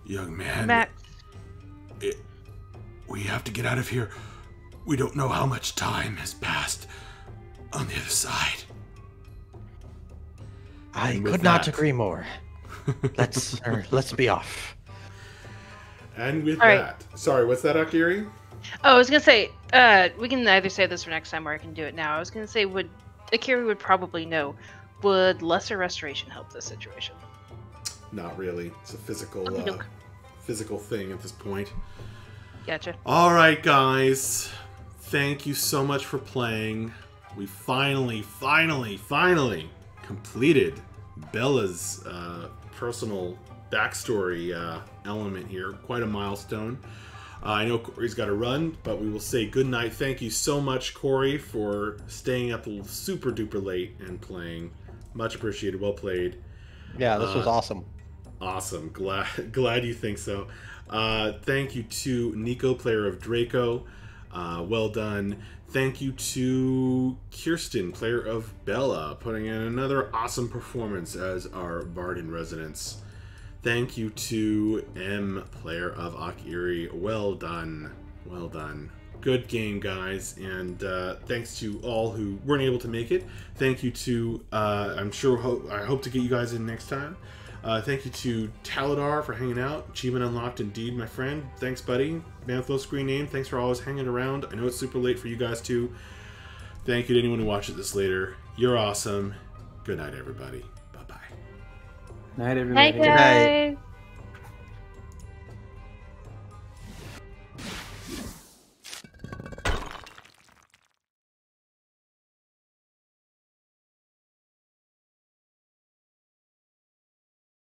young man. Max. We have to get out of here. We don't know how much time has passed on the other side." I And with could not that- agree more. Let's be off. And with All right. that, sorry, what's that, Akiri? Oh, I was gonna say, we can either say this for next time or I can do it now. I was gonna say, Akira would probably know. Would lesser restoration help this situation? Not really. It's a physical, Okey-doke. physical thing at this point. Gotcha. All right, guys. Thank you so much for playing. We finally completed Bella's personal backstory element here. Quite a milestone. I know Corey's got to run, but we will say goodnight. Thank you so much, Corey, for staying up super duper late and playing. Much appreciated. Well played. Yeah, this was awesome. Awesome. Glad you think so. Thank you to Nico, player of Draco. Well done. Thank you to Kirsten, player of Bella, putting in another awesome performance as our Bard in Residence. Thank you to M, player of Akiri. Well done. Well done. Good game, guys. And thanks to all who weren't able to make it. Thank you to, I hope to get you guys in next time. Thank you to Taladar for hanging out. Achievement unlocked indeed, my friend. Thanks, buddy. Man with low screen name, thanks for always hanging around. I know it's super late for you guys too. Thank you to anyone who watches this later. You're awesome. Good night, everybody. Bye-bye. Night, everybody. Hey guys.